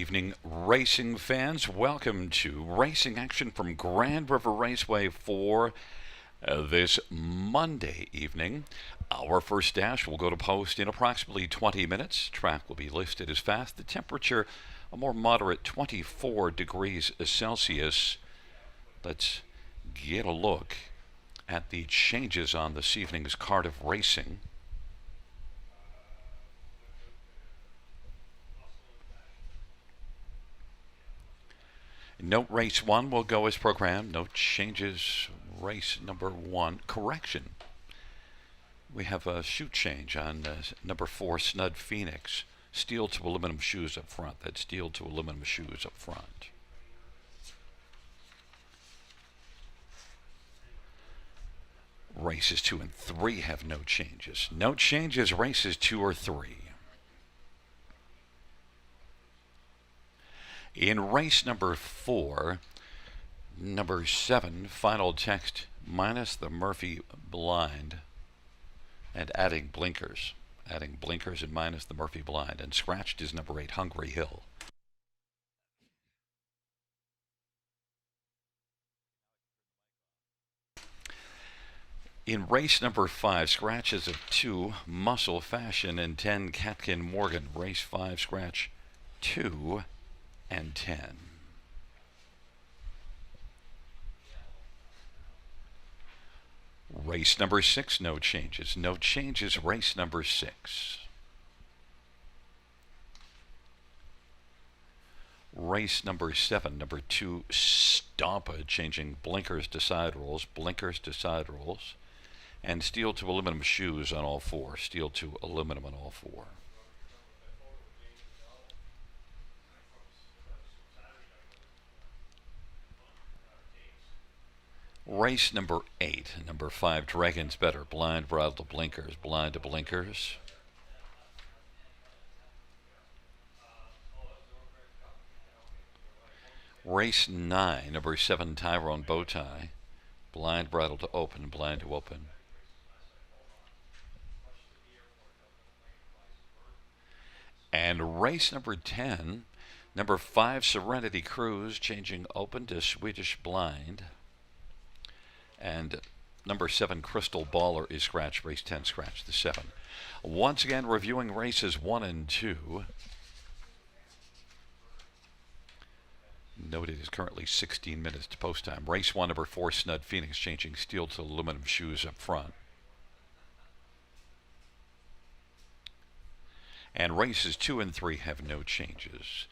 evening, racing fans. Welcome to racing action from Grand River Raceway for this Monday evening. Our first dash will go to post in approximately 20 minutes. Track will be listed as fast. The temperature, a more moderate 24 degrees Celsius. Let's get a look at the changes on this evening's card of racing. Note race 1 will go as programmed. No changes. Race number 1. Correction. We have a shoe change on number 4, Snud Phoenix. Steel to aluminum shoes up front. That's steel to aluminum shoes up front. Races 2 and 3 have no changes. No changes, races 2 or 3. In race number 4, number 7, final text minus the Murphy blind and adding blinkers. Adding blinkers and minus the Murphy blind. And scratched is number 8, Hungry Hill. In race number 5, scratches of 2, Muscle Fashion, and 10, Catkin Morgan. Race 5, scratch 2 and 10. Race number 6, no changes. No changes, race number 6. Race number 7, number 2, Stompa, changing blinkers to side rolls, and steel to aluminum shoes on all 4. Steel to aluminum on all 4. Race number 8, number 5, Dragons Better, blind, bridle to blinkers, blind to blinkers. Race 9, number 7, Tyrone Bowtie, blind, bridle to open, blind to open. And race number 10, number 5, Serenity Cruise, changing open to Swedish blind. And number 7, Crystal Baller is scratched. Race 10, scratch the 7. Once again, reviewing races 1 and 2. Note it is currently 16 minutes to post time. Race 1, number 4, Snud Phoenix, changing steel to aluminum shoes up front. And races 2 and 3 have no changes.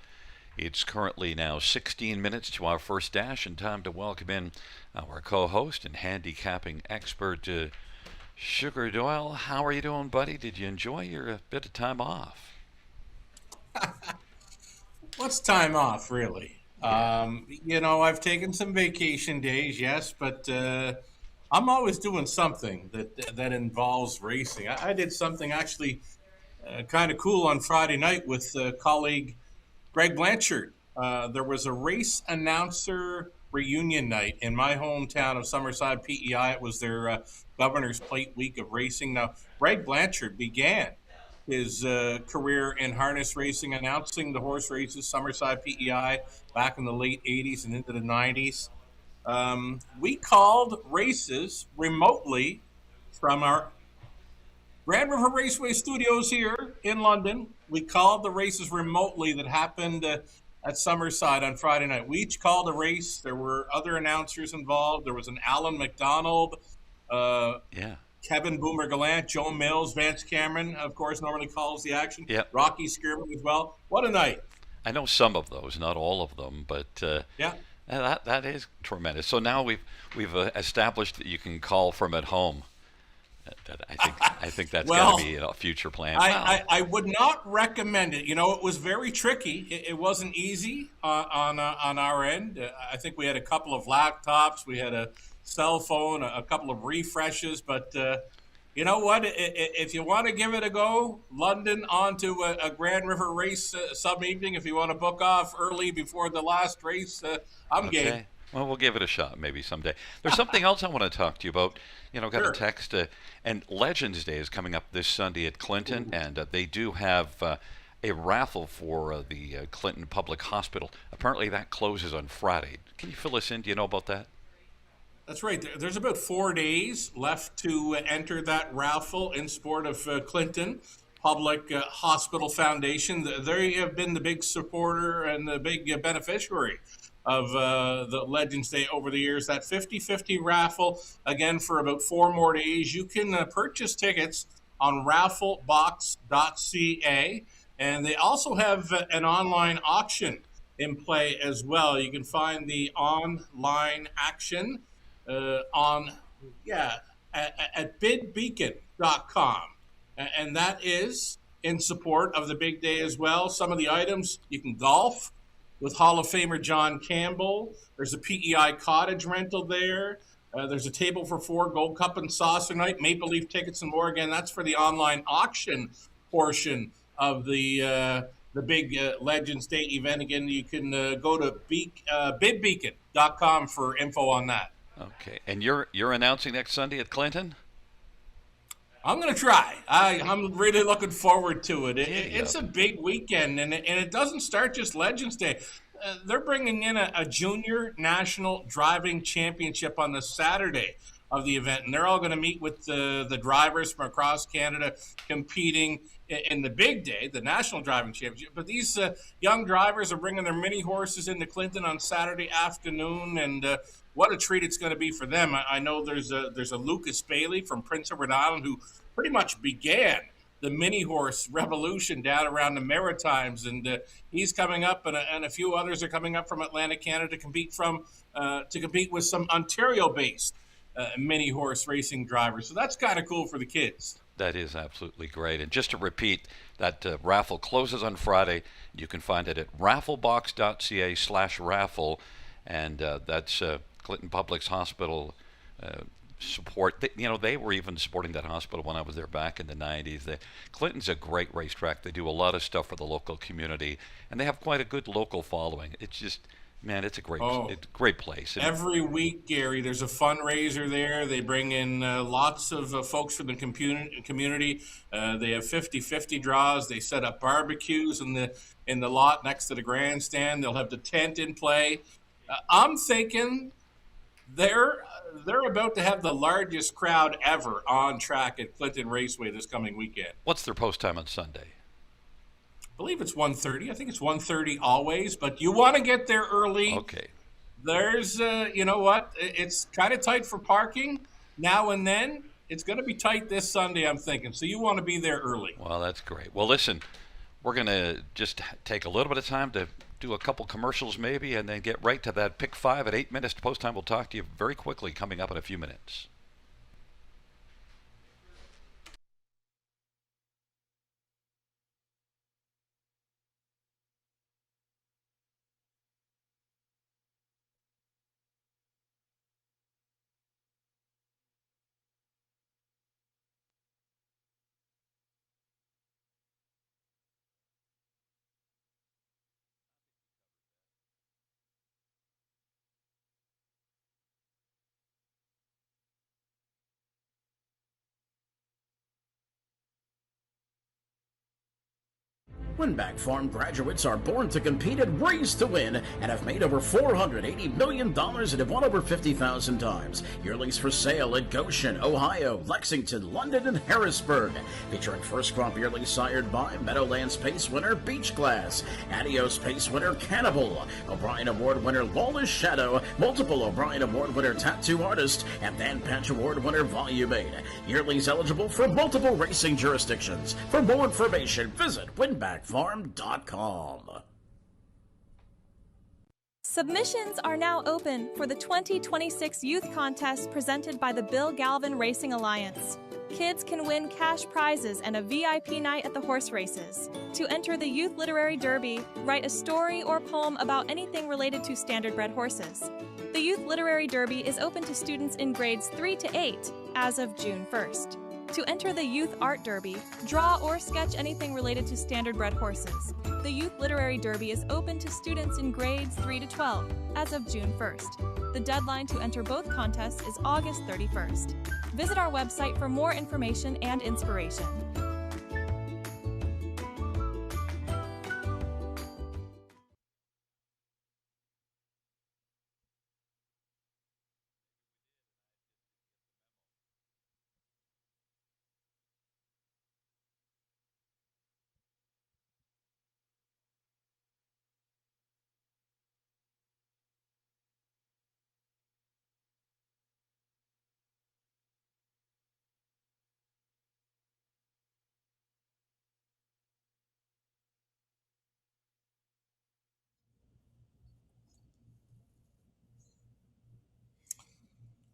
It's currently now 16 minutes to our first dash, and time to welcome in our co-host and handicapping expert, Sugar Doyle. How are you doing, buddy? Did you enjoy your bit of time off? What's time off, really? Yeah. I've taken some vacation days, yes, but I'm always doing something that involves racing. I did something actually kind of cool on Friday night with colleague Greg Blanchard. There was a race announcer reunion night in my hometown of Summerside, PEI. It was their Governor's Plate week of racing. Now, Greg Blanchard began his career in harness racing, announcing the horse races, Summerside, PEI, back in the late 80s and into the 90s. We called races remotely from our Grand River Raceway Studios here in London. We called the races remotely that happened at Summerside on Friday night. We each called a race. There were other announcers involved. There was an Alan McDonald, Kevin Boomer Gallant, Joe Mills, Vance Cameron, of course, normally calls the action. Yep. Rocky Skirman as well. What a night. I know some of those, not all of them, but that is tremendous. So now we've established that you can call from at home. I think that's got to be a future plan. I would not recommend it. It was very tricky. It wasn't easy on our end. I think we had a couple of laptops. We had a cell phone, a couple of refreshes. But you know what? If you want to give it a go, London onto a Grand River race some evening. If you want to book off early before the last race, I'm game. Well, we'll give it a shot maybe someday. There's something else I want to talk to you about. Got Sure. a text, and Legends Day is coming up this Sunday at Clinton, and they do have a raffle for the Clinton Public Hospital. Apparently that closes on Friday. Can you fill us in? Do you know about that? That's right. There's about 4 days left to enter that raffle in support of Clinton Public Hospital Foundation. They have been the big supporter and the big beneficiary of the Legends Day over the years. That 50-50 raffle, again, for about 4 more days. You can purchase tickets on rafflebox.ca, and they also have an online auction in play as well. You can find the online action at bidbeacon.com, and that is in support of the big day as well. Some of the items, you can golf with Hall of Famer John Campbell. There's a PEI cottage rental there. There's a table for four, Gold Cup and Saucer Night, Maple Leaf tickets, and more. Again, that's for the online auction portion of the big Legends Day event. Again, you can go to bidbeacon.com for info on that. Okay, and you're announcing next Sunday at Clinton? I'm going to try. I'm really looking forward to it. It's a big weekend, and it doesn't start just Legends Day. They're bringing in a junior national driving championship on the Saturday of the event, and they're all going to meet with the drivers from across Canada competing in the big day, the National Driving Championship. But these young drivers are bringing their mini horses into Clinton on Saturday afternoon, and what a treat it's going to be for them. I know there's a Lucas Bailey from Prince Edward Island who pretty much began the mini horse revolution down around the Maritimes, and he's coming up, and a few others are coming up from Atlantic Canada to compete with some Ontario-based mini horse racing drivers. So that's kind of cool for the kids. That is absolutely great. And just to repeat, that raffle closes on Friday. You can find it at rafflebox.ca/raffle, and that's Clinton Public's hospital support. They were even supporting that hospital when I was there back in the 90s. Clinton's a great racetrack. They do a lot of stuff for the local community, and they have quite a good local following. It's just, man, it's a great place. Every week, Gary, there's a fundraiser there. They bring in lots of folks from the community. They have 50-50 draws. They set up barbecues in the lot next to the grandstand. They'll have the tent in play. I'm thinking they're about to have the largest crowd ever on track at Clinton Raceway this coming weekend. What's their post time on Sunday? I believe it's 1:30. I think it's 1:30 always, but you want to get there early. Okay. There's, you know what? It's kind of tight for parking now and then. It's going to be tight this Sunday, I'm thinking. So you want to be there early. Well, that's great. Well, listen, we're going to just take a little bit of time to do a couple commercials maybe, and then get right to that pick 5 at 8 minutes to post time. We'll talk to you very quickly coming up in a few minutes. Winback Farm graduates are born to compete and raised to win, and have made over $480 million and have won over 50,000 times. Yearlings for sale at Goshen, Ohio, Lexington, London, and Harrisburg. Featuring first crop yearlings sired by Meadowlands Pace winner Beach Glass, Adios Pace winner Cannibal, O'Brien Award winner Lawless Shadow, multiple O'Brien Award winner Tattoo Artist, and Dan Patch Award winner Volume 8. Yearlings eligible for multiple racing jurisdictions. For more information, visit winbackfarm.com. Submissions are now open for the 2026 Youth Contest presented by the Bill Galvin Racing Alliance. Kids can win cash prizes and a VIP night at the horse races. To enter the Youth Literary Derby, write a story or poem about anything related to standardbred horses. The Youth Literary Derby is open to students in grades 3 to 8 as of June 1st. To enter the Youth Art Derby, draw or sketch anything related to standardbred horses. The Youth Literary Derby is open to students in grades 3 to 12 as of June 1st. The deadline to enter both contests is August 31st. Visit our website for more information and inspiration.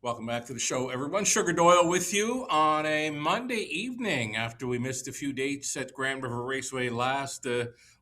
Welcome back to the show, everyone. Sugar Doyle with you on a Monday evening after we missed a few dates at Grand River Raceway last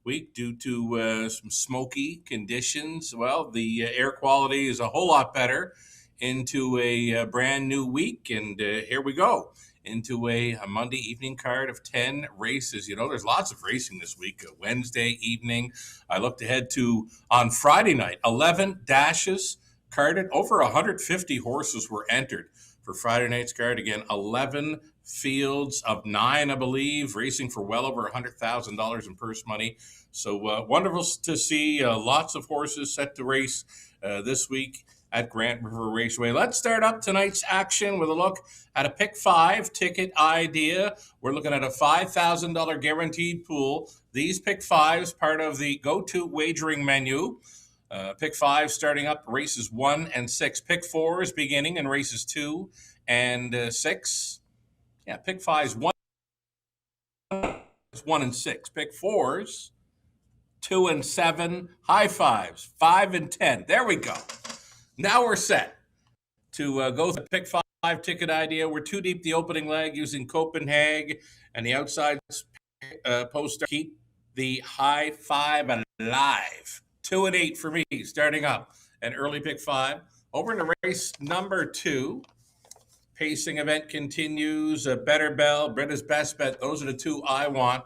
week due to some smoky conditions. Well, the air quality is a whole lot better into a brand new week, and here we go into a Monday evening card of 10 races. You know, there's lots of racing this week. Wednesday evening, I looked ahead to on Friday night, 11 dashes carded. Over 150 horses were entered for Friday night's card. Again, 11 fields of 9, I believe, racing for well over $100,000 in purse money. So wonderful to see lots of horses set to race this week at Grand River Raceway. Let's start up tonight's action with a look at a pick 5 ticket idea. We're looking at a $5,000 guaranteed pool. These pick 5s, part of the go-to wagering menu. Pick 5 starting up races 1 and 6. Pick 4s beginning in races 2 and 6. Yeah, pick 5s 1 and 6. Pick 4s 2 and 7. High fives 5 and 10. There we go. Now we're set to go through the pick 5 ticket idea. We're too deep the opening leg using Copenhagen and the outside poster. Keep the high five alive. 2 and 8 for me, starting up an early pick 5. Over into race number 2. Pacing event continues. Better Bell, Britta's Best Bet. Those are the 2 I want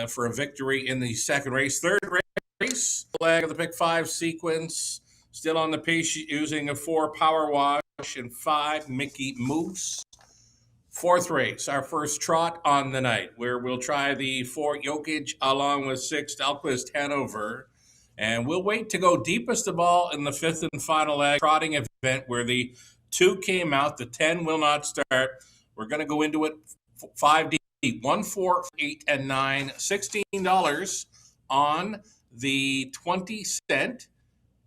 for a victory in the second race. Third race, leg of the pick 5 sequence. Still on the pace using a 4 Power Wash and 5 Mickey Moose. Fourth race, our first trot on the night, where we'll try the 4 Jokic along with 6 Dalquist Hanover. And we'll wait to go deepest of all in the 5th and final leg trotting event where the 2 came out. The 10 will not start. We're going to go into it 5 deep. 1, 4, 8, and 9. $16 on the 20-cent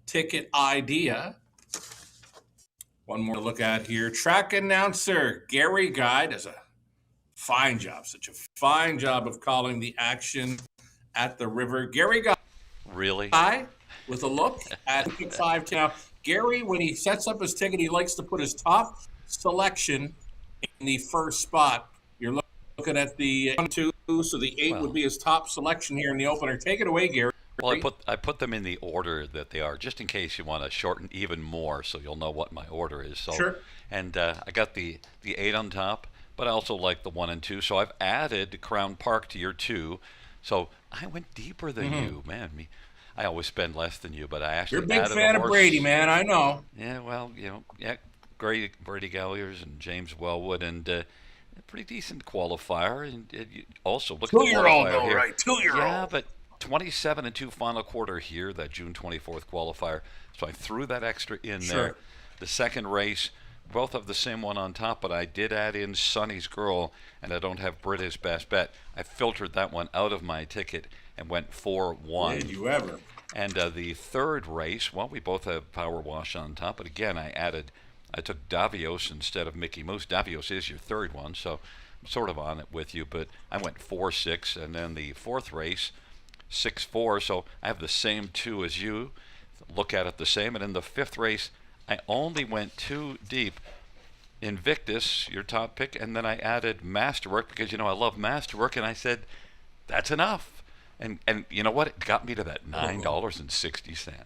ticket idea. One more to look at here. Track announcer Gary Guy does a fine job, such a fine job of calling the action at the river. Gary Guy. Really? With a look at pick 5. Now, Gary, when he sets up his ticket, he likes to put his top selection in the first spot. You're looking at the 1, 2, so the 8 would be his top selection here in the opener. Take it away, Gary. Well, I put them in the order that they are, just in case you want to shorten even more, so you'll know what my order is. So, sure. And I got the 8 on top, but I also like the 1 and 2. So I've added Crown Park to your 2. So I went deeper than you, man. I always spend less than you, but I actually You're a big added fan of Brady, man. I know. Yeah, well, Brady Galliers and James Wellwood, and a pretty decent qualifier. And you also look at the 2-year-old, qualifier though, here. right? 2-year-old. Yeah, but 27 and 2 final quarter here, that June 24th qualifier. So I threw that extra in there. The second race, both of the same one on top, but I did add in Sonny's Girl, and I don't have Britta's Best Bet. I filtered that one out of my ticket and went 4-1. Did you ever? And the third race, well, we both have Power Wash on top, but again, I took Davios instead of Mickey Moose. Davios is your third one, so I'm sort of on it with you, but I went 4-6, and then the fourth race, 6-4, so I have the same 2 as you. Look at it the same, and in the fifth race, I only went 2 deep. Invictus, your top pick, and then I added Masterwork because, I love Masterwork, and I said, that's enough. And you know what? It got me to that $9.60.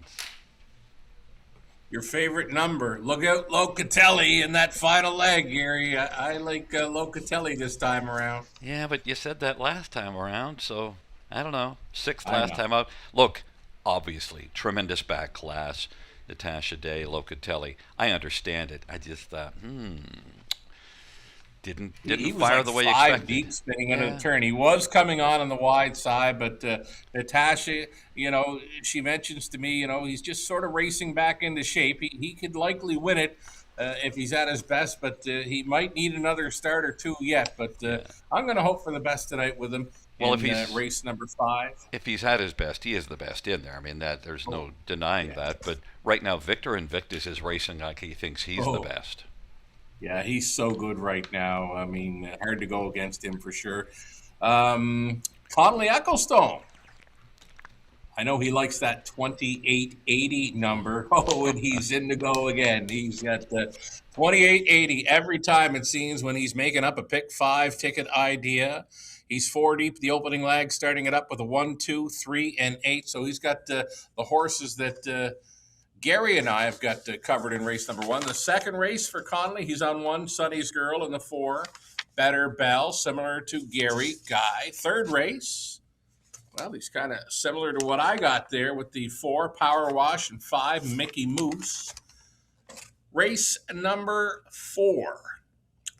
Your favorite number. Look out Locatelli in that final leg, Gary. I like Locatelli this time around. Yeah, but you said that last time around, so I don't know. 6th last time out. Look, obviously, tremendous back class. Natasha Day, Locatelli. I understand it. I just thought, didn't fire the way you expected. 5 deep spinning into the turn. He was coming on the wide side, but Natasha, she mentions to me, he's just sort of racing back into shape. He could likely win it if he's at his best, but he might need another start or 2 yet. But I'm going to hope for the best tonight with him. Well, if he's race number 5, if he's at his best, he is the best in there. I mean, that there's no denying that. But right now, Victor Invictus is racing like he thinks he's the best. Yeah, he's so good right now. I mean, hard to go against him for sure. Connolly Ecclestone. I know he likes that 2880 number. Oh, and he's in to go again. He's got the 2880 every time, it seems, when he's making up a pick five ticket idea. He's four deep the opening leg, starting it up with a 1, 2, 3, and 8. So he's got the horses that Gary and I have got covered in race number 1. The second race for Connolly, he's on 1, Sonny's Girl, and the 4, Better Bell, similar to Gary Guy. Third race, well, he's kind of similar to what I got there with the 4, Power Wash, and 5, Mickey Moose. Race number 4,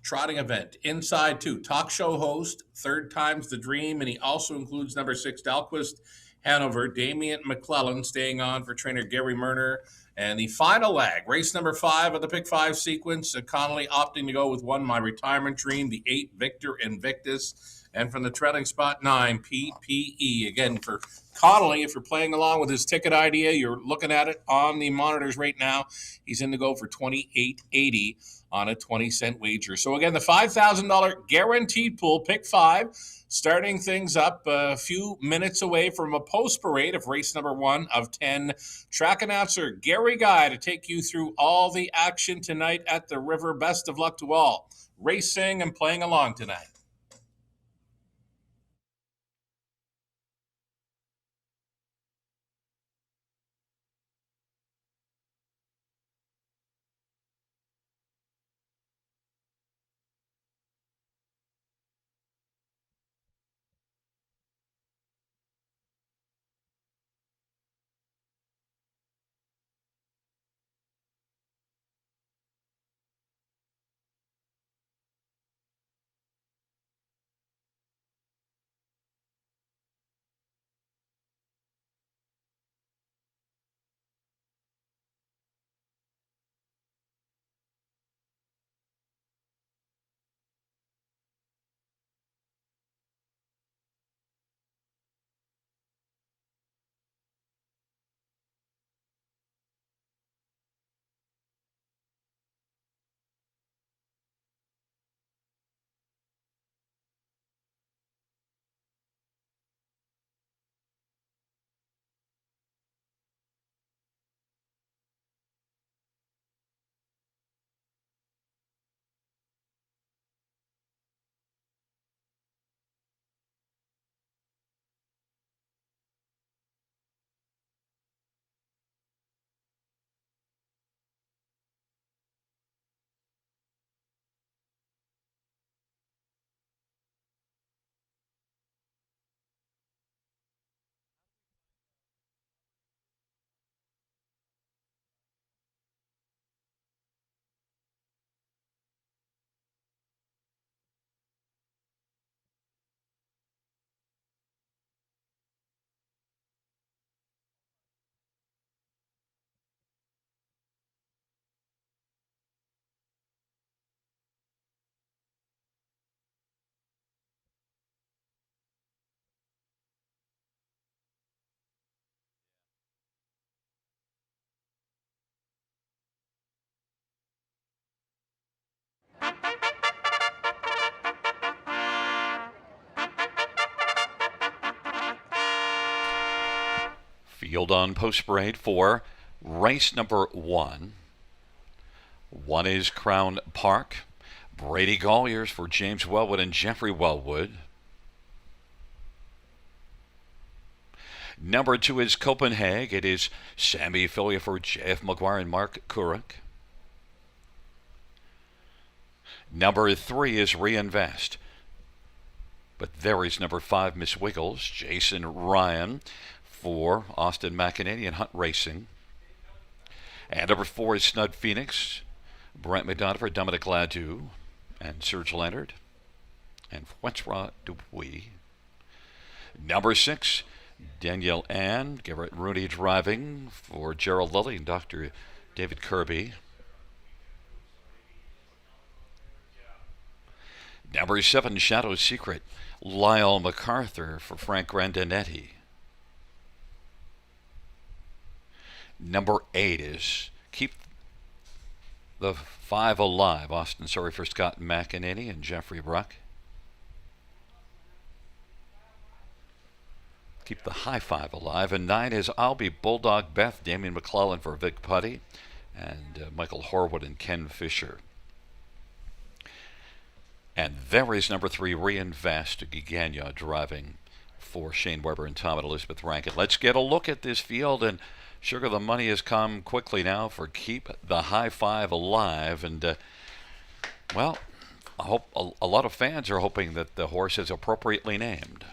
trotting event, Inside 2, talk show host, third time's the dream, and he also includes number 6, Dalquist Hanover, Damian McClellan staying on for trainer Gary Murner. And the final leg, race number 5 of the pick 5 sequence, Connolly opting to go with 1, My Retirement Dream, the 8, Victor Invictus, and from the trailing spot 9, PPE. Again, for Connolly, if you're playing along with his ticket idea, you're looking at it on the monitors right now. He's in to go for $28.80 on a 20-cent wager. So again, the $5,000 guaranteed pool, pick 5, starting things up a few minutes away from a post parade of race number 1 of 10. Track announcer Gary Guy to take you through all the action tonight at the River. Best of luck to all racing and playing along tonight. Field on post parade for race number 1. 1 is Crown Park. Brady Colliers for James Wellwood and Jeffrey Wellwood. Number 2 is Copenhagen. It is Sammy Filia for J.F. McGuire and Mark Couric. Number 3 is Reinvest. But there is number 5, Miss Wiggles, Jason Ryan for Austin McEnany and Hunt Racing. And number 4 is Snud Phoenix, Brent McDonough for Dominic Ladew and Serge Leonard and Francois Dupuis. Number 6, Danielle Ann, Garrett Rooney driving for Gerald Lilly and Dr. David Kirby. Number 7, Shadow Secret, Lyle MacArthur for Frank Grandinetti. Number 8 is Keep the 5 Alive, Austin Surrey for Scott McEnany and Jeffrey Bruck. keep the high five alive. And 9 is I'll Be Bulldog Beth, Damien McClellan for Vic Putty, and Michael Horwood and Ken Fisher. And there is number 3, Reinvest, Giganya, driving for Shane Weber and Tom and Elizabeth Rankin. Let's get a look at this field, and Sugar, the money has come quickly now for Keep the High Five Alive. And, well, I hope a lot of fans are hoping that the horse is appropriately named.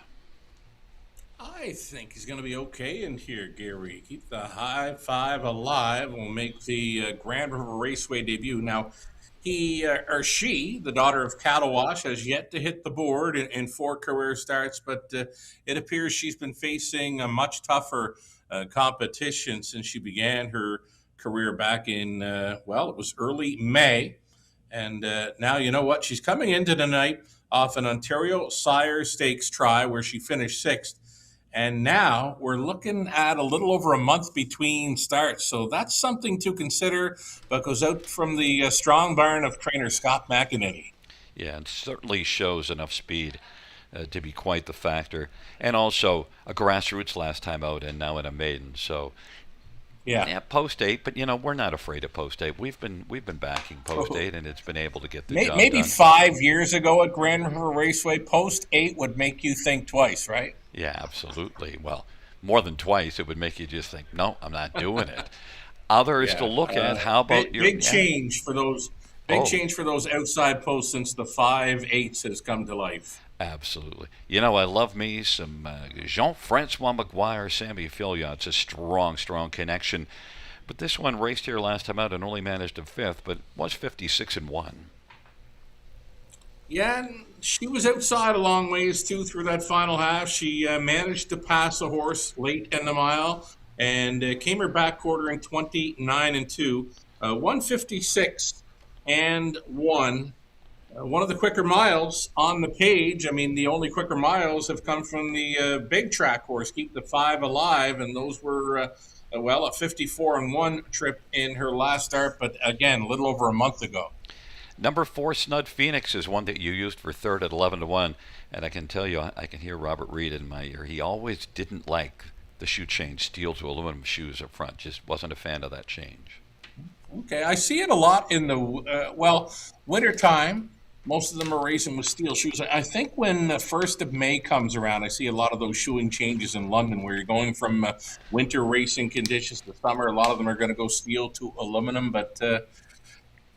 I think he's going to be okay in here, Gary. Keep the High Five Alive will make the Grand River Raceway debut. Now, he or she, the daughter of Cattle Wash, has yet to hit the board in 4 career starts, but it appears she's been facing a much tougher competition since she began her career back in, it was early May. And now, you know what? She's coming into the night off an Ontario Sire Stakes try where she finished 6th. And now we're looking at a little over a month between starts. So that's something to consider, but goes out from the strong barn of trainer Scott McEnany. Yeah, it certainly shows enough speed to be quite the factor. And also a grassroots last time out and now in a maiden. So, yeah, post 8, but we're not afraid of post 8. We've been backing post 8, and it's been able to get the job maybe done. 5 years ago at Grand River Raceway, post 8 would make you think twice, right? Yeah, absolutely. Well, more than twice, it would make you just think, no, I'm not doing it. Others to look at. How about your big change for those? Big change for those outside posts since the 5/8 has come to life. Absolutely. I love me some Jean-Francois McGuire, Sammy Fillion. It's a strong, strong connection. But this one raced here last time out and only managed a 5th, but was 56-1. Yeah, and she was outside a long ways, too, through that final half. She managed to pass a horse late in the mile and came her back quartering 29-2, 156-1. One of the quicker miles on the page. I mean, the only quicker miles have come from the big track horse, Keep the Five Alive, and those were, a 54-1 trip in her last start, but again, a little over a month ago. Number 4, Snud Phoenix, is one that you used for 3rd at 11-1, and I can tell you, I can hear Robert Reed in my ear. He always didn't like the shoe change, steel to aluminum shoes up front. Just wasn't a fan of that change. Okay, I see it a lot in the, wintertime. Most of them are racing with steel shoes. I think when the 1st of May comes around, I see a lot of those shoeing changes in London where you're going from winter racing conditions to summer. A lot of them are going to go steel to aluminum. But,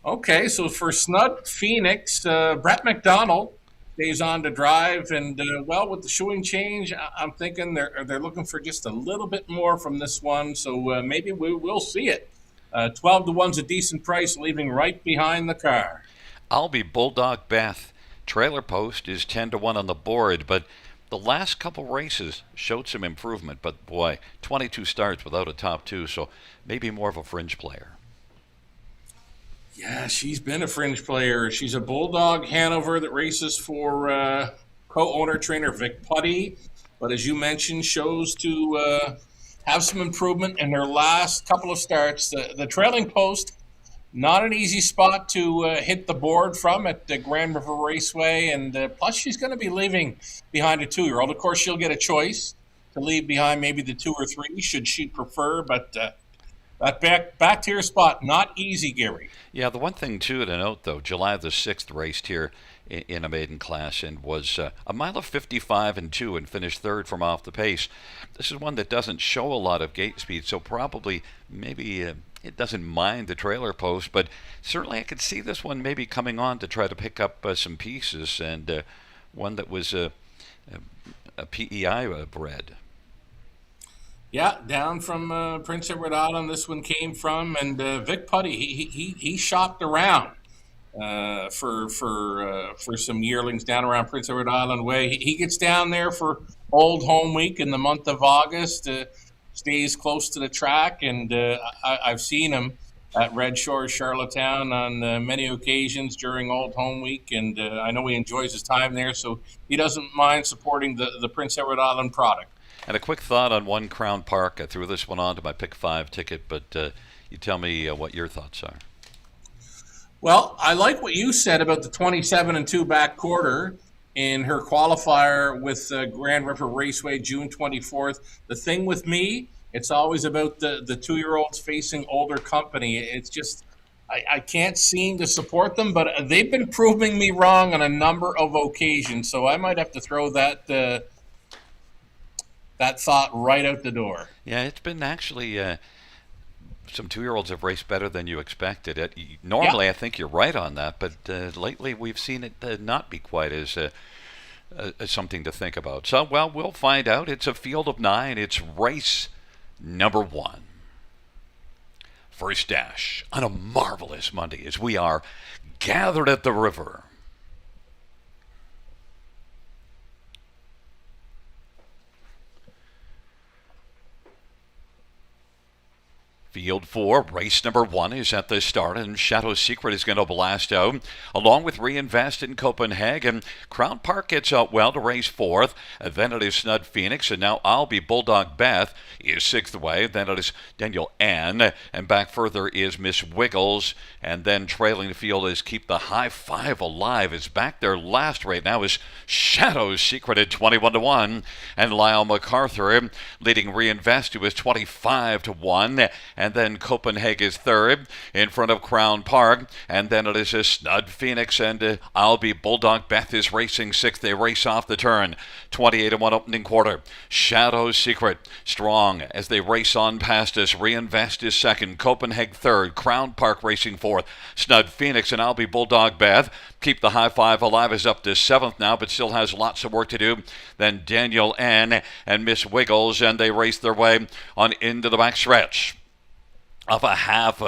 okay, so for Snud Phoenix, Brett McDonald stays on to drive. And, with the shoeing change, I'm thinking they're looking for just a little bit more from this one. So maybe we will see it. 12-1's a decent price, leaving right behind the car. I'll Be Bulldog Beth. Trailer post is 10-1 on the board, but the last couple races showed some improvement. But boy, 22 starts without a top 2, so maybe more of a fringe player. Yeah, she's been a fringe player. She's a Bulldog Hanover that races for co-owner trainer Vic Putty, but as you mentioned, shows to have some improvement in her last couple of starts. The trailing post, not an easy spot to hit the board from at the Grand River Raceway. And plus, she's going to be leaving behind a 2-year-old. Of course, she'll get a choice to leave behind maybe the 2 or 3, should she prefer. But that back tier spot, not easy, Gary. Yeah, the one thing, too, to note, though, July the 6th raced here in a maiden class and was a mile of 55-2 and finished 3rd from off the pace. This is one that doesn't show a lot of gate speed, so probably maybe it doesn't mind the trailer post, but certainly I could see this one maybe coming on to try to pick up some pieces, and one that was a PEI bred. Yeah, down from Prince Edward Island this one came from, and Vic Putty, he shopped around for some yearlings down around Prince Edward Island way. He gets down there for Old Home Week in the month of August, stays close to the track, and I've seen him at Red Shore, Charlottetown on many occasions during Old Home Week, and I know he enjoys his time there, so he doesn't mind supporting the Prince Edward Island product. And a quick thought on One Crown Park. I threw this one on to my Pick 5 ticket, but you tell me what your thoughts are. Well, I like what you said about the 27-2 back quarter. in her qualifier with Grand River Raceway, June 24th. The thing with me, it's always about the 2-year-olds facing older company. It's just, I can't seem to support them, but they've been proving me wrong on a number of occasions. So I might have to throw that thought right out the door. Yeah, it's been actually some 2-year-olds have raced better than you expected. Normally, Yeah. I think you're right on that, but lately we've seen it not be quite as something to think about. So, well, we'll find out. It's a field of 9. It's race number 1. First dash on a marvelous Monday as we are gathered at the river. Field 4, race number 1 is at the start, and Shadow Secret is going to blast out, along with Reinvest in Copenhagen. Crown Park gets out well to race 4th, and then it is Snud Phoenix, and now I'll Be Bulldog Beth is 6th away, then it is Daniel Ann, and back further is Miss Wiggles, and then trailing the field is Keep the High Five Alive. Is back there last right now is Shadow Secret at 21-1, and Lyle MacArthur leading Reinvest, who is 25-1, and then Copenhagen is 3rd in front of Crown Park, and then it is a Snud Phoenix, and I'll Be Bulldog Beth is racing 6th. They race off the turn, 28-1 opening quarter. Shadow Secret strong as they race on past us. Reinvest is 2nd, Copenhagen 3rd, Crown Park racing 4th. Snud Phoenix and I'll Be Bulldog Beth. Keep the High Five Alive is up to 7th now, but still has lots of work to do. Then Daniel Ann and Miss Wiggles, and they race their way on into the back stretch of a half.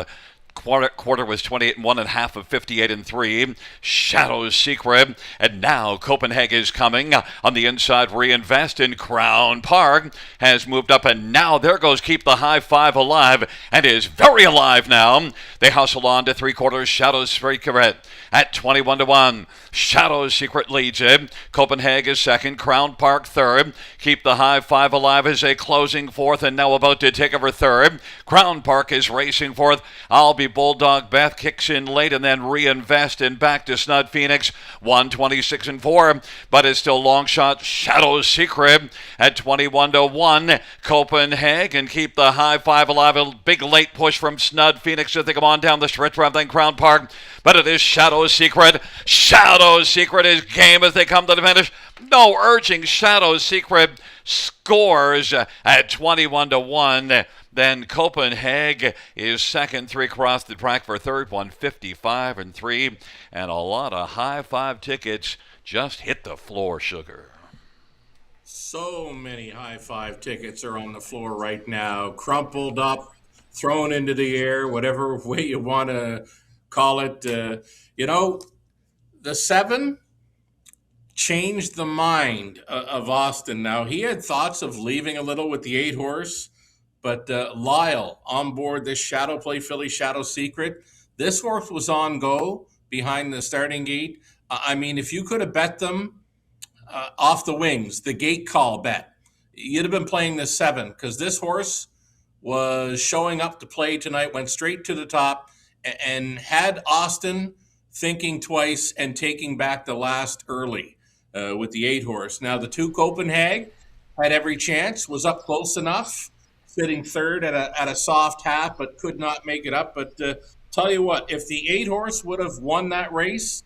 Quarter was 28-1 and half of 58-3. Shadow Secret, and now Copenhagen is coming on the inside. Reinvest in Crown Park has moved up, and now there goes Keep the High Five Alive, and is very alive now. They hustle on to 3/4. Shadow Secret at 21-1. Shadow Secret leads it. Copenhagen is 2nd, Crown Park 3rd. Keep the High Five Alive is a closing 4th, and now about to take over 3rd. Crown Park is racing 4th. I'll Be Bulldog Beth kicks in late, and then Reinvest and back to Snud Phoenix, 126-4, but it's still long shot. Shadow Secret at 21-1. Copenhagen Keep the High Five Alive. A big late push from Snud Phoenix as they come on down the stretch rather than Crown Park, but it is Shadow Secret. Shadow Secret is game as they come to the finish. No urging. Shadow Secret scores at 21-1. Then Copenhagen is 2nd, 3 across the track for 3rd, 155-3, and a lot of high five tickets just hit the floor, Sugar. So many high five tickets are on the floor right now, crumpled up, thrown into the air, whatever way you want to call it. The 7 changed the mind of Austin. Now, he had thoughts of leaving a little with the 8 horse, but Lyle on board this Shadow Play filly, Shadow Secret. This horse was on go behind the starting gate. If you could have bet them off the wings, the gate call bet, you'd have been playing this 7, because this horse was showing up to play tonight, went straight to the top, and had Austin thinking twice and taking back the last early with the 8 horse. Now, the 2 Copenhagen had every chance, was up close enough, sitting 3rd at a soft half, but could not make it up. But tell you what, if the 8 horse would have won that race,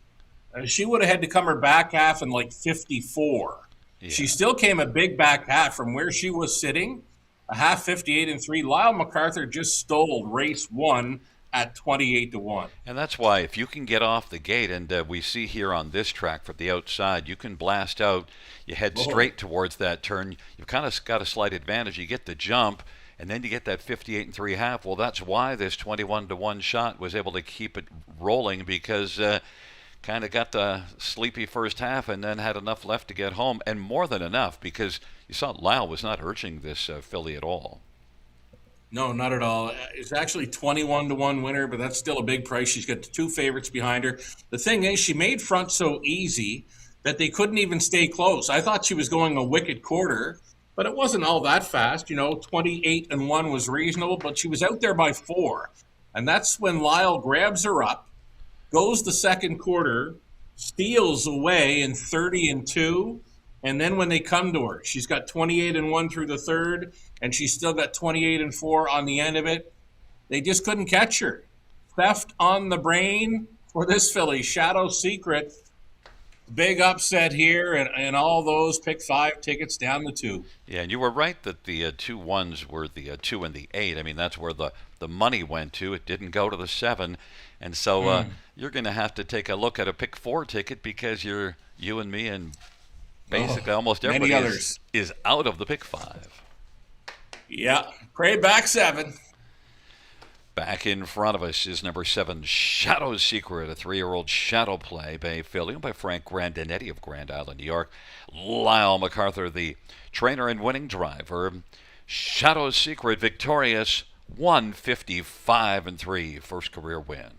she would have had to come her back half in like 54. Yeah. She still came a big back half from where she was sitting, a half 58-3. Lyle MacArthur just stole race 1 at 28-1. And that's why if you can get off the gate, and we see here on this track from the outside, you can blast out, you head straight towards that turn. You've kind of got a slight advantage. You get the jump, and then you get that 58-3 half. Well, that's why this 21-1 shot was able to keep it rolling, because kind of got the sleepy first half and then had enough left to get home, and more than enough, because you saw Lyle was not urging this filly at all. No, not at all. It's actually 21-1 winner, but that's still a big price. She's got the 2 favorites behind her. The thing is, she made front so easy that they couldn't even stay close. I thought she was going a wicked quarter, but it wasn't all that fast. 28-1 was reasonable, but she was out there by 4. And that's when Lyle grabs her up, goes the second quarter, steals away in 30-2. And then when they come to her, she's got 28-1 through the third, and she's still got 28-4 on the end of it. They just couldn't catch her. Theft on the brain for this filly, Shadow Secret. Big upset here, and all those pick 5 tickets down the 2. Yeah, and you were right that the 2 1s were the 2 and the 8. I mean, that's where the money went to. It didn't go to the 7. And so you're going to have to take a look at a pick 4 ticket because you and me and basically almost everybody is out of the pick 5. Yeah, pray back 7. Back in front of us is number 7, Shadow Secret, a 3-year-old shadow play Bay filly by Frank Grandinetti of Grand Island, New York. Lyle MacArthur, the trainer and winning driver. Shadow Secret victorious, 155-3, first career win.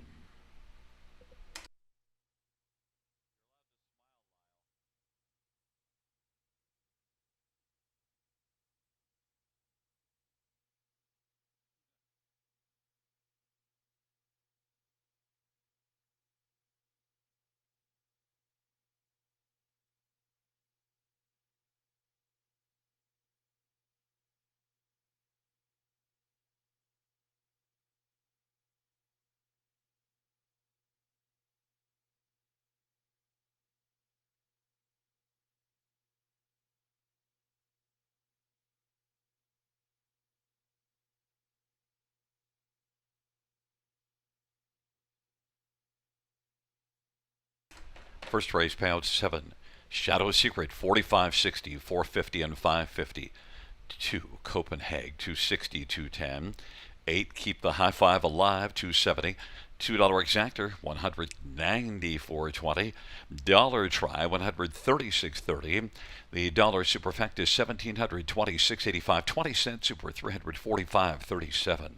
First race payout 7. Shadow Secret 45.60, 450 and 550. 2 Copenhagen 260, 210. 8 Keep the High Five Alive 270. $2 exactor 194.20. Dollar try 136.30. The dollar superfecta is 1726.85. 20 cent super 345.37.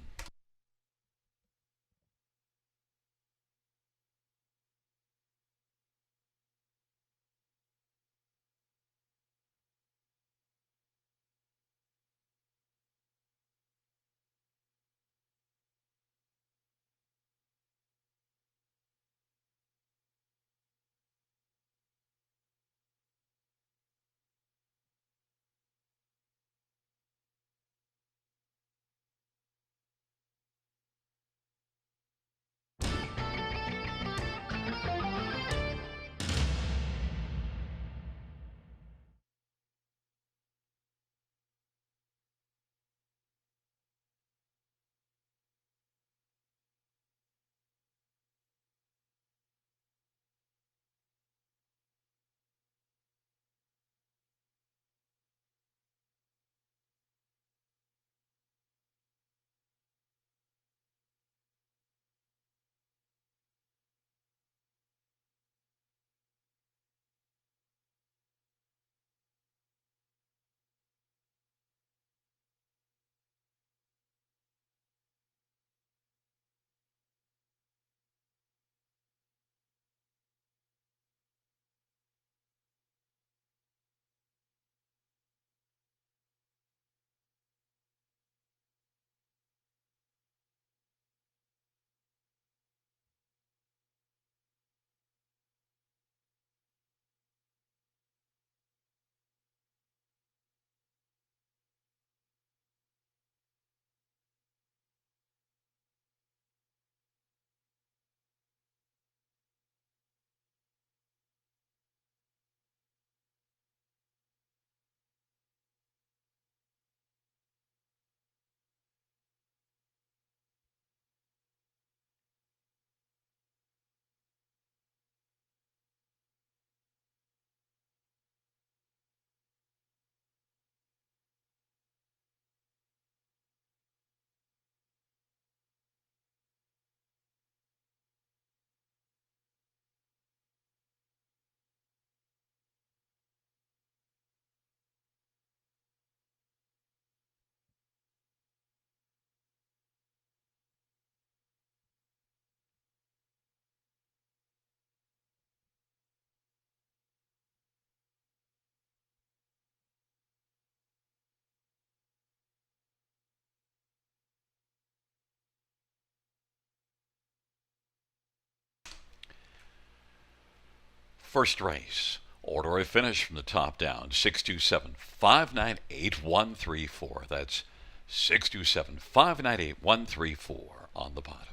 First race. Order of finish from the top down. 627-598-134. That's 627-598-134 on the bottom.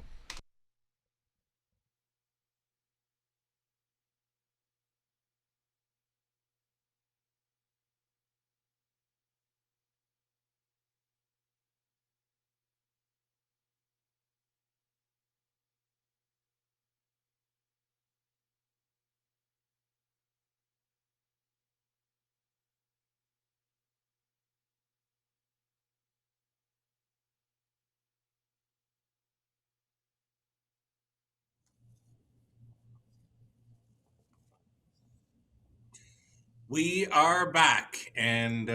We are back, and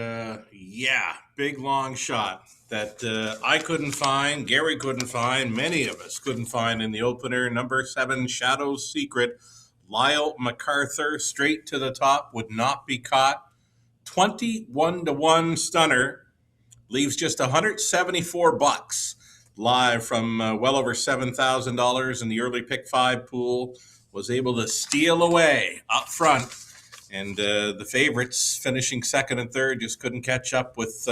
yeah, big long shot that I couldn't find, Gary couldn't find, many of us couldn't find in the opener. Number 7, Shadow's Secret, Lyle MacArthur, straight to the top, would not be caught. 21-1 stunner, leaves just 174 bucks live from well over $7,000 in the early pick 5 pool. Was able to steal away up front. And the favorites finishing second and third just couldn't catch up with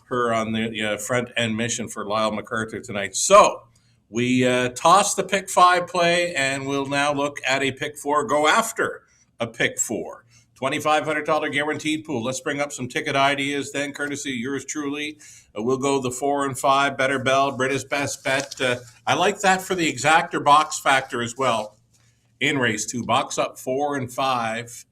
her on the front end mission for Lyle MacArthur tonight. So we toss the pick 5 play, and we'll now look at a pick 4, go after a pick 4. $2,500 guaranteed pool. Let's bring up some ticket ideas then, courtesy of yours truly. We'll go the 4 and 5, Better Bell, British Best Bet. I like that for the exactor box factor as well. In race 2, box up 4 and 5.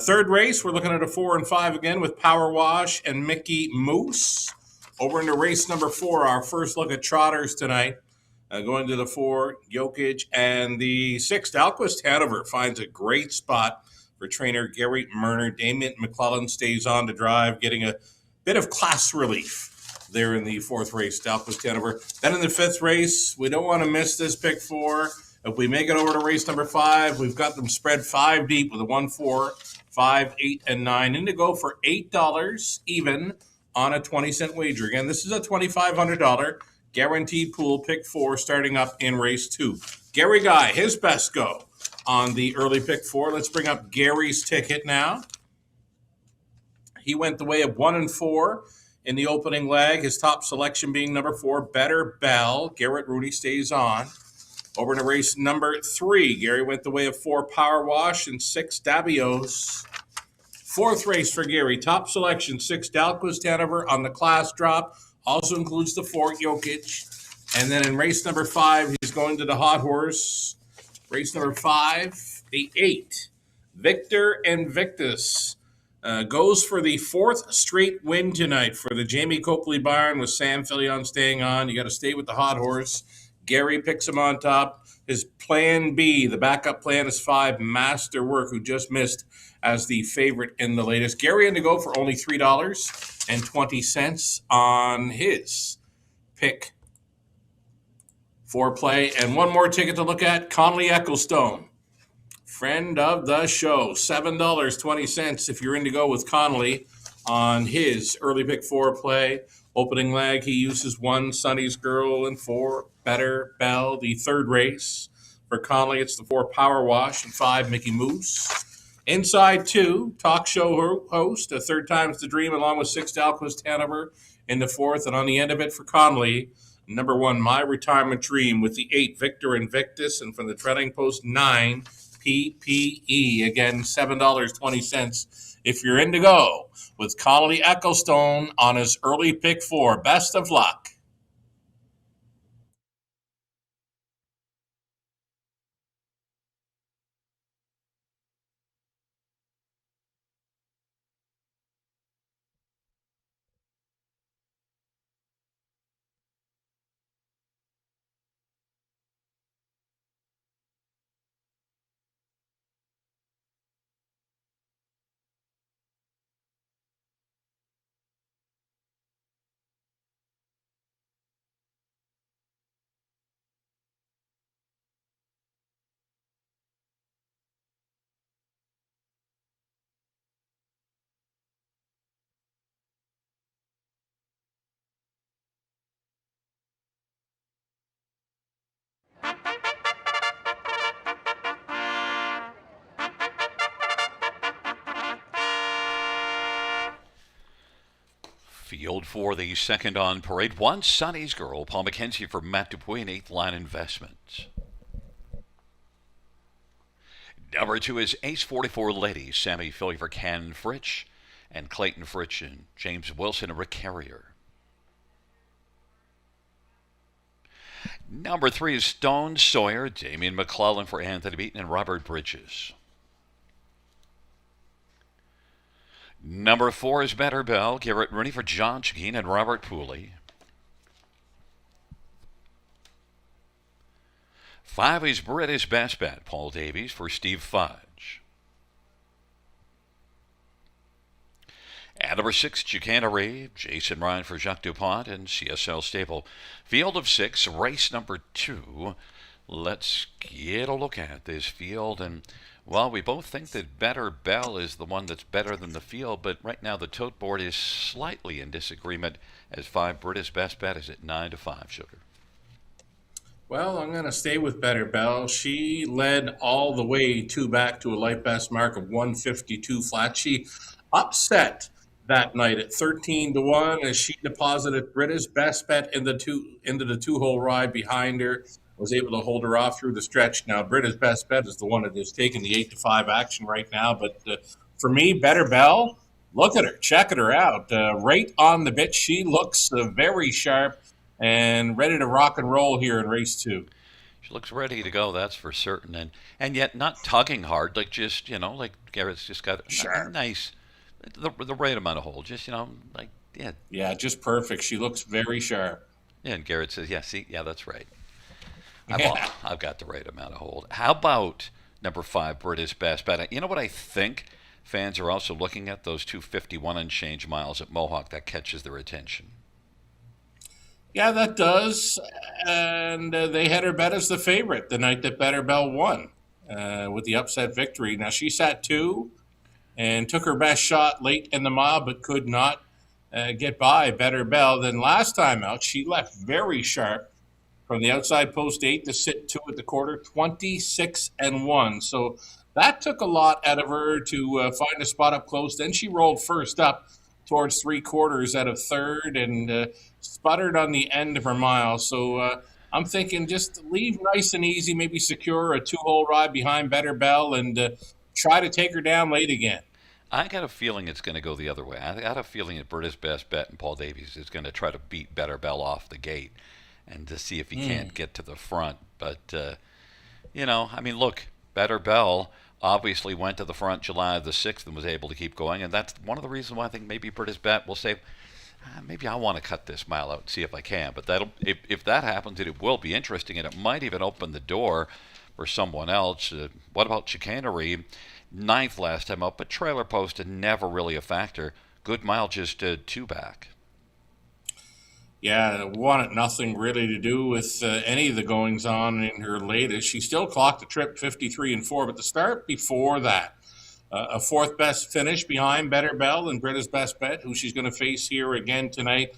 Third race, we're looking at a 4 and 5 again with Power Wash and Mickey Moose. Over into race number 4, our first look at trotters tonight. Going to the 4, Jokic, and the 6, Dalquist Hanover finds a great spot for trainer Gary Murner. Damien McClellan stays on to drive, getting a bit of class relief there in the 4th race, Dalquist Hanover. Then in the 5th race, we don't want to miss this pick 4. If we make it over to race number 5, we've got them spread 5 deep with a 1, 4, 5, 8, and 9. In to go for $8 even on a 20-cent wager. Again, this is a $2,500 guaranteed pool, pick 4, starting up in race 2. Gary Guy, his best go on the early pick 4. Let's bring up Gary's ticket now. He went the way of 1 and 4 in the opening leg. His top selection being number 4, Better Bell. Garrett Rooney stays on. Over to race number 3, Gary went the way of 4, Power Wash, and 6, Dabios. 4th race for Gary, top selection, 6, Dalquist Hanover on the class drop. Also includes the 4, Jokic. And then in race number 5, he's going to the hot horse. Race number 5, the 8, Victor Invictus. Goes for the 4th straight win tonight for the Jamie Copley barn with Sam Fillion staying on. You got to stay with the hot horse. Gary picks him on top. His plan B, the backup plan, is 5, Masterwork, who just missed as the favorite in the latest. Gary in to go for only $3.20 on his pick 4 play. And one more ticket to look at, Connolly Ecclestone, friend of the show, $7.20 if you're in to go with Connolly on his early pick 4 play. Opening leg, he uses 1, Sonny's Girl, and 4, Better Bell. The 3rd race for Connolly, it's the 4, Power Wash, and 5, Mickey Moose. Inside 2, talk show host, a 3rd time's the dream, along with 6, Dalquist Hanover in the 4th. And on the end of it for Connolly, number 1, My Retirement Dream, with the 8, Victor Invictus, and from the Trading Post, 9, PPE. Again, $7.20 if you're in to go with Connolly Ecclestone on his early pick 4. Best of luck. field for the second on parade. 1, Sonny's Girl, Paul McKenzie for Matt Dupuy and 8th Line Investments. Number 2 is Ace 44 Ladies, Sammy Philly for Ken Fritch, and Clayton Fritch and James Wilson and Rick Carrier. Number 3 is Stone Sawyer, Damian McClellan for Anthony Beaton and Robert Bridges. Number 4 is Better Bell, Garrett Rooney for John Chagin and Robert Pooley. 5 is British Best Bet, Paul Davies for Steve Fudge. And number 6, Chicanery, Jason Ryan for Jacques Dupont and CSL Staple. Field of 6, race number 2. Let's get a look at this field. And, well, we both think that Better Bell is the one that's better than the field, but right now the tote board is slightly in disagreement as 5 British Best Bet is at 9-5, Sugar. Well, I'm going to stay with Better Bell. She led all the way back to a life best mark of 152 flat. She upset that night at 13-1 as she deposited British Best Bet into the two-hole ride behind her. Was able to hold her off through the stretch. Now, British Best Bet is the one that is taking the 8-5 action right now. But for me, Better Bell, look at her, checking her out. Right on the bit, she looks very sharp and ready to rock and roll here in race 2. She looks ready to go, that's for certain, and yet not tugging hard, like just, like Garrett's just got a nice, the right amount of hold, just, yeah. Yeah, just perfect. She looks very sharp. Yeah, and Garrett says, yeah, that's right. I've got the right amount of hold. How about number 5, British Best Bet? You know what I think fans are also looking at? Those 251 and change miles at Mohawk. That catches their attention. Yeah, that does. And they had her bet as the favorite the night that Better Bell won with the upset victory. Now, she sat 2 and took her best shot late in the mile, but could not get by Better Bell. Then last time out, she left very sharp from the outside post 8 to sit 2 at the quarter, 26-1. So that took a lot out of her to find a spot up close. Then she rolled first up towards 3/4 out of third and sputtered on the end of her mile. So I'm thinking just leave nice and easy, maybe secure a 2-hole ride behind Better Bell and try to take her down late again. I got a feeling it's going to go the other way. I got a feeling that British Best Bet and Paul Davies is going to try to beat Better Bell off the gate and to see if he can't get to the front. But, look, Better Bell obviously went to the front July the 6th and was able to keep going. And that's one of the reasons why I think maybe British Bet will say, maybe I want to cut this mile out and see if I can. But if that happens, it will be interesting, and it might even open the door for someone else. What about Chicanery? 9th last time up, but trailer posted never really a factor. Good mile, just 2 back. Yeah, wanted nothing really to do with any of the goings on in her latest. She still clocked the trip 53-4, but the start before that, a 4th best finish behind Better Bell and British Best Bet, who she's going to face here again tonight.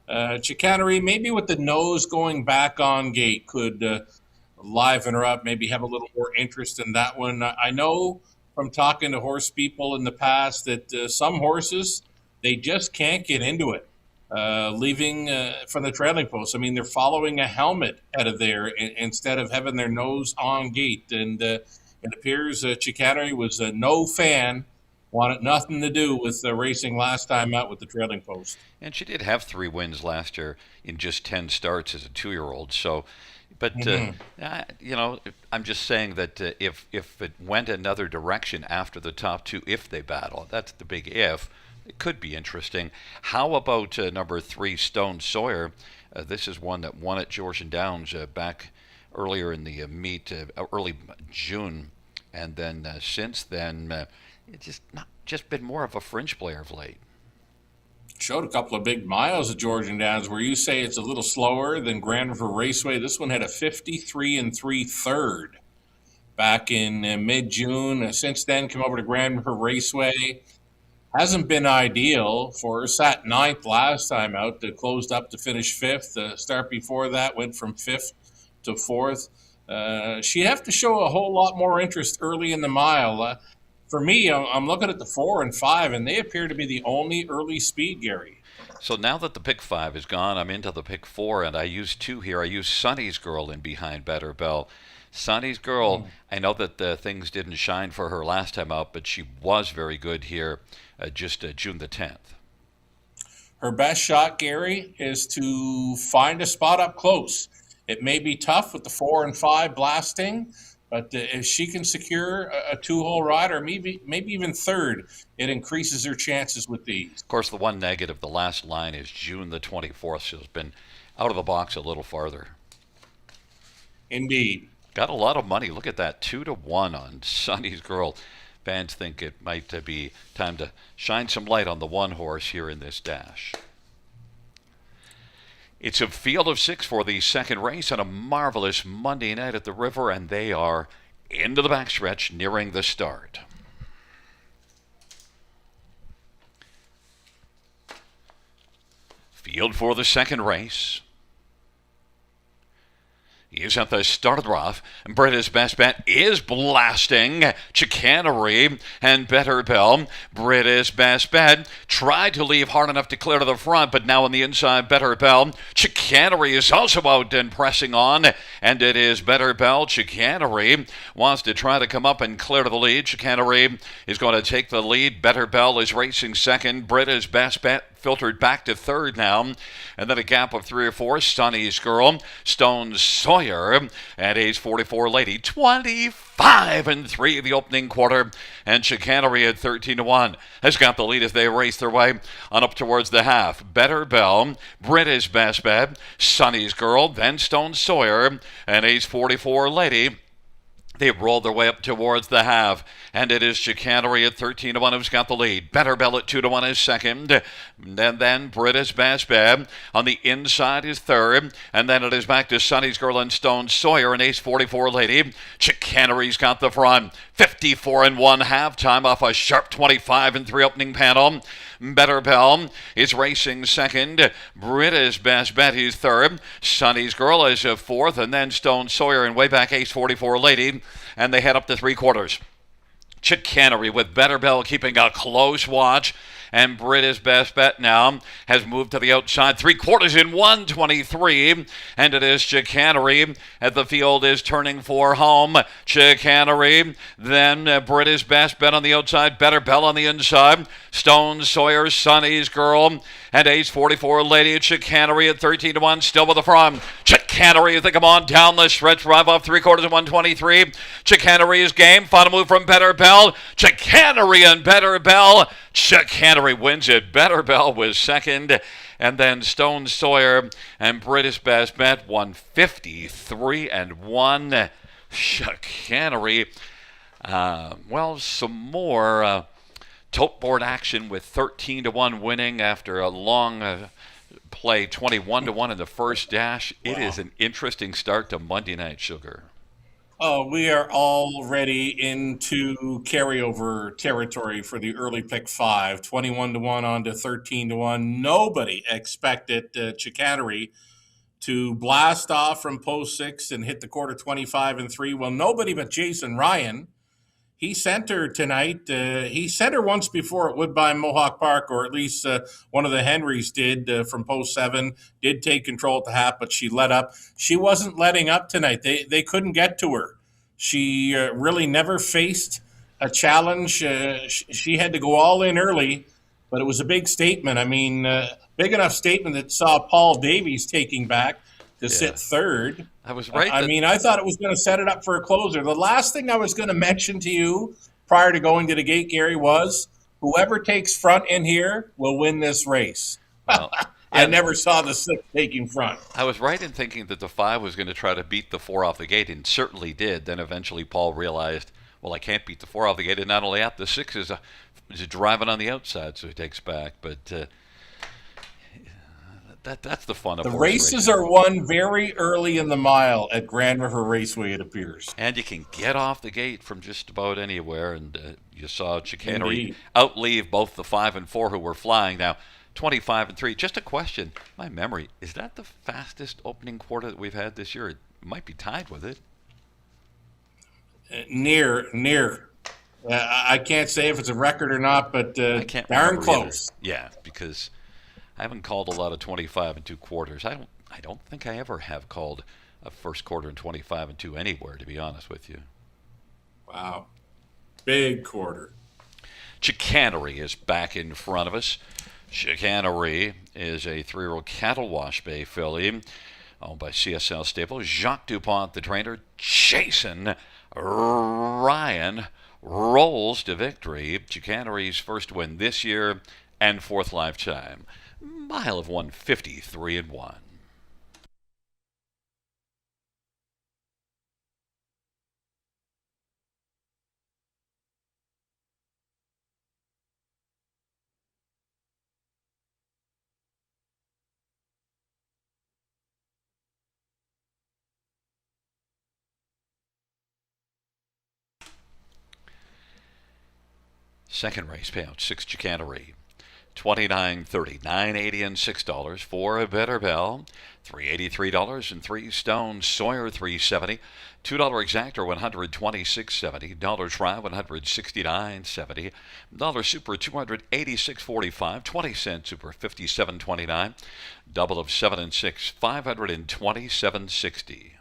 Chicanery, maybe with the nose going back on gate, could liven her up, maybe have a little more interest in that one. I know from talking to horse people in the past that some horses, they just can't get into it. Leaving from the trailing post. I mean, they're following a helmet out of there instead of having their nose on gate. And it appears Chicanery was no fan, wanted nothing to do with racing last time out with the trailing post. And she did have 3 wins last year in just 10 starts as a 2-year-old. So, but, I'm just saying that if it went another direction after the top 2, if they battle, that's the big if. It could be interesting. How about number 3, Stone Sawyer? This is one that won at Georgian Downs back earlier in the meet, early June, and then since then, it's just been more of a fringe player of late. Showed a couple of big miles at Georgian Downs where you say it's a little slower than Grand River Raceway. This one had a 53 3/3 back in mid-June. Since then, come over to Grand River Raceway. Hasn't been ideal for her. Sat 9th last time out. Closed up to finish 5th. The start before that went from 5th to 4th. She'd have to show a whole lot more interest early in the mile. For me, I'm looking at the 4 and 5, and they appear to be the only early speed, Gary. So now that the pick 5 is gone, I'm into the pick 4, and I use 2 here. I use Sonny's Girl in behind Better Bell. Sonny's Girl, I know that things didn't shine for her last time out, but she was very good here just June the 10th. Her best shot, Gary, is to find a spot up close. It may be tough with the 4 and 5 blasting, but if she can secure a 2-hole ride, or maybe even third, it increases her chances with these. Of course, the one negative, the last line is June the 24th. She's been out of the box a little farther. Indeed. Got a lot of money. Look at that, 2-1 on Sonny's Girl. Fans think it might be time to shine some light on the one horse here in this dash. It's a field of 6 for the second race on a marvelous Monday night at the River, and they are into the backstretch, nearing the start. Field for the second race. He's at the start of the rough. Britta's best bet is blasting. Chicanery and Better Bell. Britta's best bet tried to leave hard enough to clear to the front, but now on the inside, Better Bell. Chicanery is also out and pressing on, and it is Better Bell. Chicanery wants to try to come up and clear to the lead. Chicanery is going to take the lead. Better Bell is racing second. Britta's best bet filtered back to third now, and then a gap of 3 or 4. Sonny's Girl, Stone Sawyer, and age 44 Lady, 25-3 the opening quarter, and Chicanery at 13-1 has got the lead as they race their way on up towards the half. Better Bell, Britta's best bet, Sonny's Girl, then Stone Sawyer, and age 44 Lady. They've rolled their way up towards the half, and it is Chicanery at 13-1 who's got the lead. Better Bell at 2-1 is second, and then Britta's best bet on the inside is third, and then it is back to Sonny's Girl and Stone Sawyer and Ace 44 Lady. Chicanery's got the front, 54-1 halftime off a sharp 25-3 opening panel. Better Bell is racing second. Britta's best bet is third. Sonny's Girl is fourth, and then Stone Sawyer and way back Ace 44 Lady, and they head up to 3/4. Chicanery with Better Bell keeping a close watch, and Britta's best bet now has moved to the outside 3/4 in 1:23, and it is Chicanery as the field is turning for home. Chicanery, then Britta's best bet on the outside, Better Bell on the inside, Stone Sawyer, Sonny's Girl, and Ace 44 Lady. Chicanery at 13-1, still with the front. Chicanery as they come on down the stretch, drive off 3/4 in 1:23. Chicanery is game. Final move from Better Bell. Chicanery and Better Bell. Chicanery wins it. Better Bell was second. And then Stone Sawyer and Britta's best bet 153-1. Chicanery. Some more tote board action with 13-1 winning after a long play, 21-1 in the first dash. Wow. It is an interesting start to Monday Night Sugar. Oh, we are already into carryover territory for the early pick 5, 21-1 on to 13-1. Nobody expected Chicanery to blast off from post 6 and hit the quarter 25-3. Well, nobody but Jason Ryan. He sent her tonight. He sent her once before at Woodbine Mohawk Park, or at least one of the Henrys did from post 7, did take control at the half, but she let up. She wasn't letting up tonight. They couldn't get to her. She really never faced a challenge. She had to go all in early, but it was a big statement. I mean, big enough statement that saw Paul Davies taking back to sit third. I was right. I thought it was going to set it up for a closer. The last thing I was going to mention to you prior to going to the gate, Gary, was whoever takes front in here will win this race. Well, I never saw the 6 taking front. I was right in thinking that the 5 was going to try to beat the 4 off the gate, and certainly did. Then eventually Paul realized, well, I can't beat the 4 off the gate, and not only that, the 6 is driving on the outside, so he takes back. But that's the fun of the races are won very early in the mile at Grand River Raceway, it appears. And you can get off the gate from just about anywhere, and you saw Chicanery outleave both the 5 and 4 who were flying. Now, 25-3. Just a question. My memory, is that the fastest opening quarter that we've had this year? It might be tied with it. Near. I can't say if it's a record or not, but I can't darn close. either. Yeah, because I haven't called a lot of 25 and two quarters. I don't think I ever have called a first quarter in 25 and two anywhere, to be honest with you. Wow. Big quarter. Chicanery is back in front of us. Chicanery is a 3-year-old cattle wash bay filly owned by CSL Stable. Jacques Dupont, the trainer, Jason Ryan rolls to victory. Chicanery's first win this year and fourth lifetime. Mile of 153 and 1. Second race payout, 6 Chicanery. $29.30, $9.80 and $6 for a Better Bell, $383 and 3 stones. Sawyer $370, $2 exactor $126.70, dollar try $169.70, dollar super $286.45, 20 cent super $57.29, double of 7 and 6 $527.60.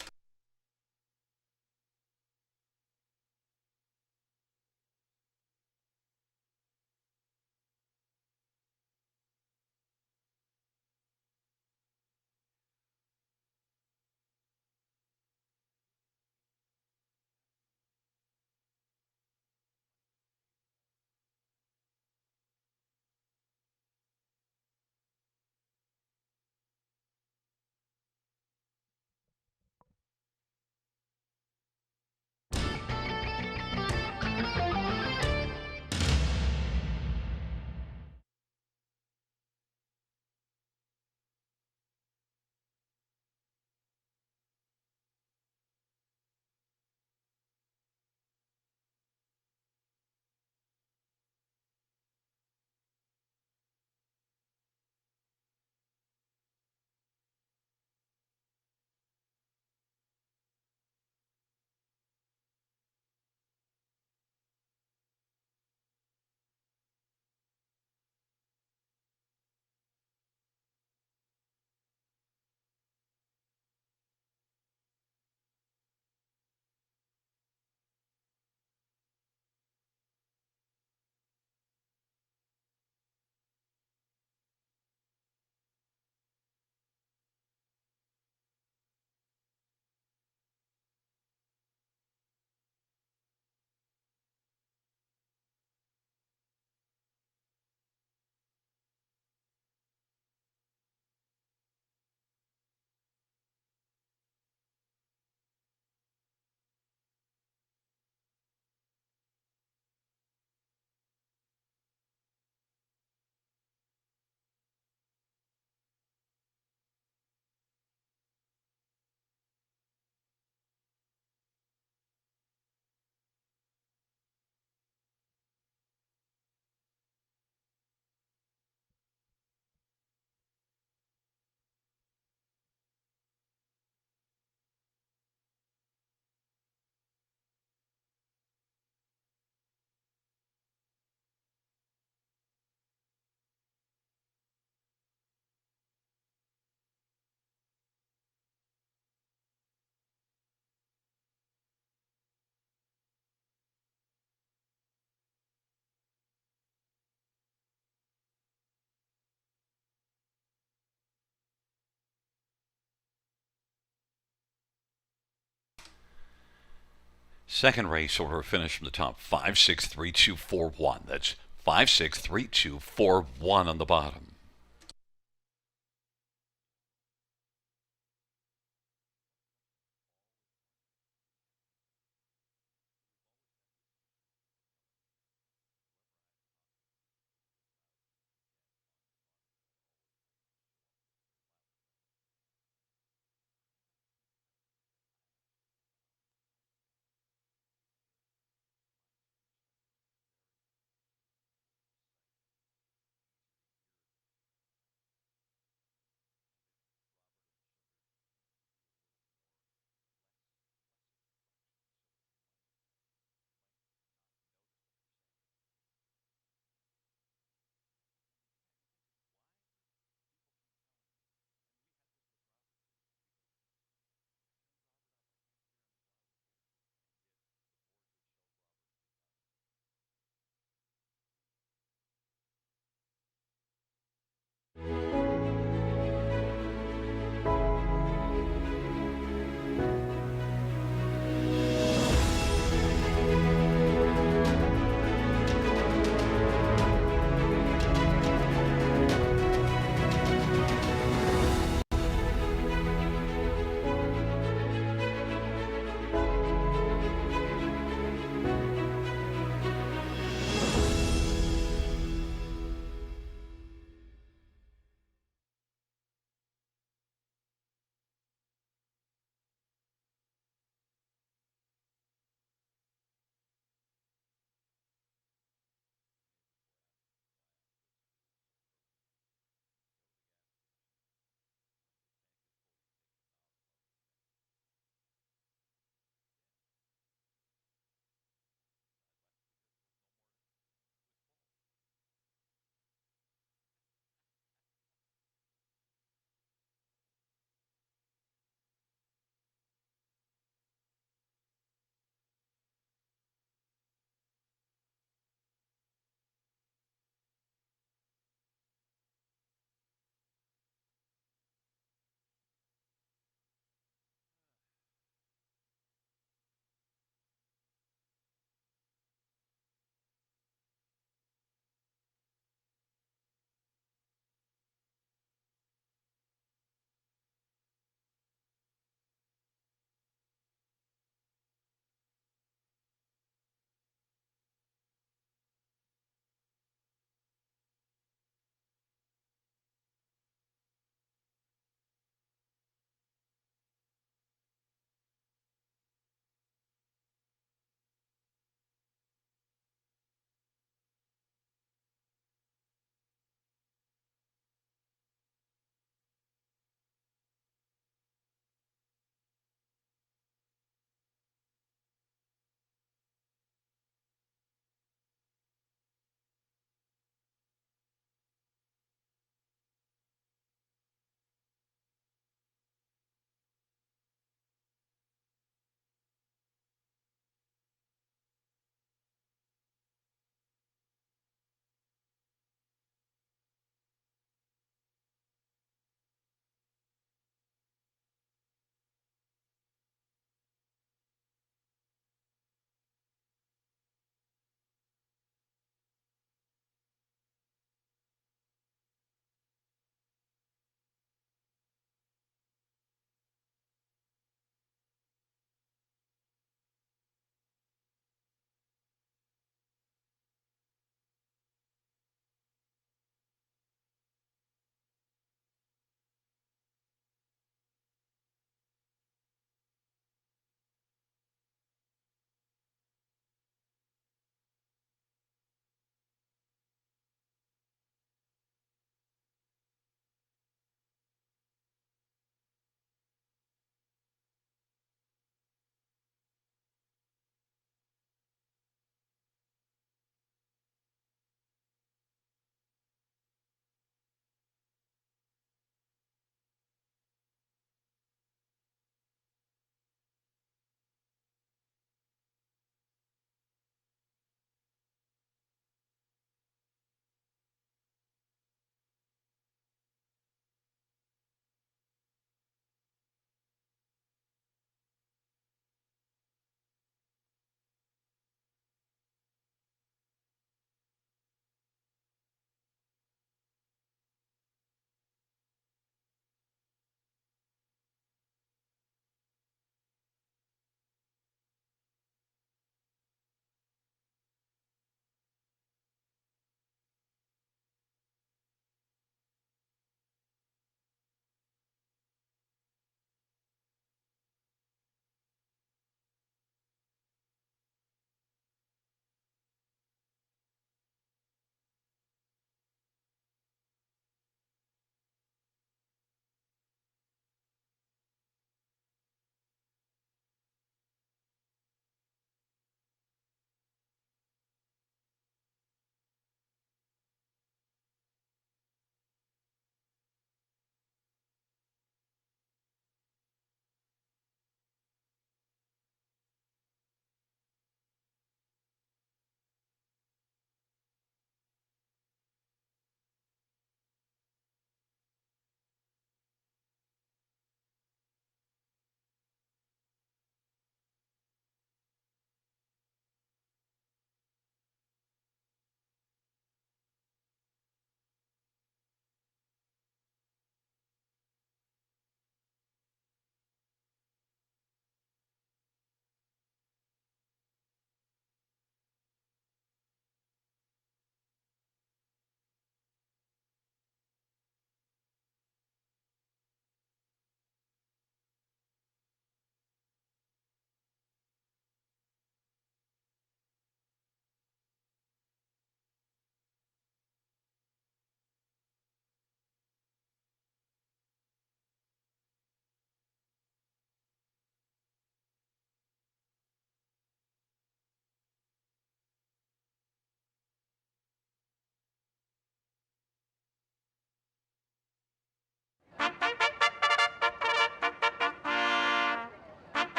Second race order finish from the top, 5, 6, 3, 2, 4, 1. That's 5, 6, 3, 2, 4, 1 on the bottom.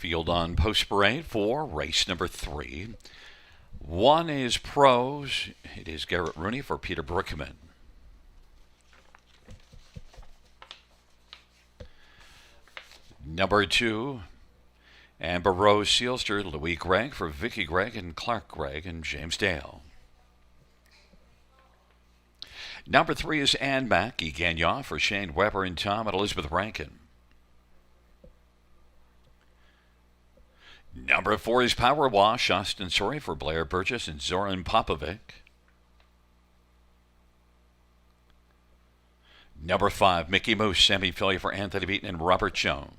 field on post parade for race number 3. 1 is pros. It is Garrett Rooney for Peter Brickman. Number 2, Amber Rose Sealster, Louis Gregg for Vicky Gregg and Clark Gregg and James Dale. Number 3 is Ann Mack, E. Gagnon for Shane Weber and Tom and Elizabeth Rankin. Number 4 is Power Wash, Austin Sorry for Blair Burgess and Zoran Popovic. Number 5, Mickey Moose, Sammy Philly for Anthony Beaton and Robert Jones.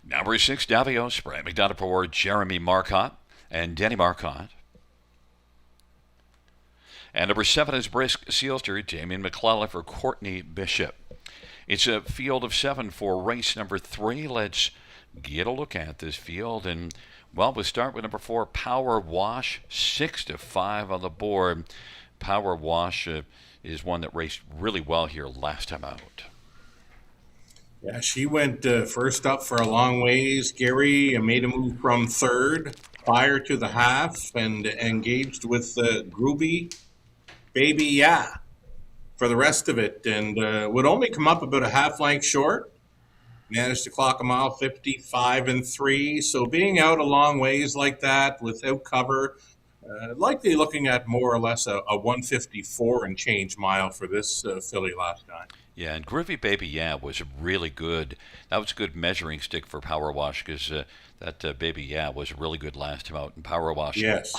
Number 6, Davios, Brad McDonough for Jeremy Marcotte and Danny Marcotte. And number 7 is Brisk Sealster, Damien McClellan for Courtney Bishop. It's a field of 7 for race number 3. Let's get a look at this field. And, well, we'll start with number 4, Power Wash, 6-5 on the board. Power Wash is one that raced really well here last time out. Yeah, she went first up for a long ways. Gary made a move from third prior to the half and engaged with Groovy Baby Yeah for the rest of it, and would only come up about a half length short. Managed to clock a mile 55 and 3. So being out a long ways like that without cover, likely looking at more or less a 154 and change mile for this filly last time. Yeah, and Groovy Baby Yeah was really good. That was a good measuring stick for Power Wash because that Baby Yeah was really good last time out. And Power Wash Yes.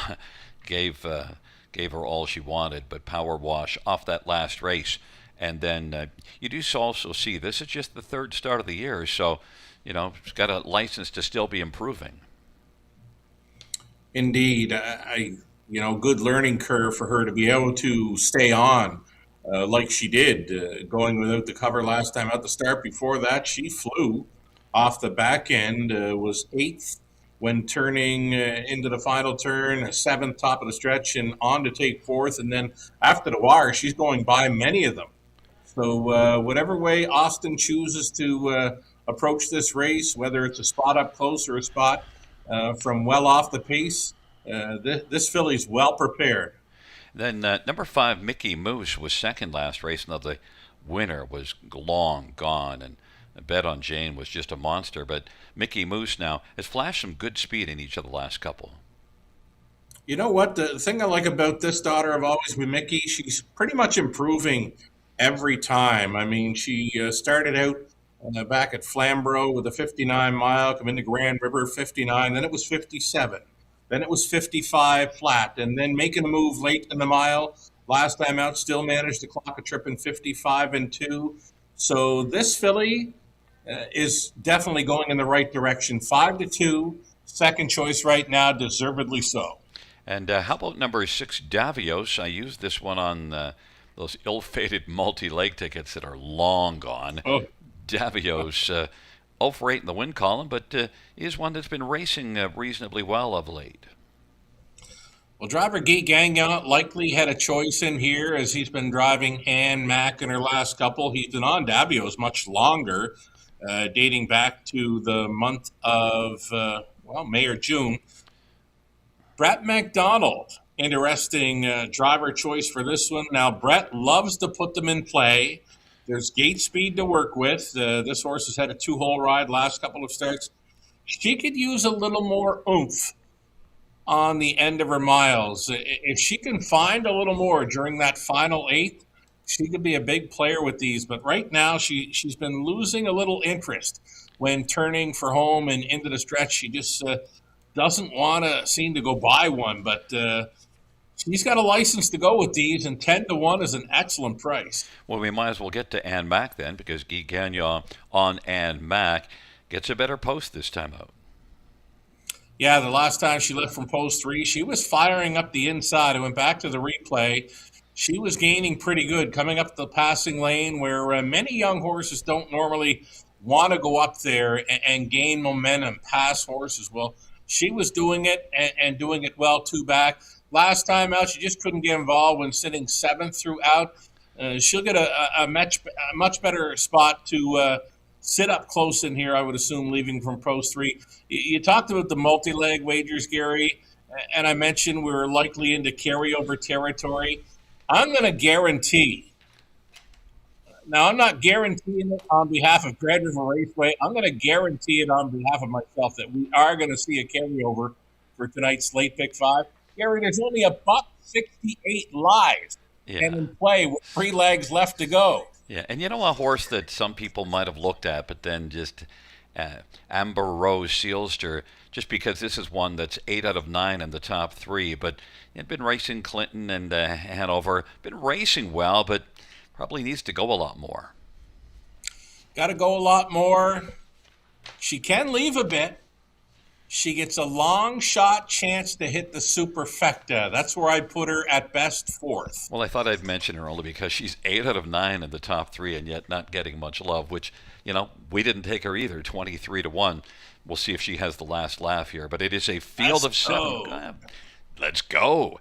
gave her all she wanted, but Power Wash off that last race. And then you do also see this is just the third start of the year, so, you know, it's got a license to still be improving. Indeed, good learning curve for her to be able to stay on like she did, going without the cover last time out the start. Before that, she flew off the back end, was 8th when turning into the final turn, 7th top of the stretch, and on to take 4th. And then after the wire, she's going by many of them. So whatever way Austin chooses to approach this race, whether it's a spot up close or a spot from well off the pace, this filly's well prepared. Then number 5, Mickey Moose, was second last race. Now the winner was long gone, and a bet on Jane was just a monster. But Mickey Moose now has flashed some good speed in each of the last couple. You know what? The thing I like about this daughter of always with Mickey, she's pretty much improving every time. I mean, she started out back at Flamborough with a 59 mile, come into Grand River 59, then it was 57. Then it was 55 flat, and then making a move late in the mile. Last time out, still managed to clock a trip in 55 and 2. So this filly is definitely going in the right direction. 5-2, second choice right now, deservedly so. And how about number 6, Davios? I used this one on those ill-fated multi-leg tickets that are long gone. Oh. Davios, 0 for 8 in the win column, but is one that's been racing reasonably well of late. Well, driver Guy Gagnon likely had a choice in here as he's been driving Ann Mack in her last couple. He's been on Davios much longer, dating back to the month of, May or June. Brett McDonald, interesting driver choice for this one. Now, Brett loves to put them in play. There's gate speed to work with. This horse has had a 2-hole ride last couple of starts. She could use a little more oomph on the end of her miles. If she can find a little more during that final 8th, she could be a big player with these. But right now, she's been losing a little interest when turning for home and into the stretch. She just doesn't want to seem to go by one. But she's got a license to go with these, and 10-1 is an excellent price. Well, we might as well get to Ann Mack then, because Guy Gagnon on Ann Mack gets a better post this time out. Yeah, the last time she left from post 3, she was firing up the inside. I went back to the replay. She was gaining pretty good, coming up the passing lane where many young horses don't normally want to go up there and gain momentum, pass horses. Well, she was doing it and doing it well, 2 back. Last time out, she just couldn't get involved when sitting 7th throughout. She'll get a much better spot to sit up close in here, I would assume, leaving from Post 3. You talked about the multi-leg wagers, Gary, and I mentioned we were likely into carryover territory. I'm going to guarantee. Now, I'm not guaranteeing it on behalf of Grand River Raceway. I'm going to guarantee it on behalf of myself that we are going to see a carryover for tonight's Late Pick 5. Gary, there's only $1.68 live and in play with 3 legs left to go. Yeah, and you know a horse that some people might have looked at, but then just Amber Rose Sealster, just because this is one that's 8 out of 9 in the top 3, but had been racing Clinton and Hanover, been racing well, but probably needs to go a lot more. Got to go a lot more. She can leave a bit. She gets a long shot chance to hit the superfecta. That's where I put her at best 4th. Well, I thought I'd mention her only because she's 8 out of 9 in the top 3 and yet not getting much love, which, we didn't take her either, 23-1. We'll see if she has the last laugh here, but it is a field of 7. Let's go.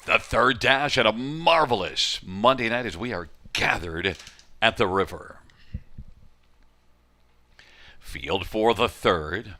The third dash at a marvelous Monday night as we are gathered at the river. Field for the third.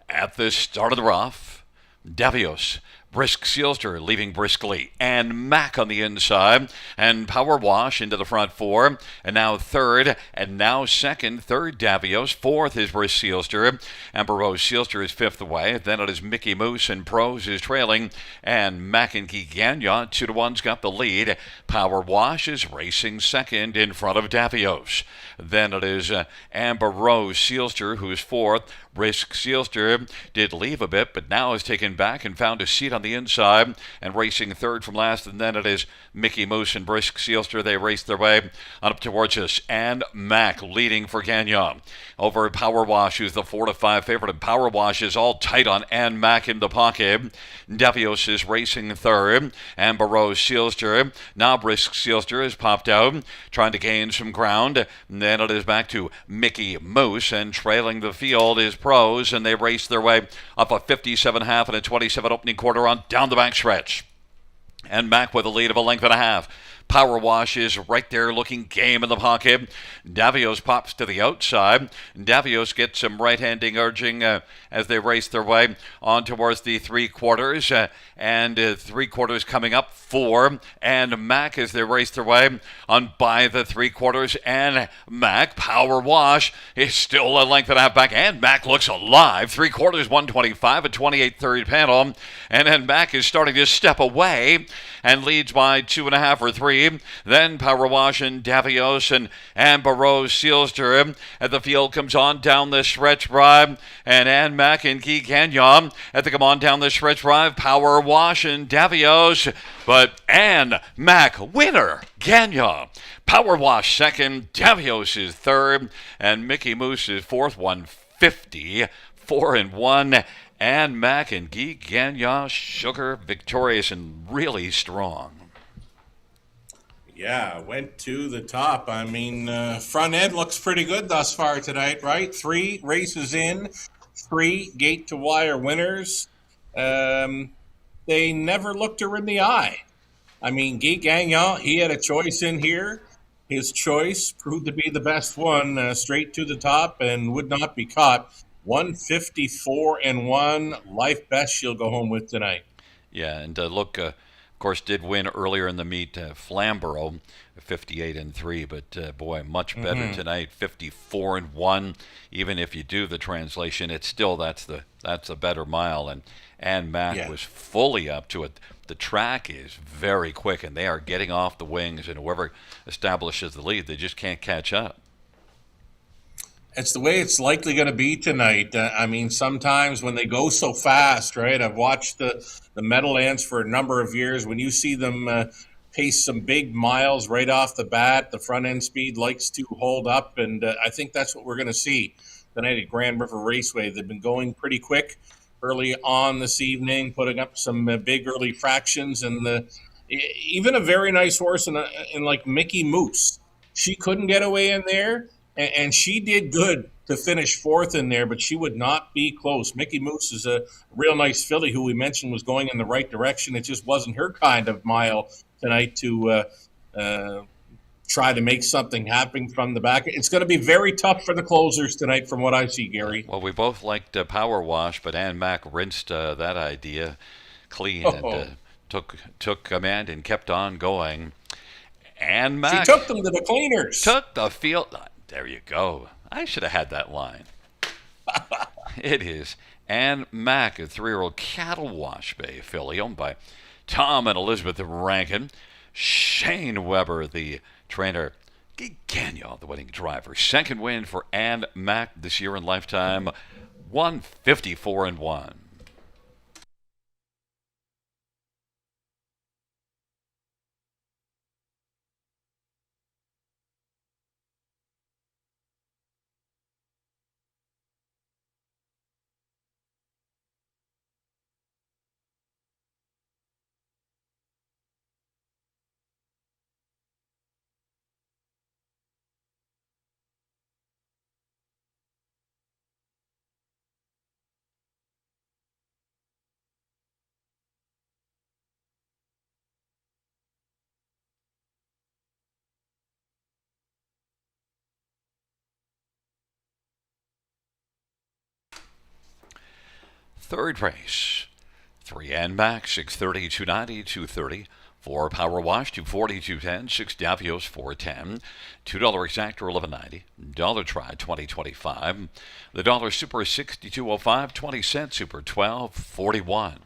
At the start of the rough, Davios, Brisk Sealster leaving briskly, and Mac on the inside, and Power Wash into the front 4, and now third, and now second. Third, Davios. Fourth is Brisk Sealster. Amber Rose Sealster is 5th away. Then it is Mickey Moose, and Pros is trailing, and Mac and Giganya, 2-1's got the lead. Power Wash is racing second in front of Davios. Then it is Amber Rose Sealster, who's 4th. Brisk Sealster did leave a bit, but now is taken back and found a seat on the inside and racing third from last. And then it is Mickey Moose and Brisk Sealster. They race their way on up towards us. And Mac leading for Gagnon. Over Power Wash, who's the 4-5 favorite. And Power Wash is all tight on and Mac in the pocket. Davios is racing third. Amber Rose Sealster. Now Brisk Sealster has popped out, trying to gain some ground. And then it is back to Mickey Moose, and trailing the field is Pros, and they race their way up a 57.5 and a 27 opening quarter on down the back stretch. And Mac with a lead of a length and a half. Power Wash is right there looking game in the pocket. Davios pops to the outside. Davios gets some right-handing urging as they race their way on towards the 3/4. And 3/4 coming up 4. And Mac as they race their way on by the 3/4. And Mac, Power Wash is still a length and a half back. And Mac looks alive. 3/4, 125, a 28 third panel. And then Mac is starting to step away and leads by 2.5 or 3. Then Power Wash and Davios and Amber Rose Sealster. And the field comes on down the stretch drive. And Ann Mac and Guy Gagnon at the come on down the stretch drive. Power Wash and Davios. But Ann Mac winner. Gagnon. Power Wash second. Davios is third. And Mickey Moose is 4th. 150. 4-1. And Mac and Guy Gagnon Sugar victorious and really strong. Yeah, went to the top. I mean, front end looks pretty good thus far tonight, right? 3 races in, 3 gate-to-wire winners. They never looked her in the eye. I mean, Guy Gagnon, he had a choice in here. His choice proved to be the best one, straight to the top and would not be caught. 154-1, life best she'll go home with tonight. Yeah, and look, of course, did win earlier in the meet, Flamborough, 58-3, but boy, much better tonight, 54-1. Even if you do the translation, it's still that's a better mile, and Mac was fully up to it. The track is very quick, and they are getting off the wings, and whoever establishes the lead, they just can't catch up. It's the way it's likely going to be tonight. I mean, sometimes when they go so fast, right? I've watched the Meadowlands for a number of years. When you see them pace some big miles right off the bat, the front end speed likes to hold up, and I think that's what we're going to see tonight at Grand River Raceway. They've been going pretty quick early on this evening, putting up some big early fractions, and even a very nice horse in like Mickey Moose. She couldn't get away in there. And she did good to finish 4th in there, but she would not be close. Mickey Moose is a real nice filly who we mentioned was going in the right direction. It just wasn't her kind of mile tonight to try to make something happen from the back. It's going to be very tough for the closers tonight, from what I see, Gary. Well, we both liked Power Wash, but Ann Mack rinsed that idea clean and Oh, took command and kept on going. Ann she Mack took them to the cleaners. took the field. There you go. I should have had that line. It is Ann Mack, a 3-year-old cattle wash bay filly owned by Tom and Elizabeth Rankin. Shane Weber, the trainer. Gagnon, the winning driver. Second win for Ann Mack this year in lifetime. 154-1. Third race. 3 Ann Mack, 630, 290, 230. 4 Power Wash, 240, 210. 6 Davios, 410. $2 exactor, 11.90. Dollar Try, 20.25. The dollar Super, 62.05. 20 cents Super, 12.41.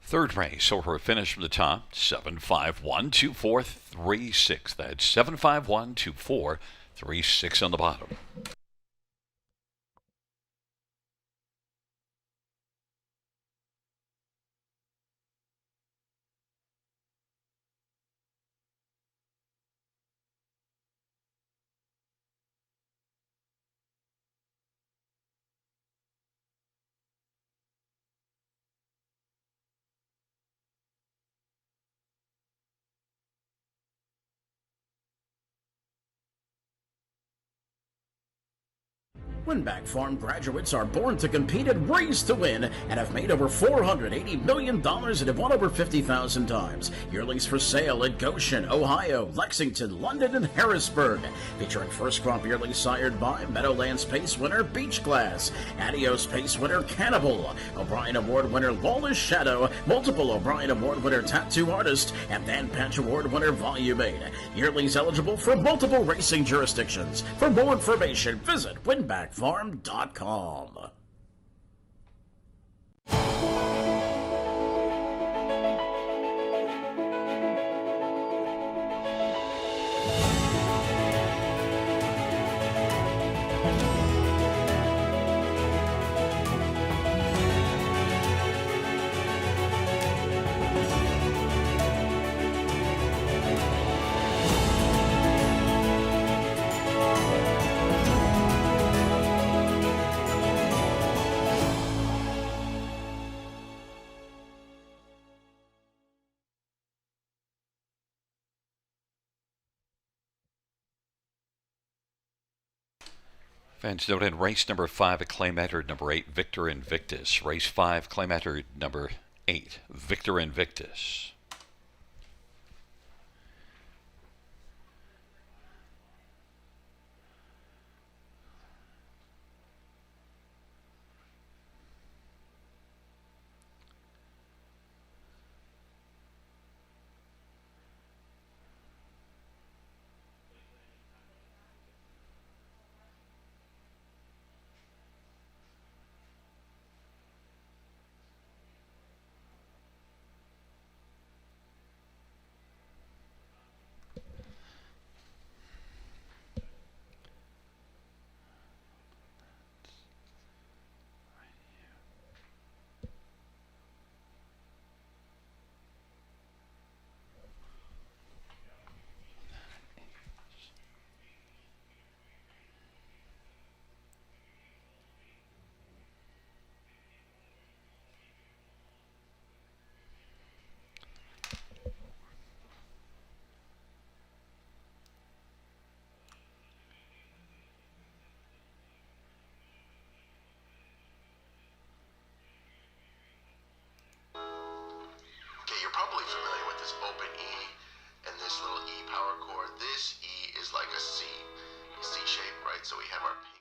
Third race, so her finish from the top, 7512436. That's 7512436 on the bottom. Winback Farm graduates are born to compete and race to win and have made over $480 million and have won over 50,000 times. Yearlings for sale at Goshen, Ohio, Lexington, London, and Harrisburg. Featuring first crop yearlings sired by Meadowlands Pace winner Beach Glass, Adios Pace winner Cannibal, O'Brien Award winner Lawless Shadow, multiple O'Brien Award winner Tattoo Artist, and Dan Patch Award winner Volume 8. Yearlings eligible for multiple racing jurisdictions. For more information, visit winbackfarm.com. Fans note in race number 5, a claim entered number 8, Victor Invictus. Race 5, claim entered number 8, Victor Invictus. You're probably familiar with this open E and this little E power cord. This E is like a C shape, right? So we have our pink.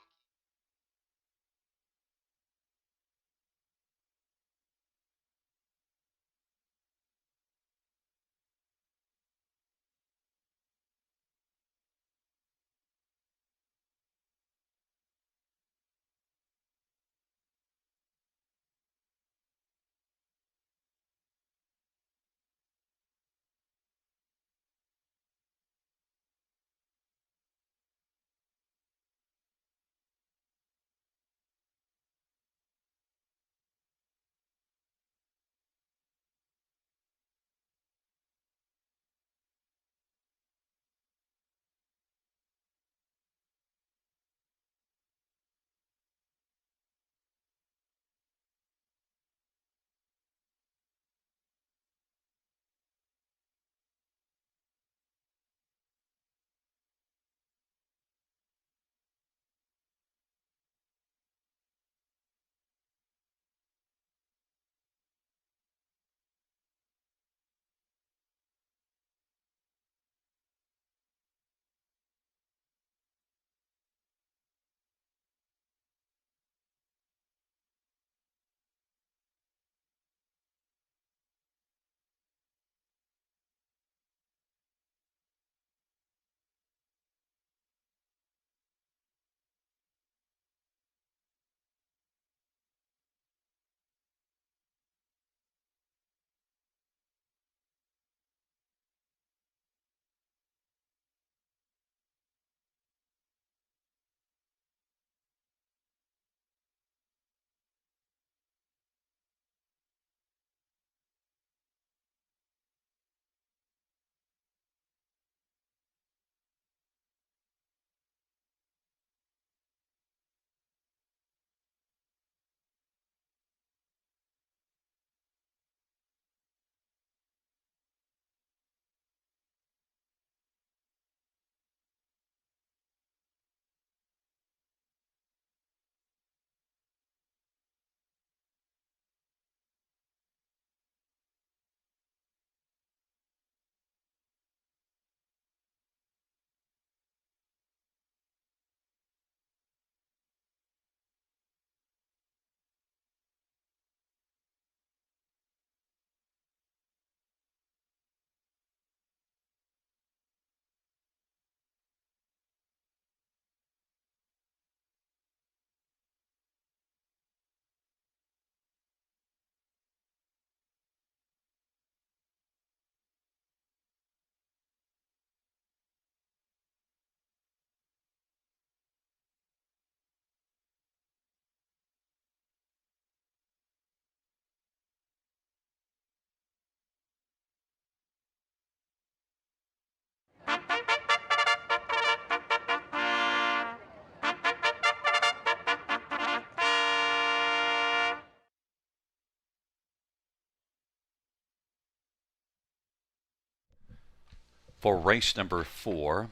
For race number 4,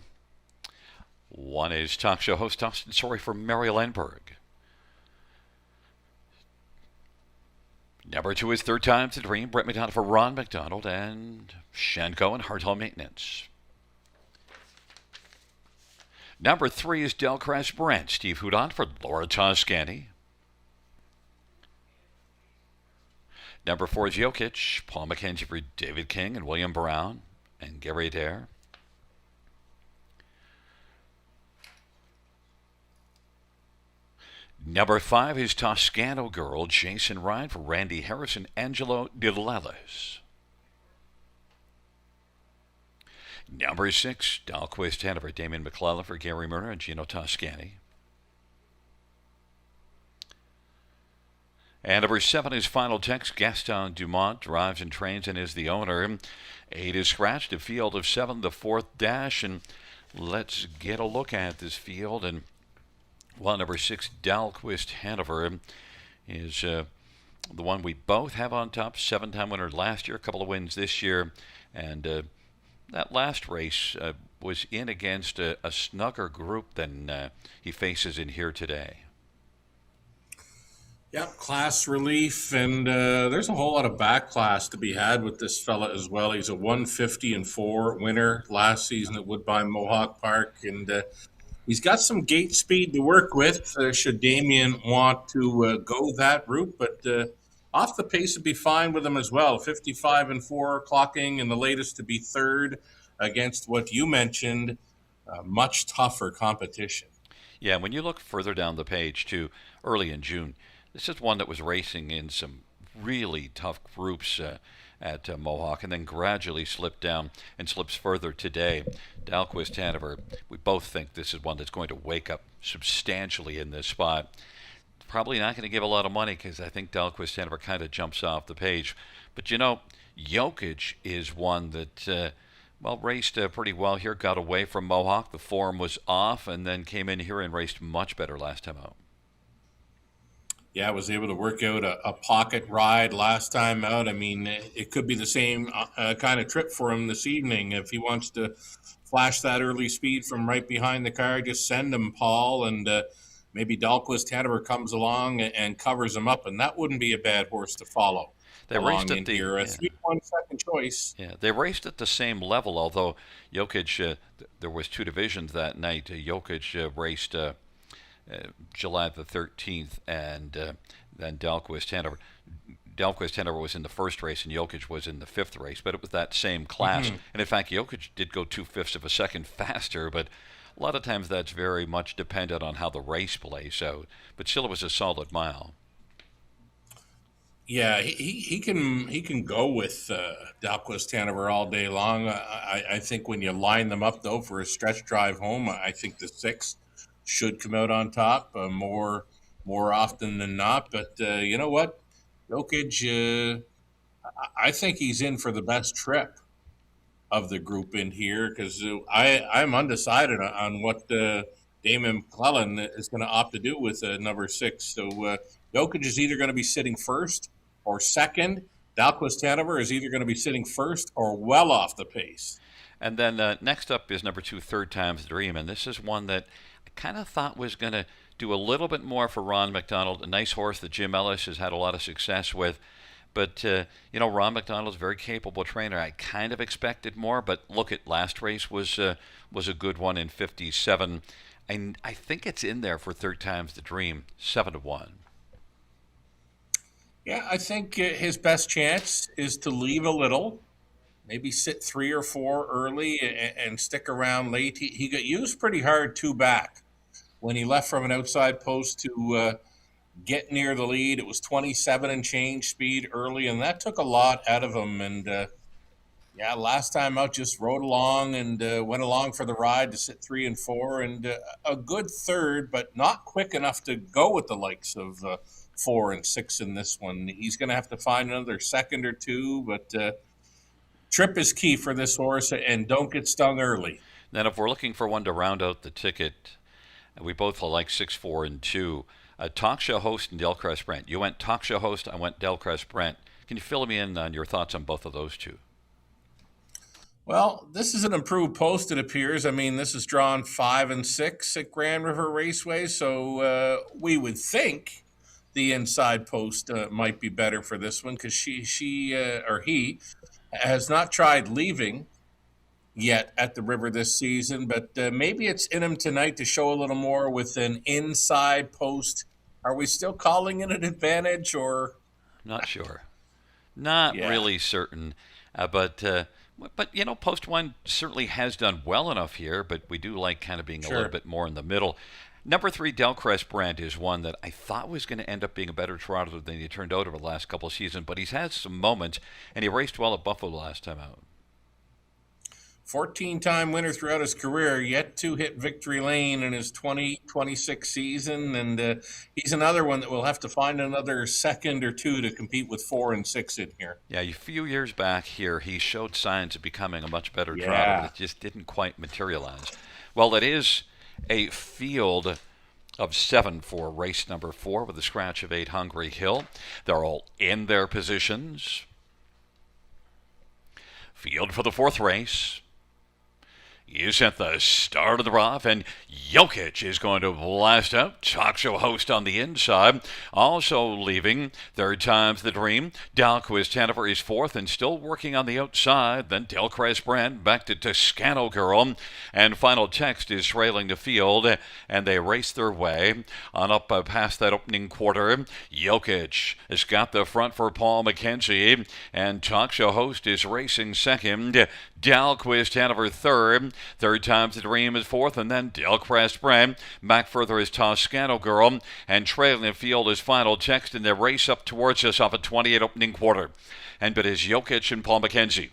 one is talk show host Austin Sorry for Mary Lenberg. Number 2 is Third Time's the Dream, Brett McDonald for Ron McDonald and Shenko and Hartall Maintenance. Number 3 is Delcrest Brent, Steve Houdon for Laura Toscani. Number 4 is Jokic, Paul McKenzie for David King and William Brown and Gary Adair. Number 5 is Toscano Girl, Jason Ryan for Randy Harris and Angelo DeLellis. Number 6, Dahlquist Hanover, Damien McClellan for Gary Murner and Gino Toscani. And number 7 is Final Text. Gaston Dumont drives and trains and is the owner. 8 is Scratch, a field of 7, the 4th dash. And let's get a look at this field. And number 6, Dahlquist Hanover, is the one we both have on top. 7-time winner last year, a couple of wins this year. And that last race was in against a snugger group than he faces in here today. Yep, class relief, and there's a whole lot of back class to be had with this fella as well. He's a 150-4 winner last season at Woodbine Mohawk Park, and he's got some gate speed to work with should Damien want to go that route, but off the pace would be fine with him as well. 55-4 clocking, and the latest to be third against what you mentioned, much tougher competition. Yeah, when you look further down the page too, early in June, this is one that was racing in some really tough groups at Mohawk and then gradually slipped down and slips further today. Dahlquist Hanover, we both think this is one that's going to wake up substantially in this spot. Probably not going to give a lot of money because I think Dahlquist Hanover kind of jumps off the page. But you know, Jokic is one that, raced pretty well here, got away from Mohawk. The form was off and then came in here and raced much better last time out. Yeah, was able to work out a pocket ride last time out. I mean, it could be the same kind of trip for him this evening. If he wants to flash that early speed from right behind the car, just send him, Paul, and maybe Dahlquist Hanover comes along and covers him up, and that wouldn't be a bad horse to follow. They raced at the 3-1 second choice. Yeah, they raced at the same level, although Jokic, there was 2 divisions that night. Jokic raced July the 13th, and then Dahlquist Hanover. Dahlquist Hanover was in the first race, and Jokic was in the 5th race, but it was that same class. Mm-hmm. And in fact, Jokic did go 2/5 of a second faster, but a lot of times that's very much dependent on how the race plays out. But still, it was a solid mile. Yeah, he can go with Dahlquist Hanover all day long. I think when you line them up, though, for a stretch drive home, I think the 6 should come out on top more often than not. But you know what? Jokic, I think he's in for the best trip of the group in here because I'm undecided on what Damon McClellan is going to opt to do with number 6. So Jokic is either going to be sitting first or second. Dahlquist Hanover is either going to be sitting first or well off the pace. And then next up is number 2, Third Time's Dream, and this is one that I kind of thought was going to do a little bit more for Ron McDonald, a nice horse that Jim Ellis has had a lot of success with. But, Ron McDonald's a very capable trainer. I kind of expected more, but look, at last race was a good one in 57. And I think it's in there for Third Time's the Dream, 7-1. Yeah, I think his best chance is to leave a little, maybe sit 3 or 4 early and stick around late. He got used pretty hard 2 back. When he left from an outside post to get near the lead, it was 27 and change speed early, and that took a lot out of him. And, last time out just rode along and went along for the ride to sit 3 and 4, and a good third, but not quick enough to go with the likes of 4 and 6 in this one. He's going to have to find another second or 2, but trip is key for this horse, and don't get stung early. Then if we're looking for one to round out the ticket, we both like 6, 4, and 2. Talk show host and Delcrest Brent. You went talk show host, I went Delcrest Brent. Can you fill me in on your thoughts on both of those 2? Well, this is an improved post, it appears. I mean, this is drawn 5 and 6 at Grand River Raceway, so we would think the inside post might be better for this one because or he has not tried leaving yet at the river this season, but maybe it's in him tonight to show a little more with an inside post. Are we still calling it an advantage, or Not sure. Not yeah, really certain. But you know, post one certainly has done well enough here, but we do like kind of being a little sure. bit more in the middle. Number three, Delcrest Brand is one that I thought was going to end up being a better trotter than he turned out over the last couple of seasons, but he's had some moments, and he raced well at Buffalo last time out. 14-time winner throughout his career, yet to hit victory lane in his 2026 season. And he's another one that will have to find another second or two to compete with 4 and 6 in here. Yeah, a few years back here, he showed signs of becoming a much better trotter, but Yeah. it just didn't quite materialize. Well, it is a field of 7 for race number 4 with a scratch of 8 Hungry Hill. They're all in their positions. Field for the 4th race is at the start of the rough, and Jokic is going to blast out. Talk show host on the inside. Also leaving, third time's the dream. Dalquist Hanover is 4th and still working on the outside. Then Delcrest Brand back to Toscano Girl. And final text is trailing the field, and they race their way on up past that opening quarter. Jokic has got the front for Paul McKenzie, and talk show host is racing second. Dalquist Hanover third. Third time's the dream is 4th, and then Delcrest Brand. Back further is Toscano Girl, and trailing the field is final text, and they race up towards us off a 28 opening quarter. And but is Jokic and Paul McKenzie.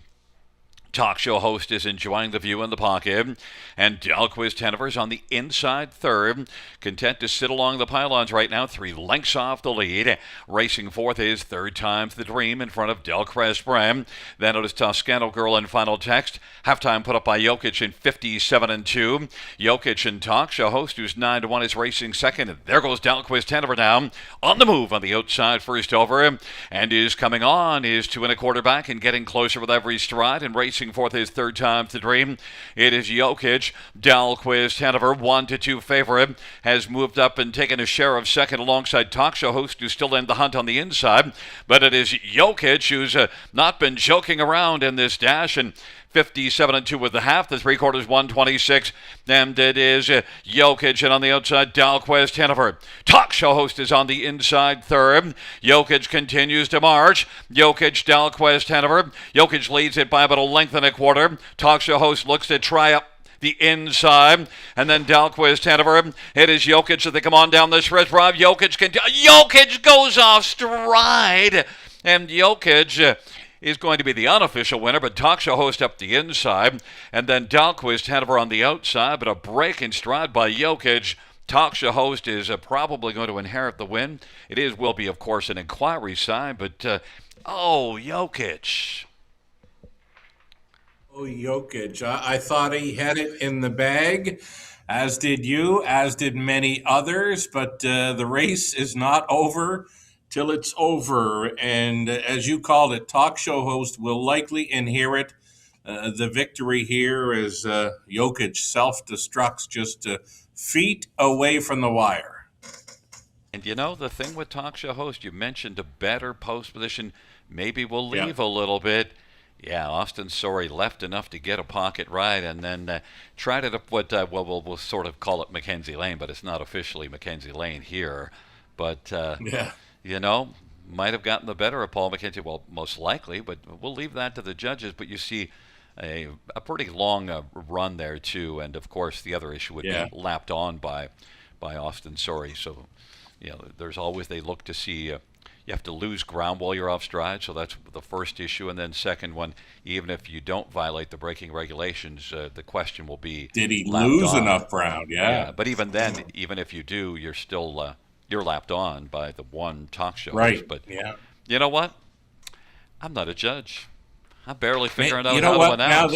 Talk show host is enjoying the view in the pocket, and Dalquist Hanover's on the inside third, content to sit along the pylons right now, 3 lengths off the lead. Racing 4th is third time's the dream in front of Delcrest Brand. Then it is Toscano Girl in final text. Halftime put up by Jokic in 57 and 2. Jokic and talk show host, who's 9 to 1, is racing second. And there goes Dalquist Hanover down on the move on the outside first over, and is coming on, is 2 1/4 back and getting closer with every stride, and racing 4th is third time's the dream. It is Jokic. Dalquist Hanover, 1-2 favorite, has moved up and taken a share of second alongside talk show host, who's still in the hunt on the inside. But it is Jokic who's not been joking around in this dash, and 57 and 2 with the half, the 3/4 126, and it is Jokic, and on the outside Dalquist Hanover. Talk show host is on the inside third. Jokic continues to march. Jokic, Dalquist Hanover. Jokic leads it by about a length and a quarter. Talk show host looks to try up the inside, and then Dalquist Hanover. It is Jokic as they come on down the stretch. Jokic goes off stride, and Jokic is going to be the unofficial winner, but talk show host up the inside, and then Dalquist Hanover on the outside, but a break in stride by Jokic. Talk show host is probably going to inherit the win. Will be, of course, an inquiry sign, but Jokic. Oh, Jokic. I thought he had it in the bag, as did you, as did many others, but the race is not over till it's over. And as you called it, talk show host will likely inherit the victory here as Jokic self-destructs just feet away from the wire. And you know, the thing with talk show host, you mentioned a better post position. Maybe we'll Yeah. leave a little bit. Yeah, Austin Sorey left enough to get a pocket ride, and then tried it up what, we'll sort of call it Mackenzie Lane, but it's not officially Mackenzie Lane here. But, Yeah. you know, might have gotten the better of Paul McKenzie. Well, most likely, but we'll leave that to the judges. But you see a pretty long run there, too. And, of course, the other issue would Yeah. be lapped on by Austin Sorey. So, you know, there's always, they look to see you have to lose ground while you're off stride, so that's the first issue. And then second one, even if you don't violate the braking regulations, the question will be, Did he lapped lose on. enough ground? Yeah. But even then, even if you do, you're still you're lapped on by the one talk show. Right. But Yeah. you know what? I'm not a judge. I'm barely figuring out You know how what? to announce.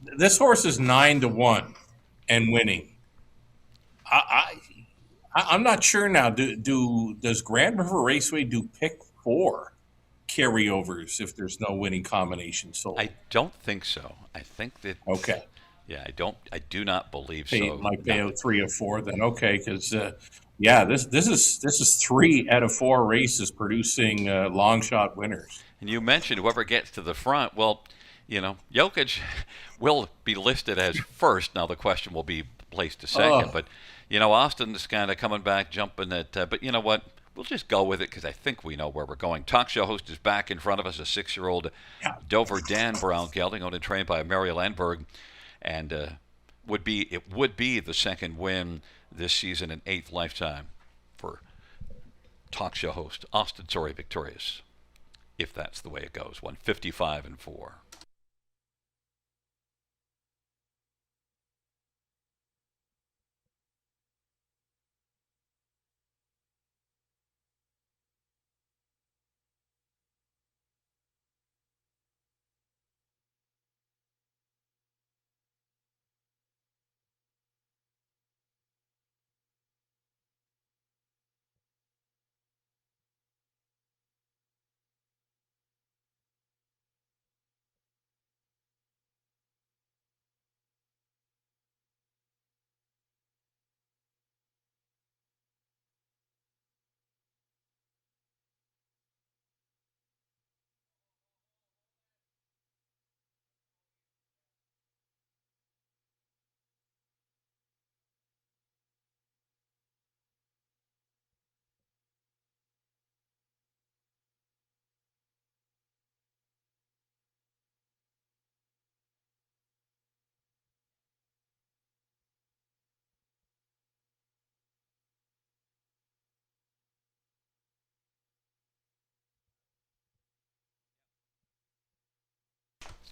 Now this horse is 9 to 1 and winning. I'm not sure now. Does Grand River Raceway do pick 4? carryovers if there's no winning combination sold? I don't think so. I think that, Okay. yeah, I do not believe Pay so. might pay Now, out 3 or 4 then. Okay, because yeah, this is 3 out of 4 races producing long shot winners. and you mentioned whoever gets to the front. Well, Jokic will be listed as first. Now the question will be placed to second. Oh, But, Austin's kind of coming back, jumping at. But you know what? We'll just go with it because I think we know where we're going. Talk show host is back in front of us, a 6-year-old yeah. Dover Dan Brown gelding, owned and trained by Mary Landberg, and it would be the second win this season and 8th lifetime for talk show host Austin Sorry Victorious, if that's the way it goes. 155-4.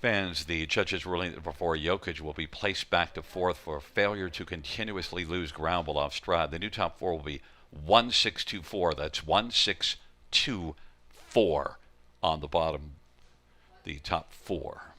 Fans, the judges ruling that before Jokic will be placed back to fourth for failure to continuously lose ground while off stride. The new top four will be 1624. That's 1624 on the bottom, the top four.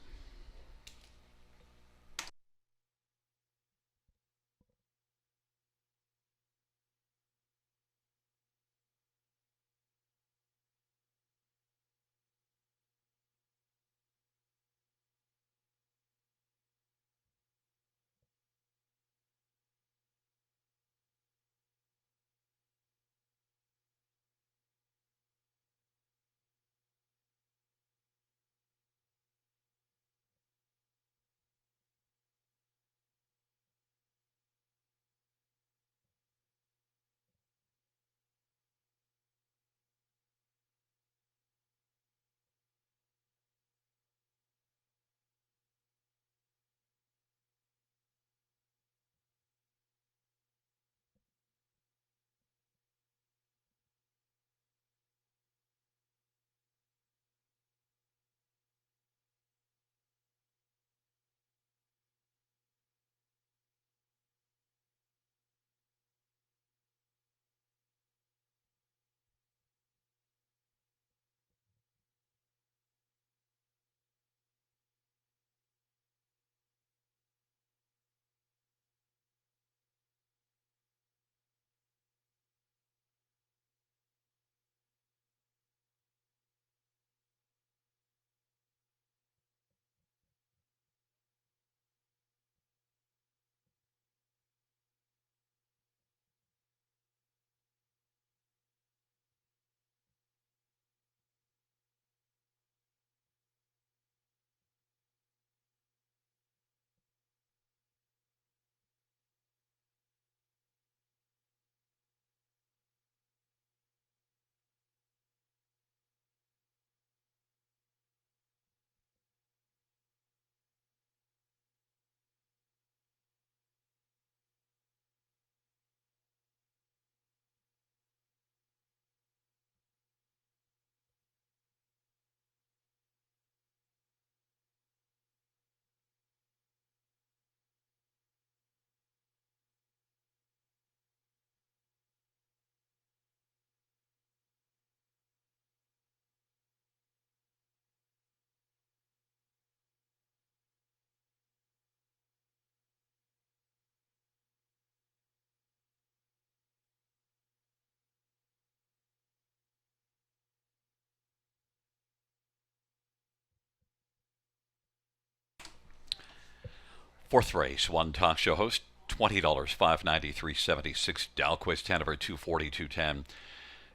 Fourth race, one talk show host, $20, $5.90, $3.76. Dalquist, Hanover, $2.40, $2.10.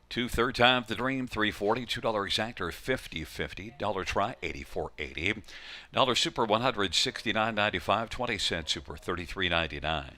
Two third time the dream, $3.40. $2 exactor, $50.50. Dollar try, $84.80. Dollar super, $169.95. 20-cent super, $33.99.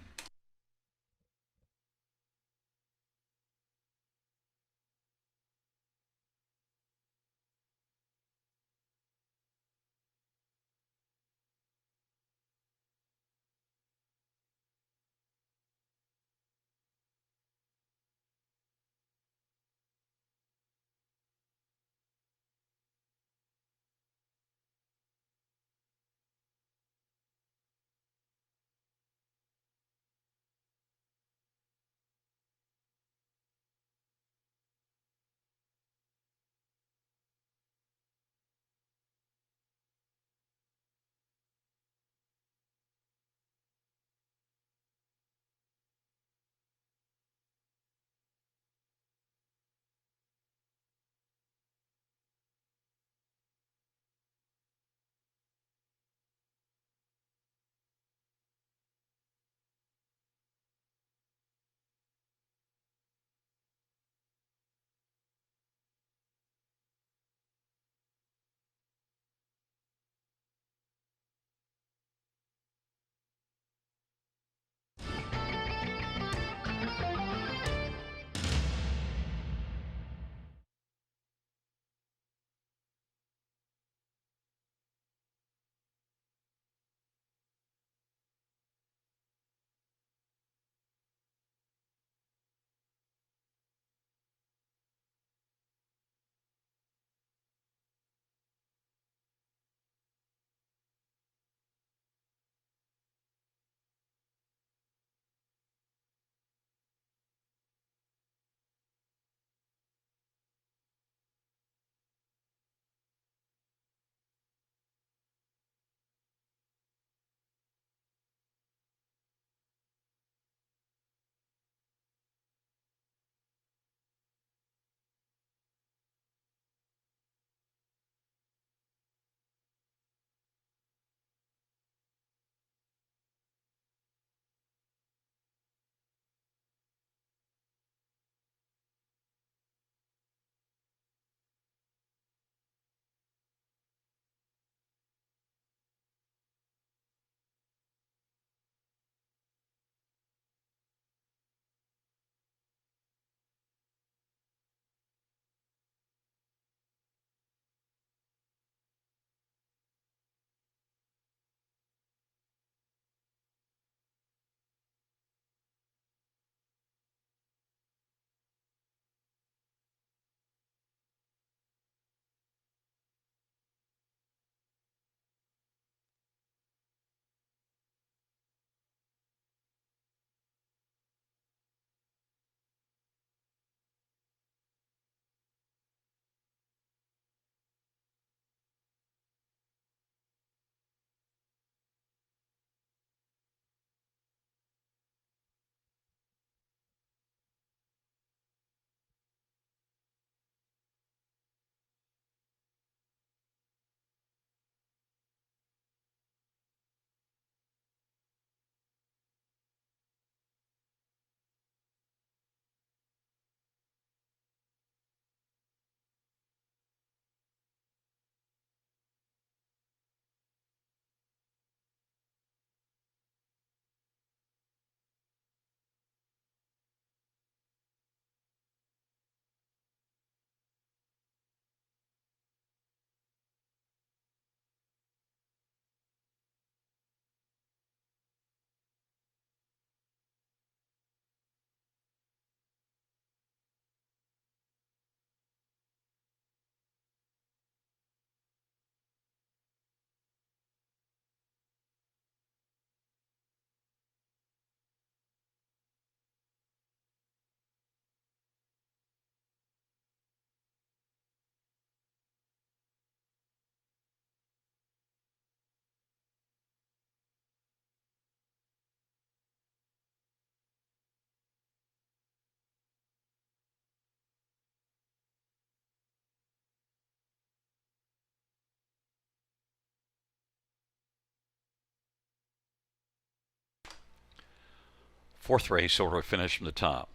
Fourth race order finish from the top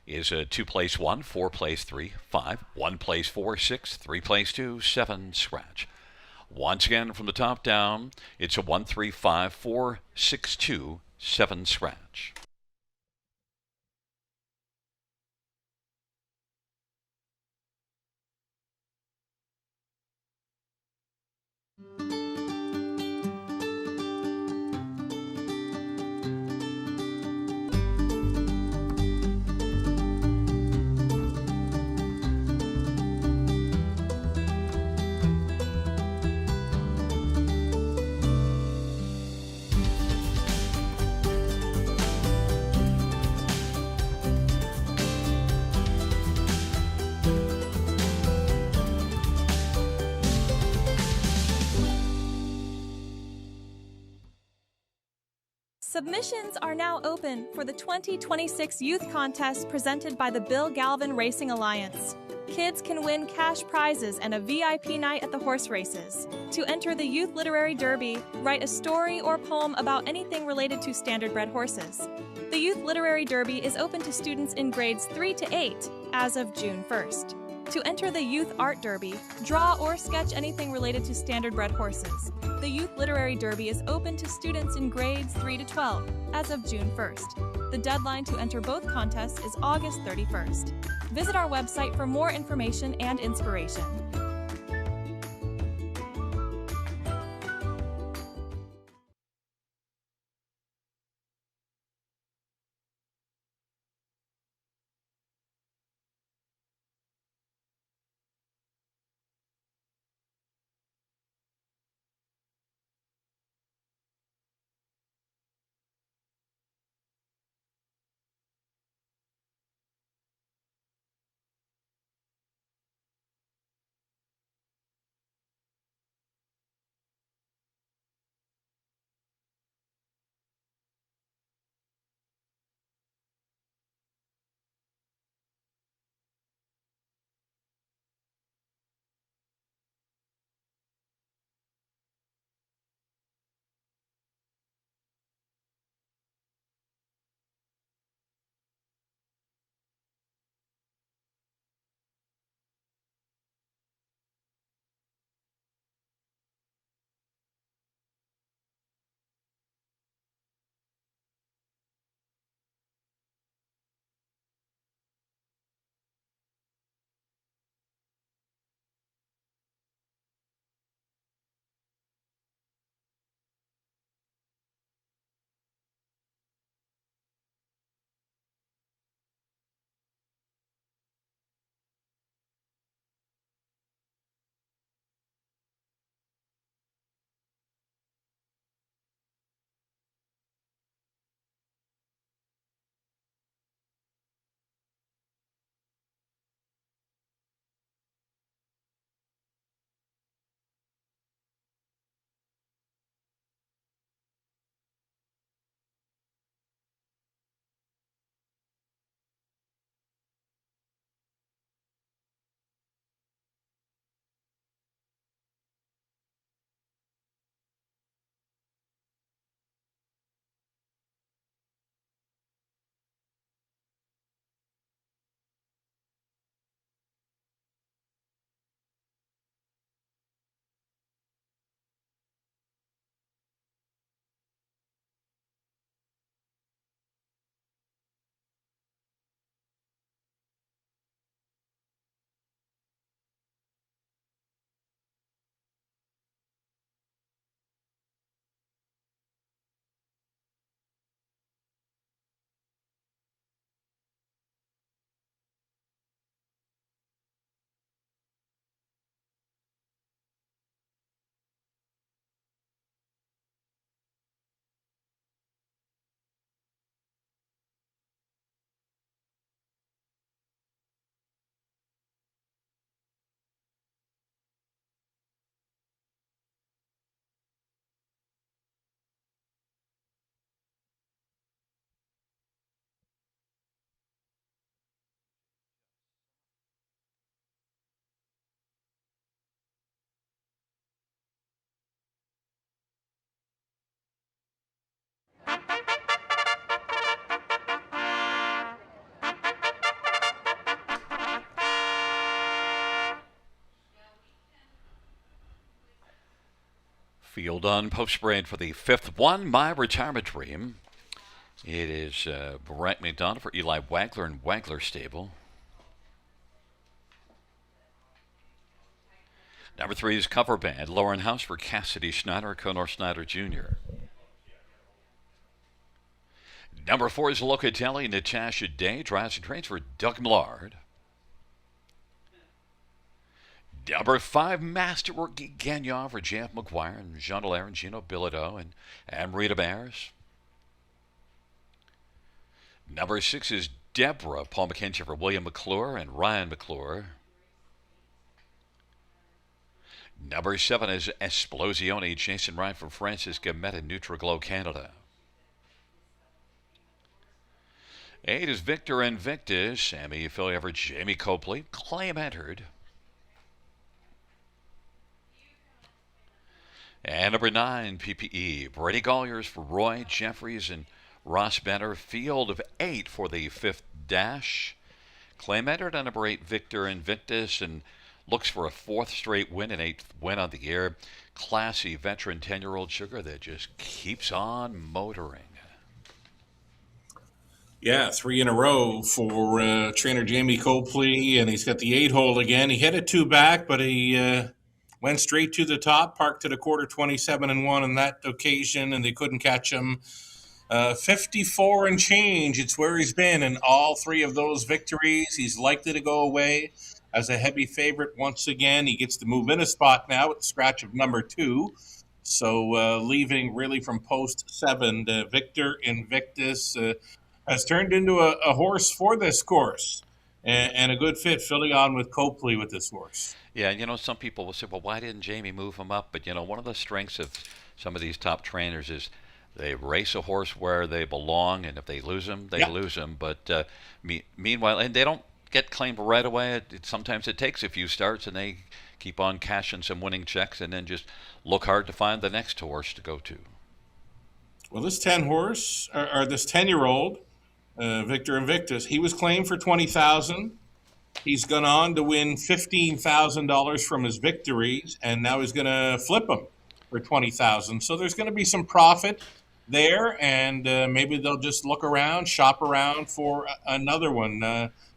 is 2 place 1, 4 place 3, 5, 1 place 4, 6, 3 place 2, 7, scratch. Once again from the top down, it's a 1, 3, 5, 4, 6, 2, 7, scratch. Submissions are now open for the 2026 Youth Contest presented by the Bill Galvin Racing Alliance. Kids can win cash prizes and a VIP night at the horse races. To enter the Youth Literary Derby, write a story or poem about anything related to standardbred horses. The Youth Literary Derby is open to students in grades 3 to 8 as of June 1st. To enter the Youth Art Derby, draw or sketch anything related to standardbred horses. The Youth Literary Derby is open to students in grades 3 to 12 as of June 1st. The deadline to enter both contests is August 31st. Visit our website for more information and inspiration. Field on post parade for the fifth one, My Retirement Dream. It is Brett McDonough for Eli Wagler and Wagler Stable. Number 3 is Cover Band, Lauren House for Cassidy Schneider, Conor Snyder Jr. Number 4 is Locatelli, Natasha Day, drives and trains for Doug Millard. Number 5, Masterwork Gagnon for Jeff McGuire and Jean Dallaire and Gino Bilodeau and Rita Bears. Number 6 is Deborah, Paul McKenzie for William McClure and Ryan McClure. Number 7 is Esplosione, Jason Ryan for Francis Gamet and Nutriglow Canada. 8 is Victor Invictus, Sammy Philly Everett, Jamie Copley, claim entered. And number 9, PPE, Brady Colliers for Roy Jeffries and Ross Benner, field of 8 for the 5th dash. Claim entered on number 8, Victor Invictus, and looks for a 4th straight win and 8th win on the year. Classy veteran 10-year-old sugar that just keeps on motoring. Yeah, 3 in a row for trainer Jamie Copley, and he's got the 8-hole again. He hit it 2 back, but he went straight to the top, parked to the quarter 27-1 on that occasion, and they couldn't catch him. 54 and change, it's where he's been in all 3 of those victories. He's likely to go away as a heavy favorite once again. He gets to move in a spot now with the scratch of number 2. So leaving really from post 7, Victor Invictus has turned into a horse for this course and a good fit, filling on with Copley with this horse. Yeah, some people will say, well, why didn't Jamie move him up? But, one of the strengths of some of these top trainers is they race a horse where they belong, and if they lose him, they lose him. But meanwhile, and they don't get claimed right away. Sometimes it takes a few starts, and they keep on cashing some winning checks and then just look hard to find the next horse to go to. Well, this 10-year-old, Victor Invictus, he was claimed for $20,000. He's gone on to win $15,000 from his victories, and now he's going to flip them for $20,000. So there's going to be some profit there, and maybe they'll just look around, shop around for another one.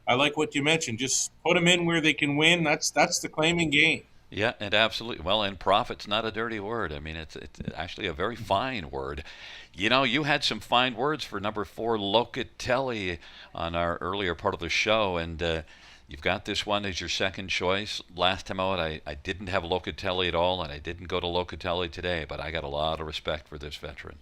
I like what you mentioned. Just put them in where they can win. That's the claiming game. Yeah, and absolutely. Well, and profit's not a dirty word. I mean, it's actually a very fine word. You had some fine words for number 4, Locatelli, on our earlier part of the show, and you've got this one as your second choice. Last time out, I didn't have Locatelli at all, and I didn't go to Locatelli today, but I got a lot of respect for this veteran.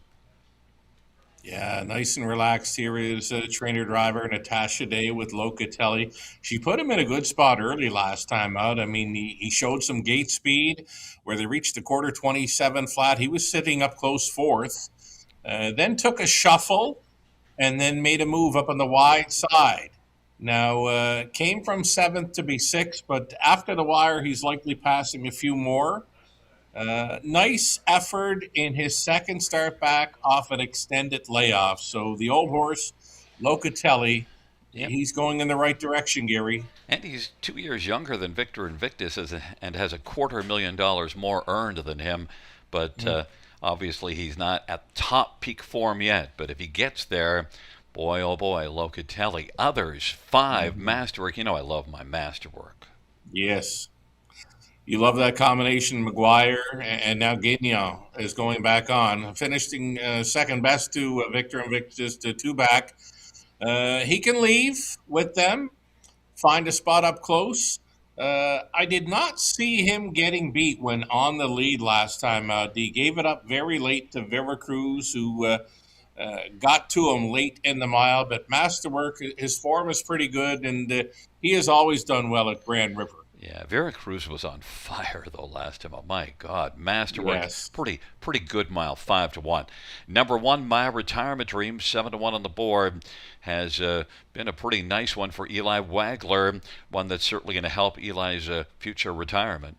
Yeah, nice and relaxed here is trainer-driver Natasha Day with Locatelli. She put him in a good spot early last time out. I mean, he showed some gate speed where they reached the quarter 27 flat. He was sitting up close 4th, then took a shuffle, and then made a move up on the wide side. Now, came from 7th to be 6th, but after the wire, he's likely passing a few more. Nice effort in his second start back off an extended layoff. So the old horse, Locatelli, he's going in the right direction, Gary. And he's 2 years younger than Victor Invictus and has $250,000 more earned than him. But obviously he's not at top peak form yet. But if he gets there, boy, oh boy, Locatelli. Others, 5, Masterwork. I love my Masterwork. Yes. You love that combination, McGuire, and now Gagnon is going back on, finishing second best to Victor Invictus to 2 back. He can leave with them, find a spot up close. I did not see him getting beat when on the lead last time out. He gave it up very late to Veracruz, who got to him late in the mile. But Masterwork, his form is pretty good, and he has always done well at Grand River. Yeah, Veracruz was on fire though last time. Oh my God, Masterwork, Yes. pretty good mile, 5-1. Number 1, My Retirement Dream, 7-1 on the board, has been a pretty nice one for Eli Wagler. One that's certainly going to help Eli's future retirement.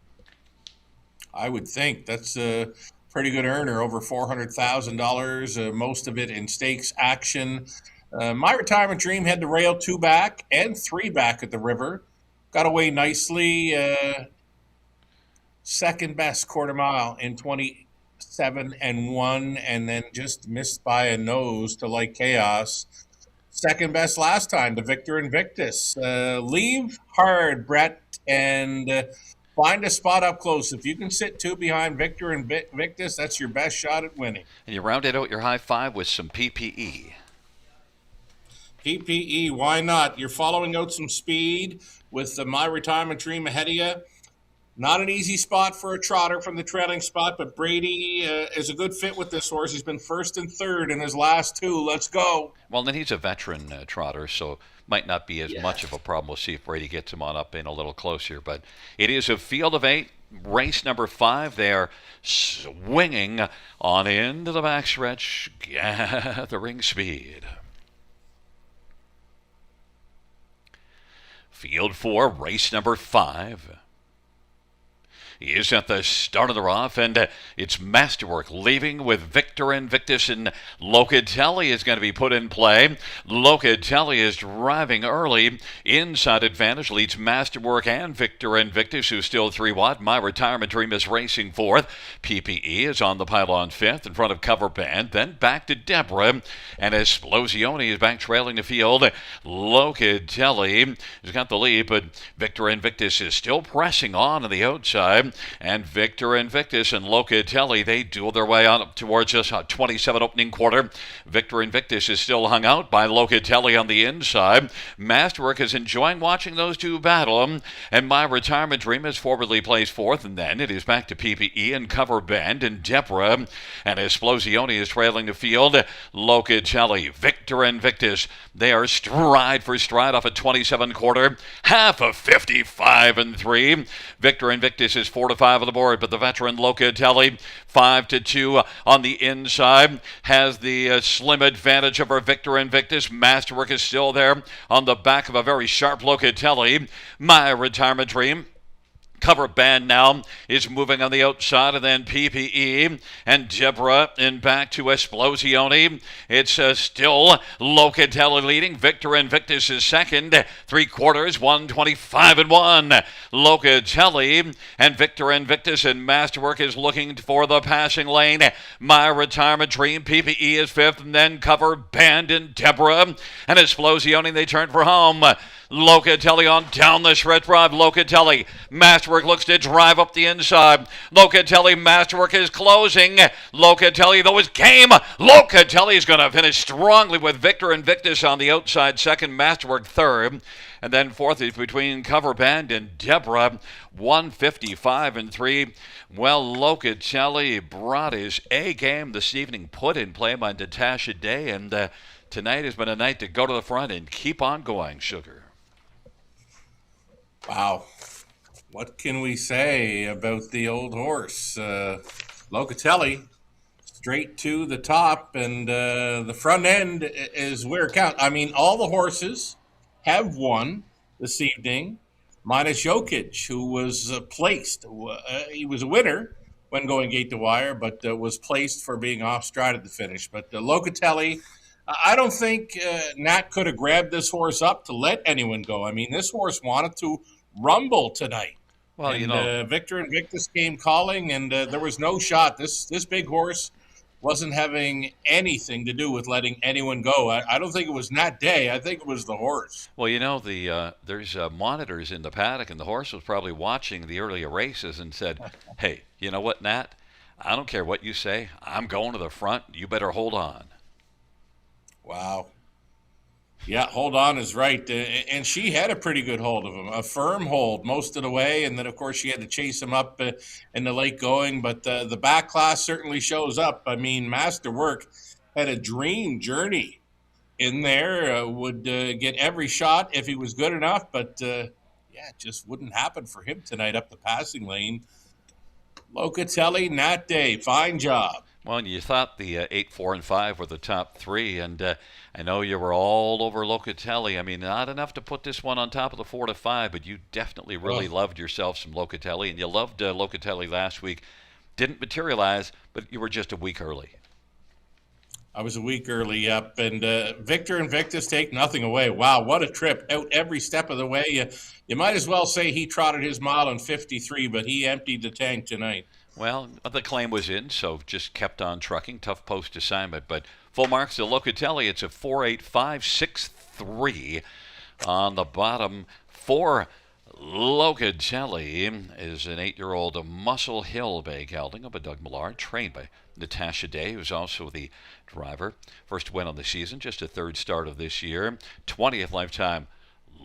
I would think that's a pretty good earner, over $400,000. Most of it in stakes action. My Retirement Dream had the rail 2 back and 3 back at the river. Got away nicely. Second best quarter mile in 20 7-1, and then just missed by a nose to Like Chaos. Second best last time to Victor Invictus. Leave hard, Brett, and find a spot up close. If you can sit two behind Victor Invictus, that's your best shot at winning. And you rounded out your high five with some PPE. PPE, why not? You're following out some speed with My Retirement Dream ahead of you. Not an easy spot for a trotter from the trailing spot, but Brady is a good fit with this horse. He's been first and third in his last two. Let's go. Well, then he's a veteran trotter, so might not be as much of a problem. We'll see if Brady gets him on up in a little closer. But it is a field of 8, race number 5. They are swinging on into the backstretch, gathering speed. Field 4, race number 5. He is at the start of the rough, and it's Masterwork leaving with Victor Invictus, and Locatelli is going to be put in play. Locatelli is driving early. Inside advantage leads Masterwork and Victor Invictus, who's still 3 wide. My Retirement Dream is racing 4th. PPE is on the pylon 5th in front of Cover Band. Then back to Deborah, and Esplosione is back trailing the field. Locatelli has got the lead, but Victor Invictus is still pressing on the outside. And Victor Invictus and Locatelli, they duel their way on up towards us 27 opening quarter. Victor Invictus is still hung out by Locatelli on the inside. Masterwork is enjoying watching those two battle, and My Retirement Dream is forwardly placed 4th, and then it is back to PPE and Cover Band and Deborah, and Esplosione is trailing the field. Locatelli, Victor Invictus, they are stride for stride off a 27 quarter, half of 55 and 3. Victor Invictus is 4 to 5 on the board, but the veteran Locatelli 5 to 2 on the inside has the slim advantage over Victor Invictus. Masterwork is still there on the back of a very sharp Locatelli. My Retirement Dream. Cover Band now is moving on the outside, and then PPE and Deborah in back to Esplosione. It's still Locatelli leading. Victor Invictus is second. 3 quarters, 125 and 1. Locatelli and Victor Invictus, and Masterwork is looking for the passing lane. My Retirement Dream, PPE is 5th, and then Cover Band and Deborah and Esplosione. They turn for home. Locatelli on down the stretch drive. Locatelli, Masterwork looks to drive up the inside. Locatelli, Masterwork is closing. Locatelli, though, is game. Locatelli is going to finish strongly with Victor Invictus on the outside second, Masterwork third. And then 4th is between Cover Band and Deborah, 155 and 3. Well, Locatelli brought his A game this evening, put in play by Natasha Day, and tonight has been a night to go to the front and keep on going, Sugar. Wow. What can we say about the old horse? Locatelli, straight to the top, and the front end is where it counts. I mean, all the horses have won this evening, minus Jokic, who was placed. He was a winner when going gate to wire, but was placed for being off stride at the finish. But Locatelli, I don't think Nat could have grabbed this horse up to let anyone go. I mean, this horse wanted to rumble tonight. Well, and, Victor Invictus came calling, and there was no shot. This big horse wasn't having anything to do with letting anyone go. I don't think it was Nat Day. I think it was the horse. Well, there's monitors in the paddock, and the horse was probably watching the earlier races and said, hey, you know what, Nat? I don't care what you say. I'm going to the front. You better hold on. Wow. Yeah, hold on is right. And she had a pretty good hold of him, a firm hold most of the way. And then, of course, she had to chase him up in the late going. But the back class certainly shows up. I mean, Masterwork had a dream journey in there, would get every shot if he was good enough. But, it just wouldn't happen for him tonight up the passing lane. Locatelli, Nat Day, fine job. Well, you thought the 8, 4, and 5 were the top 3, and I know you were all over Locatelli. I mean, not enough to put this one on top of the 4 to 5, but you definitely really loved yourself some Locatelli, and you loved Locatelli last week. Didn't materialize, but you were just a week early. I was a week early, yep. And Victor Invictus take nothing away. Wow, what a trip. Out every step of the way. You might as well say he trotted his mile in 53, but he emptied the tank tonight. Well, the claim was in, so just kept on trucking. Tough post assignment, but full marks to Locatelli. It's a 4.8563 on the bottom four. Locatelli is an 8-year-old Muscle Hill Bay gelding of a Doug Millard, trained by Natasha Day, who's also the driver. First win on the season, just a third start of this year. 20th lifetime.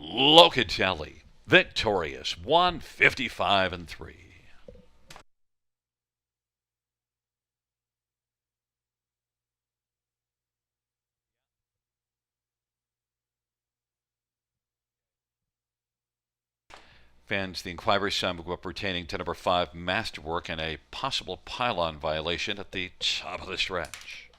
Locatelli, victorious, 155-3. Fans, the inquiry sum pertaining to number 5 Masterwork and a possible pylon violation at the top of the stretch.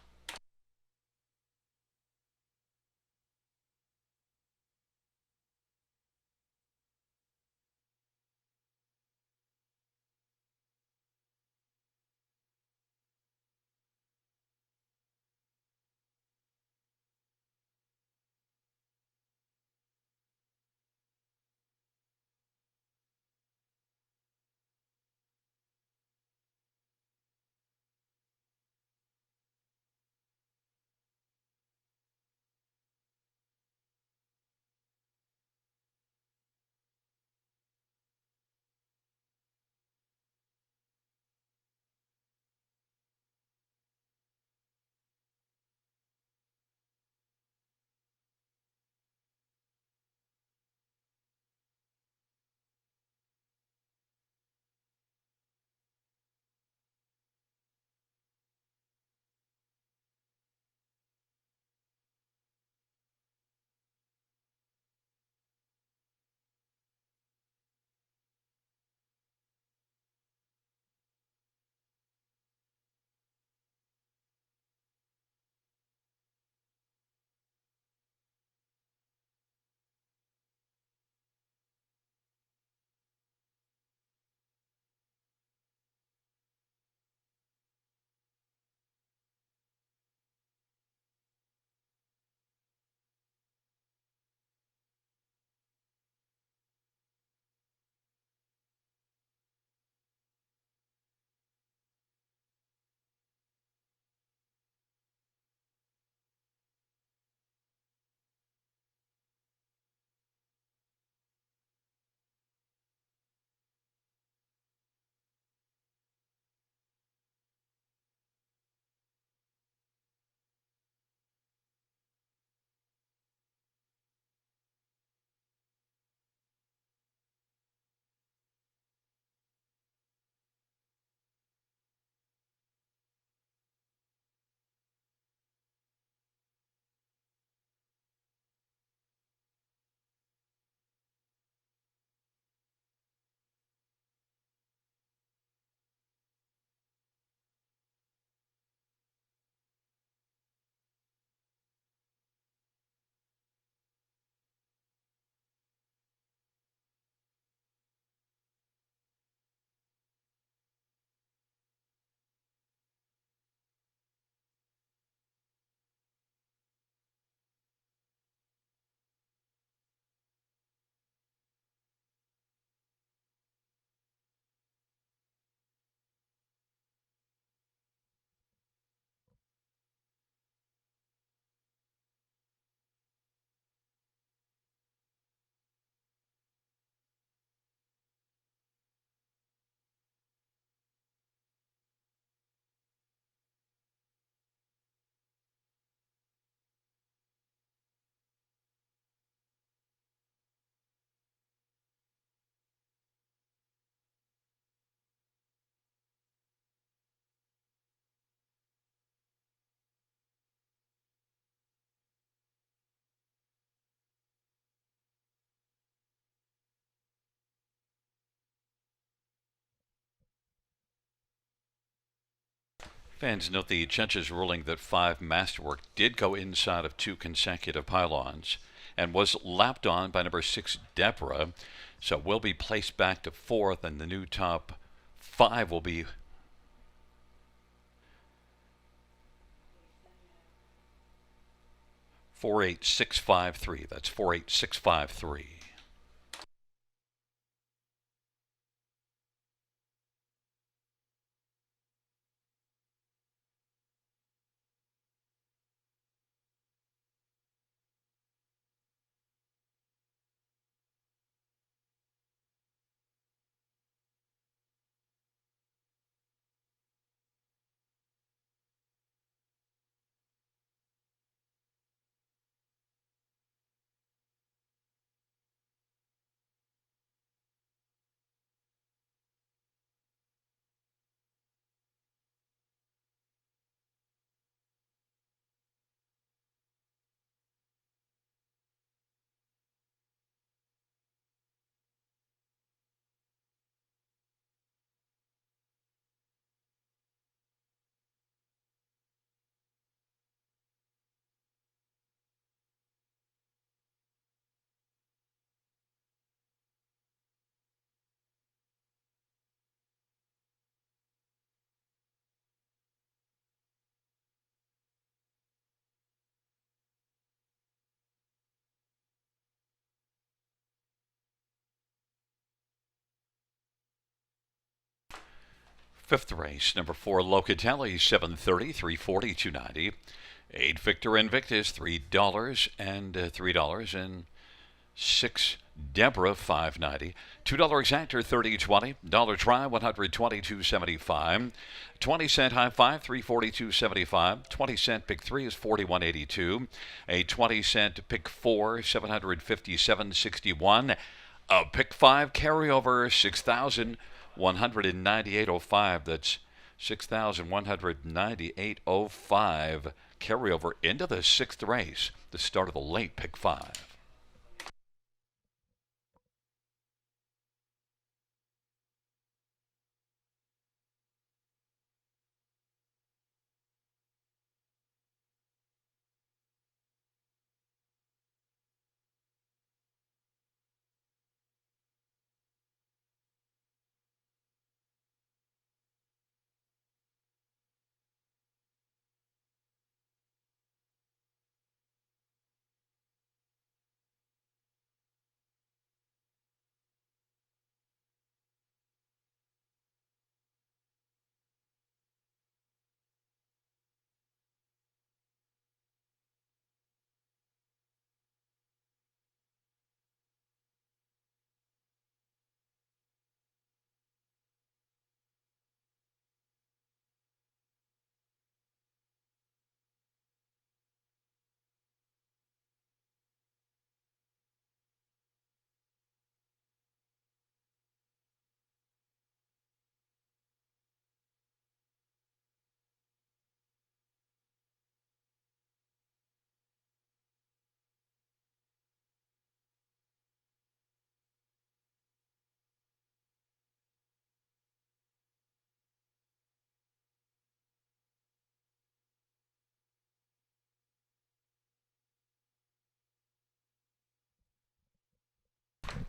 Fans note the judge's ruling that 5 Masterwork did go inside of 2 consecutive pylons and was lapped on by number 6 Deborah, so will be placed back to 4th, and the new top 5 will be 4.8653. That's 4.8653. Fifth race, number 4, Locatelli, 730, 340, 290. 8, Victor Invictus, $3 and $3 and 6, Deborah, $5.90. $2 exactor, 30.20. Dollar try, 122.75. 20-cent high five, 342.75. 20-cent pick 3 is 41.82. A 20-cent pick 4, 757.61. A pick 5 carryover, 6,198.05. That's 6,198.05 carryover into the sixth race, the start of the late pick 5.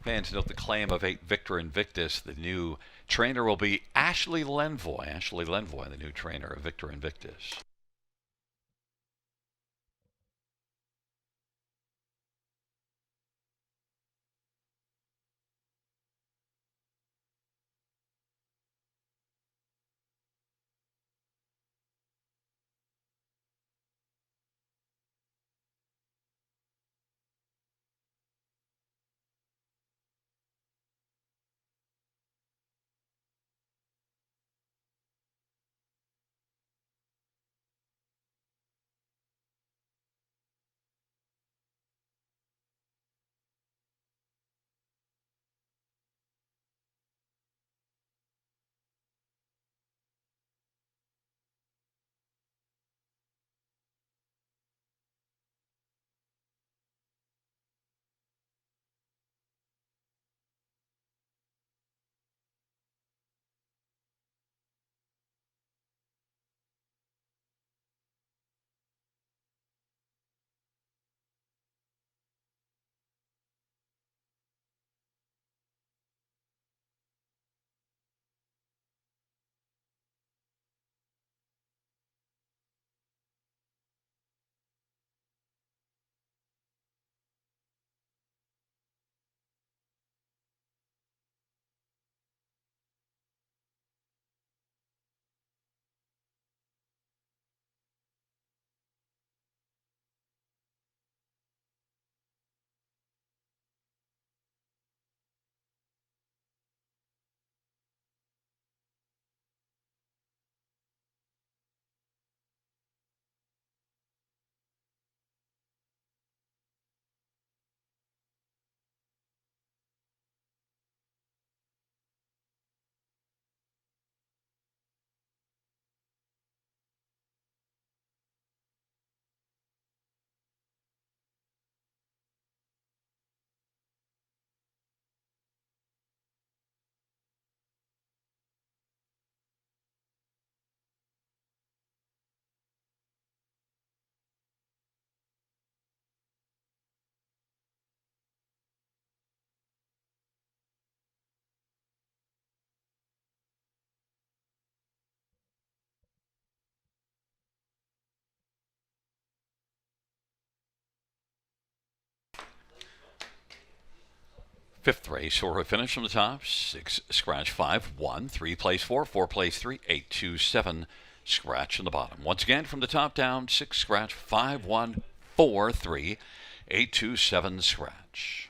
Fans note the claim of 8, Victor Invictus. The new trainer will be Ashley Lenvoy. Ashley Lenvoy, the new trainer of Victor Invictus. Fifth race, or a finish from the top. 6, scratch 5, 1. 3 plays 4, 4 plays 3, 8, 2, 7, scratch in the bottom. Once again, from the top down, 6, scratch 5, 1, 4, 3, 8, 2, 7, scratch.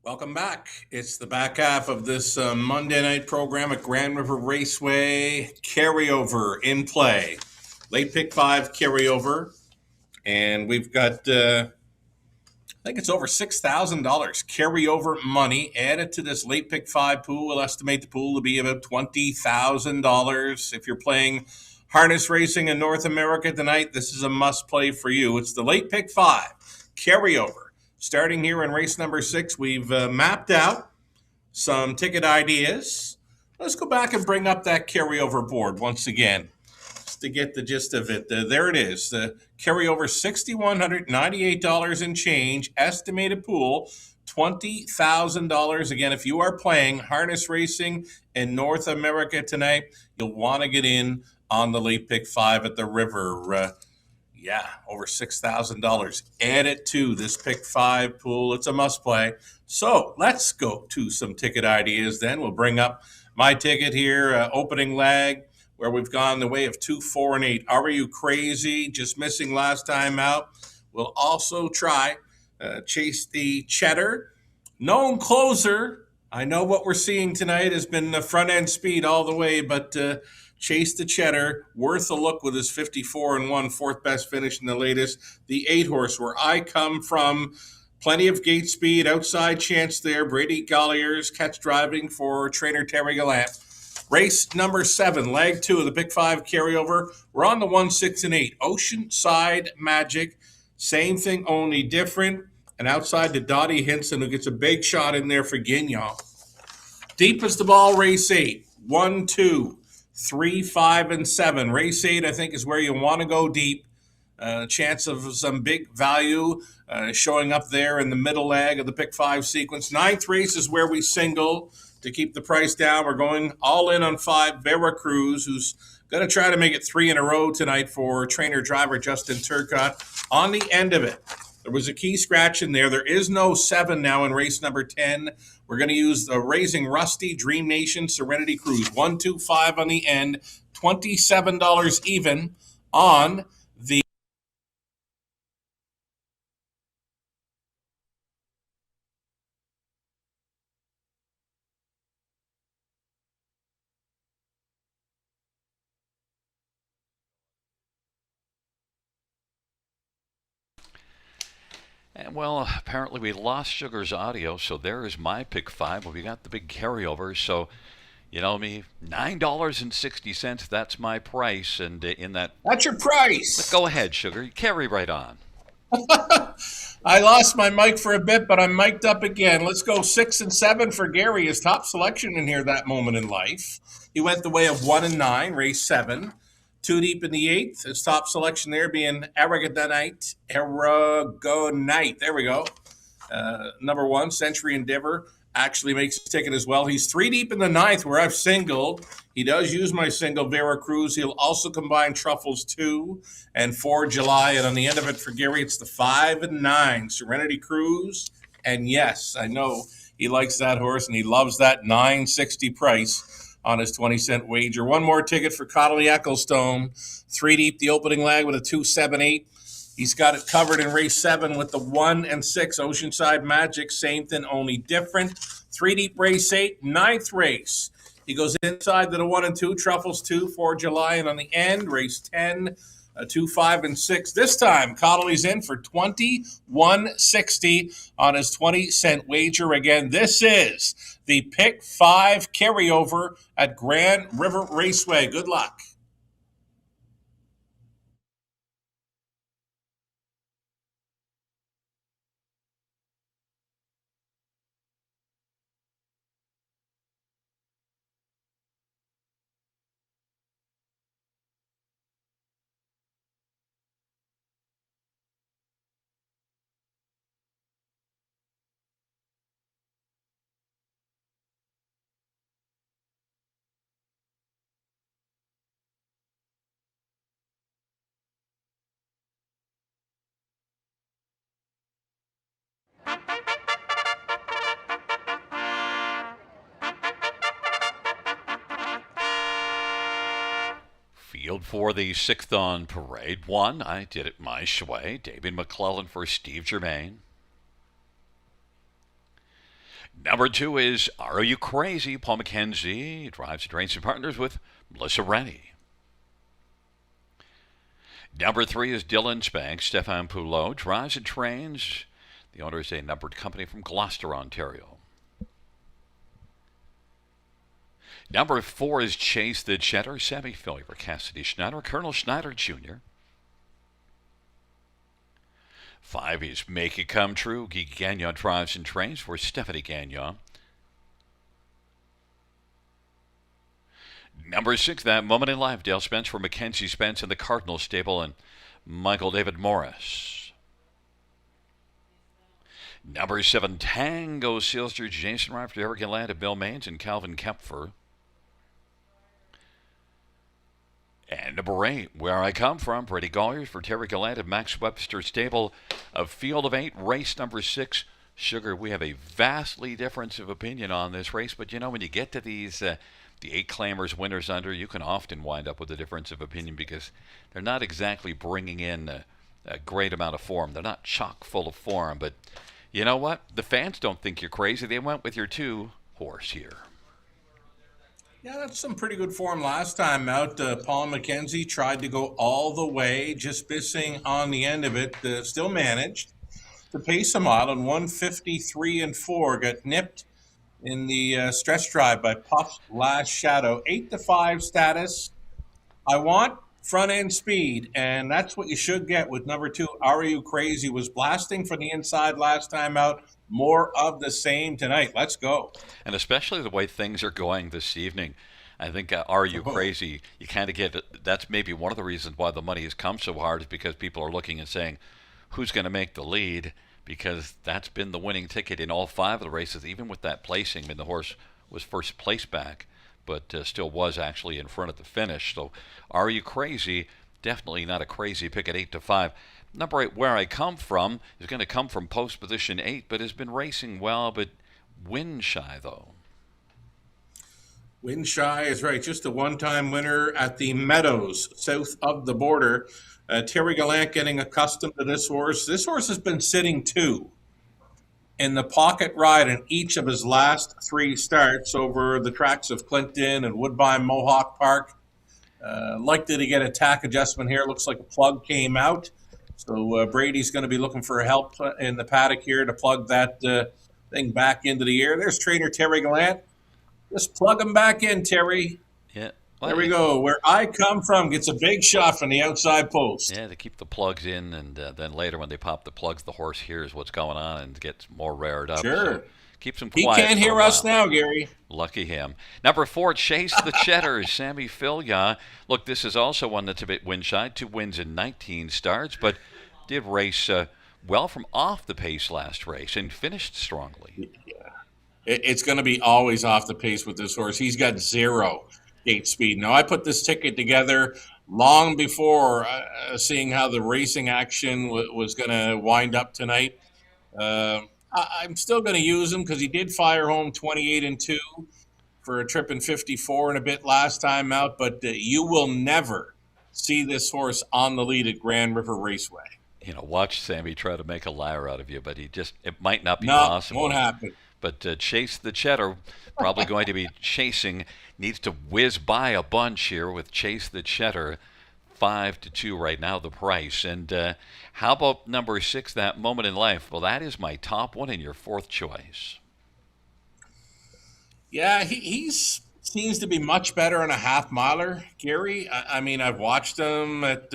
Welcome back. It's the back half of this Monday night program at Grand River Raceway. Carryover in play. Late pick 5 carryover. And we've got, I think it's over $6,000 carryover money added to this late pick 5 pool. We'll estimate the pool to be about $20,000. If you're playing harness racing in North America tonight, this is a must play for you. It's the late pick 5 carryover. Starting here in race number 6, we've mapped out some ticket ideas. Let's go back and bring up that carryover board once again, just to get the gist of it. There it is. The carryover $6,198 in change. Estimated pool $20,000. Again, if you are playing harness racing in North America tonight, you'll want to get in on the late pick 5 at the river. Yeah, over $6,000. Add it to this pick 5 pool. It's a must play. So let's go to some ticket ideas then. We'll bring up my ticket here, opening leg, where we've gone the way of 2, 4, and 8. Are You Crazy? Just missing last time out. We'll also try Chase the Cheddar. Known closer. I know what we're seeing tonight has been the front end speed all the way, but Chase the Cheddar, worth a look with his 54-1, fourth best finish in the latest. The 8-horse, Where I Come From, plenty of gate speed, outside chance there. Brady Collier's catch driving for trainer Terry Gallant. Race number 7, leg 2 of the pick 5 carryover. We're on the 1, 6, and 8. Oceanside Magic, same thing, only different. And outside to Dottie Hinson, who gets a big shot in there for Guignon. Deepest of all, race 8. 1, 2, 3, 5, and 7. Race 8, I think, is where you want to go deep. Chance of some big value showing up there in the middle leg of the pick 5 sequence. 9th race is where we single to keep the price down. We're going all in on 5, Veracruz, who's going to try to make it 3 in a row tonight for trainer driver Justin Turcotte. On the end of it, there was a key scratch in there. There is no 7 now in race number 10. We're going to use the Raising Rusty, Dream Nation, Serenity Cruise. 1, 2, 5 on the end. $27 even on the And well, apparently we lost Sugar's audio, so there is my pick 5. Well, we got the big carryover, so you know me, $9.60. That's my price, and in that. That's your price. Go ahead, Sugar. Carry right on. I lost my mic for a bit, but I'm mic'd up again. Let's go 6 and 7 for Gary. His top selection in here that moment in life. He went the way of 1 and 9, race 7. 2 deep in the 8th. His top selection there being Aragonite. There we go. Number 1, Century Endeavor, actually makes his ticket as well. He's 3 deep in the 9th, where I've singled. He does use my single, Veracruz. He'll also combine Truffles 2 and 4 July. And on the end of it for Gary, it's the 5 and 9, Serenity Cruise. And yes, I know he likes that horse, and he loves that $9.60 price on his 20-cent wager. One more ticket for Connolly Ecclestone. 3 deep, the opening leg with a 2, 7, 8. He's got it covered in race 7 with the 1 and 6, Oceanside Magic. Same thing, only different. 3 deep, race 8, 9th race. He goes inside to the 1 and 2, Truffles 2, 4 July. And on the end, race 10, 2, 5, and 6. This time, Connolly's in for $21.60 on his 20-cent wager. Again, this is the Pick 5 carryover at Grand River Raceway. Good luck. Field for the 6th on parade. 1, I Did It My Way. David McClellan for Steve Germain. Number 2 is Are You Crazy? Paul McKenzie drives and trains and partners with Melissa Rennie. Number 3 is Dylan Spanks. Stefan Poulot drives and trains. The owner is a numbered company from Gloucester, Ontario. Number 4 is Chase the Cheddar. Sammy Philly for Cassidy Schneider. Colonel Schneider Jr. 5 is Make It Come True. Guy Gagnon drives and trains for Stephanie Gagnon. Number 6, That Moment in Life. Dale Spence for Mackenzie Spence in the Cardinal Stable and Michael David Morris. Number 7, Tango Silster. Jason Ryan for Derek Atlanta, Bill Maines and Calvin Kepfer. And number 8, Where I Come From, Brady Colliers for Terry Gallant of Max Webster Stable of Field of 8, race number 6. Sugar, we have a vastly difference of opinion on this race, but you know, when you get to these, the 8 claimers, winners under, you can often wind up with a difference of opinion because they're not exactly bringing in a great amount of form. They're not chock full of form, but you know what? The fans don't think you're crazy. They went with your 2 horse here. Yeah, that's some pretty good form last time out. Paul McKenzie tried to go all the way, just missing on the end of it. Still managed to pace him out on 153 and 4. Got nipped in the stretch drive by Puff's Last Shadow. 8-5 status. I want front end speed, and that's what you should get with number 2. Are You Crazy? Was blasting from the inside last time out. More of the same tonight. Let's go. And especially the way things are going this evening. I think Are You Crazy? You kind of get it. That's maybe one of the reasons why the money has come so hard is because people are looking and saying, who's going to make the lead? Because that's been the winning ticket in all 5 of the races, even with that placing. I mean, the horse was first place back, but still was actually in front at the finish. So Are You Crazy? Definitely not a crazy pick at 8-5. Number 8, Where I Come From, is going to come from post position 8, but has been racing well, but wind shy, though. Wind shy is right. Just a one-time winner at the Meadows, south of the border. Terry Gallant getting accustomed to this horse. This horse has been sitting 2 in the pocket ride in each of his last 3 starts over the tracks of Clinton and Woodbine Mohawk Park. Likely to get a tack adjustment here. Looks like a plug came out. So Brady's going to be looking for help in the paddock here to plug that thing back into the air. There's trainer Terry Gallant. Just plug him back in, Terry. Yeah. Well, there we go. Where I Come From gets a big shot from the outside post. Yeah, they keep the plugs in, and then later when they pop the plugs, the horse hears what's going on and gets more rared up. Sure. So keeps him quiet. He can't hear us now, Gary. Lucky him. Number 4, Chase the Cheddar, Sammy Philya. Look, this is also one that's a bit wind shy. 2 wins in 19 starts, but did race well from off the pace last race and finished strongly. Yeah. It's going to be always off the pace with this horse. He's got 0 gate speed. Now, I put this ticket together long before seeing how the racing action was going to wind up tonight. I'm still going to use him because he did fire home 28 and 2 for a trip in 54 and a bit last time out. But you will never see this horse on the lead at Grand River Raceway. You know, watch Sammy try to make a liar out of you, but it might not be possible. Won't happen. But Chase the Cheddar, probably going to be chasing, needs to whiz by a bunch here with Chase the Cheddar. 5-2 right now, the price. And how about number 6, That Moment in Life? Well, that is my top one and your 4th choice. Yeah, he's seems to be much better on a half miler, Gary. I mean, I've watched him at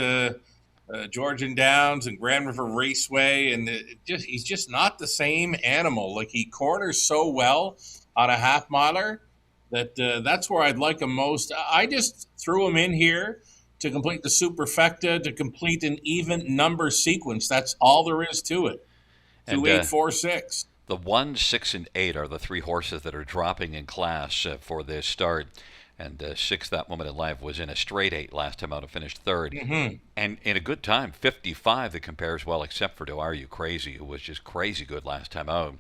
Georgian Downs and Grand River Raceway, and he's just not the same animal. Like, he corners so well on a half miler that that's where I'd like him most. I just threw him in here to complete the superfecta, to complete an even number sequence. That's all there is to it. 2, 8, 4, 6. The 1, 6, and 8 are the 3 horses that are dropping in class for this start. And 6, That Moment in Life, was in a straight 8 last time out and finished 3rd. Mm-hmm. And in a good time, 55 that compares well, except for to Are You Crazy, who was just crazy good last time out.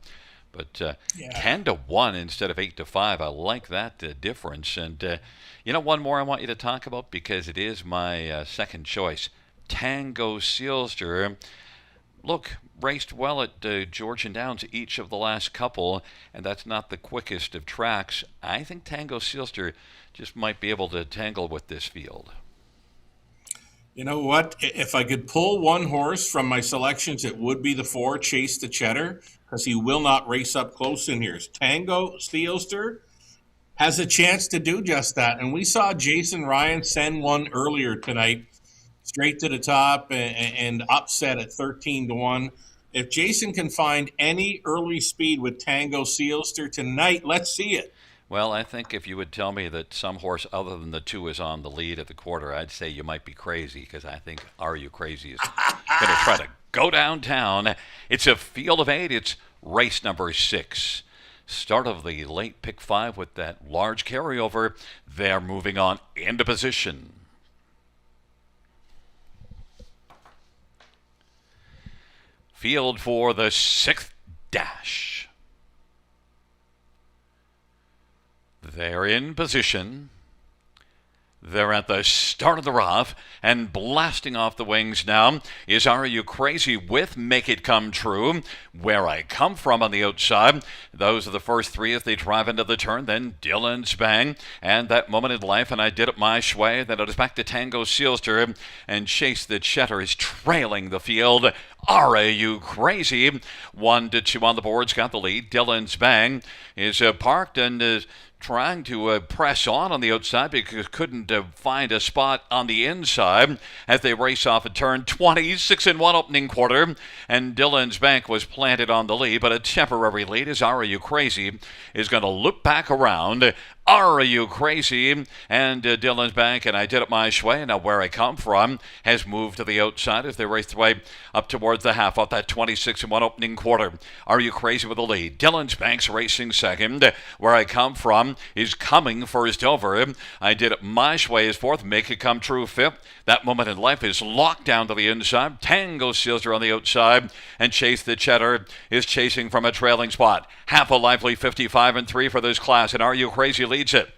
But Yeah. 10-1 instead of 8-5, I like that difference. And one more I want you to talk about because it is my second choice. Tango Sealster. Look, raced well at Georgian Downs each of the last couple, and that's not the quickest of tracks. I think Tango Sealster just might be able to tangle with this field. You know what? If I could pull one horse from my selections, it would be the 4, Chase the Cheddar, because he will not race up close in here. Tango Steelster has a chance to do just that. And we saw Jason Ryan send one earlier tonight, straight to the top and upset at 13-1. If Jason can find any early speed with Tango Sealster tonight, let's see it. Well, I think if you would tell me that some horse other than the 2 is on the lead at the quarter, I'd say you might be crazy, because I think Are You Crazy is going to try to go downtown. It's a field of 8. It's race number 6. Start of the late pick 5 with that large carryover. They're moving on into position. Field for the 6th dash. They're in position. They're at the start of the rough, and blasting off the wings now is Are You Crazy with Make It Come True. Where I Come From on the outside. Those are the first 3 as they drive into the turn. Then Dylan's Bang, and That Moment in Life, and I Did It My Way. Then it is back to Tango Sealster, and Chase the Cheddar is trailing the field. Are You Crazy? 1-2 on the boards, got the lead. Dylan's Bang is parked and is trying to press on the outside because couldn't find a spot on the inside as they race off a turn. 26-1 opening quarter, and Dylan's Bank was planted on the lead, but a temporary lead as Are You Crazy is going to loop back around. Are You Crazy? And Dylan's Bank and I Did It My Way. Now Where I Come From has moved to the outside as they race their way up towards the half off that 26-1 opening quarter. Are You Crazy with the lead? Dylan's Bank's racing second. Where I Come From is coming first over. I Did It My Way is fourth. Make It Come True fifth. That Moment in Life is locked down to the inside. Tango Sealster on the outside, and Chase the Cheddar is chasing from a trailing spot. Half a lively 55-3 for this class, and Are You Crazy leads it.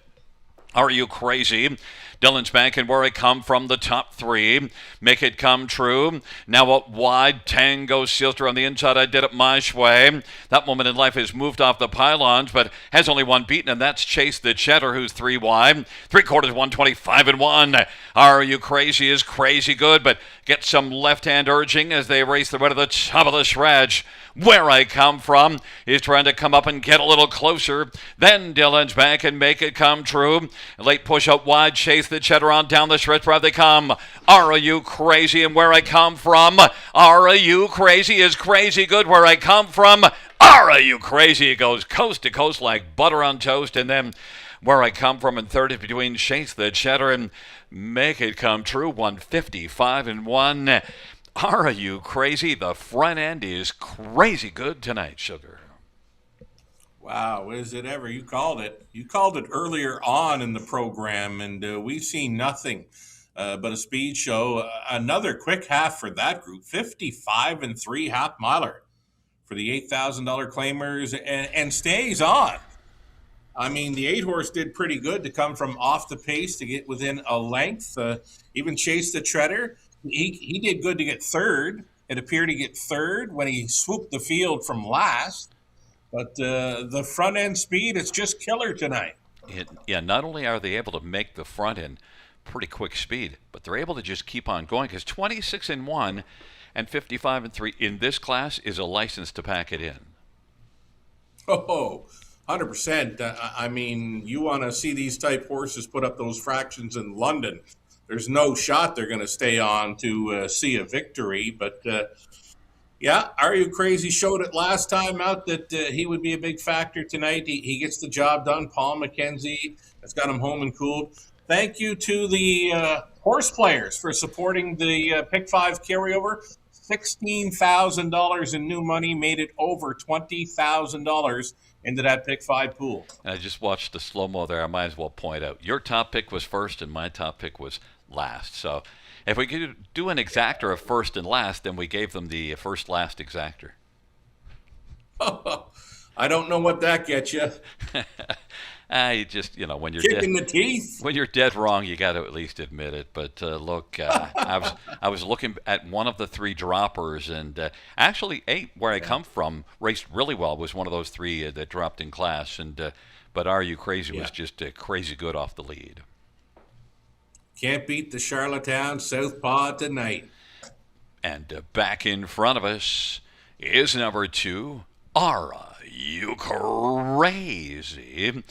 Are You Crazy? Dylan's Bank and Where I Come From, the top 3. Make It Come True. Now up wide, Tango Sealster on the inside. I Did It My Way. That Moment in Life has moved off the pylons, but has only one beaten, and that's Chase the Cheddar, who's 3 wide. 3/4, 125-1. Are You Crazy is crazy good, but gets some left-hand urging as they race their way to the top of the stretch. Where I Come From is trying to come up and get a little closer. Then Dylan's Bank and Make It Come True. Late push up wide, Chase the Cheddar on down the stretch. Where they come. Are You Crazy? And Where I Come From. Are You Crazy is crazy good. Where I Come From. Are You Crazy? It goes coast to coast like butter on toast. And then Where I Come From in third is between Chase the Cheddar and Make It Come True. 155-1. Are You Crazy? The front end is crazy good tonight, Sugar. Wow, is it ever? You called it. You called it earlier on in the program, and we've seen nothing but a speed show. Another quick half for that group, 55-3 half miler for the $8,000 claimers, and stays on. I mean, the 8-horse did pretty good to come from off the pace to get within a length. Even Chase the Cheddar. He did good to get third. It appeared to get third when he swooped the field from last. But the front end speed, it's just killer tonight. Not only are they able to make the front end pretty quick speed, but they're able to just keep on going because 26-1 and 55-3 in this class is a license to pack it in. Oh, 100%. I mean, you want to see these type horses put up those fractions in London. There's no shot they're going to stay on to see a victory. But, yeah, Are You Crazy showed it last time out that he would be a big factor tonight. He gets the job done. Paul McKenzie has got him home and cooled. Thank you to the horse players for supporting the Pick 5 carryover. $16,000 in new money made it over $20,000 into that Pick 5 pool. I just watched the slow-mo there. I might as well point out your top pick was first and my top pick was last. So if we could do an exactor of first and last, then we gave them the first-last exactor. I don't know what that gets you. You just, when you're Kick dead. in the teeth. When you're dead wrong, you got to at least admit it. But look, I was looking at one of the three droppers, and actually, eight where I come from raced really well. Was one of those three that dropped in class, and but Are You Crazy Yeah. was just crazy good off the lead. Can't beat the Charlottetown Southpaw tonight. And back in front of us is number 2. Are You Crazy?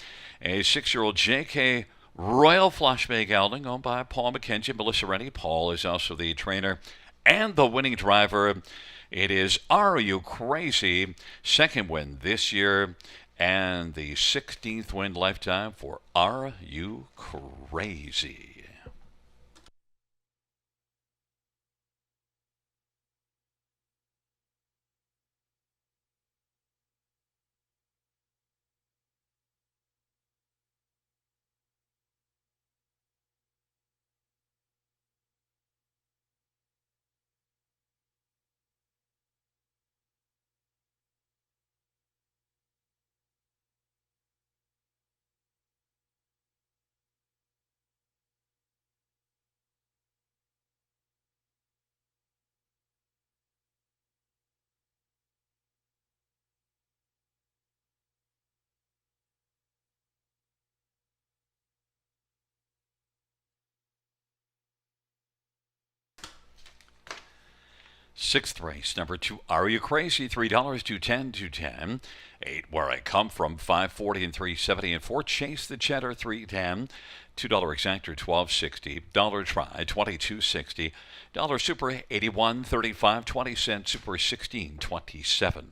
A 6-year-old JK Royal Flushby gelding owned by Paul McKenzie and Melissa Rennie. Paul is also the trainer and the winning driver. It is Are You Crazy? Second win this year and the 16th win lifetime for Are You Crazy? Sixth race, number 2, Are You Crazy? $3, 210, 210. 8, Where I Come From, 540 and 370. And 4, Chase the Cheddar, 310. $2 exactor, 1260. Dollar try, 2260. Dollar super, 81, 35, 20 cents. Super, 16.27.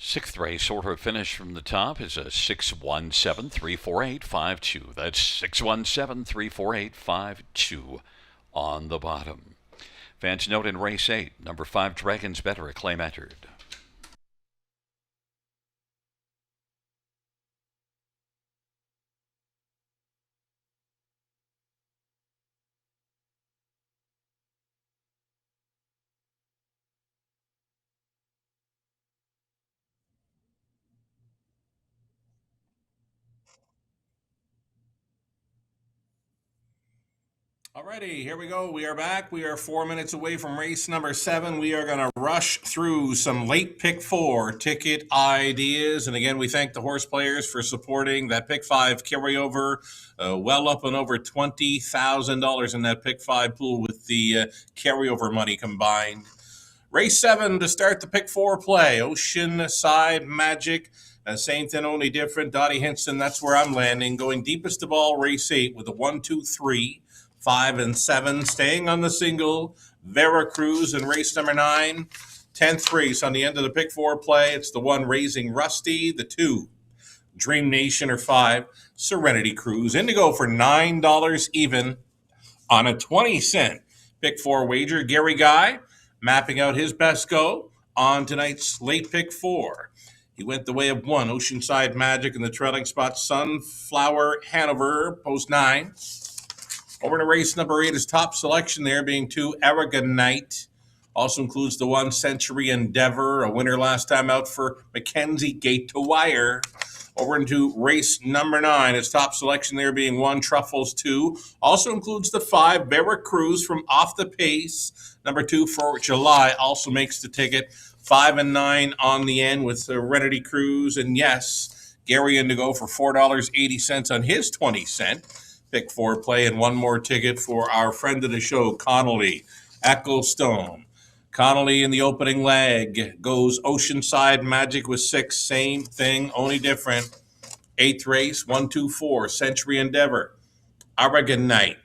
Sixth race order finish from the top is a 617-348-52. That's 617-348-52 on the bottom. Fans note in race 8, number 5 Dragon's Better, a claim entered. Alrighty, here we go. We are back. We are 4 minutes away from race number 7. We are going to rush through some late pick 4 ticket ideas. And again, we thank the horse players for supporting that pick 5 carryover. Well up and over $20,000 in that pick 5 pool with the carryover money combined. Race 7 to start the pick 4 play. Oceanside Magic. Same thing, only different. Dottie Hinson, that's where I'm landing. Going deepest of all, race 8 with a 1, 2, 3. 5 and 7, staying on the single. Veracruz in race number 9. 10th race on the end of the pick 4 play. It's the 1 Raising Rusty. The 2 Dream Nation or 5 Serenity Cruise. Indigo for $9 even on a 20-cent pick 4 wager. Gary Guy mapping out his best go on tonight's late pick 4. He went the way of 1 Oceanside Magic in the trailing spot. Sunflower Hanover, post 9. Over to race number 8, his top selection there being 2 Aragonite. Also includes the 1 Century Endeavor, a winner last time out for Mackenzie Gate to Wire. Over into race number 9, his top selection there being 1 Truffles 2. Also includes the 5 Veracruz from Off the Pace. Number 2 for July also makes the ticket. 5 and 9 on the end with Serenity Cruise. And yes, Gary Indigo for $4.80 on his 20-cent. Pick 4 play, and one more ticket for our friend of the show, Connolly, Ecclestone. Connolly in the opening leg goes Oceanside Magic with 6, same thing, only different. 8th race, 1, 2, 4, Century Endeavor, Aragonite,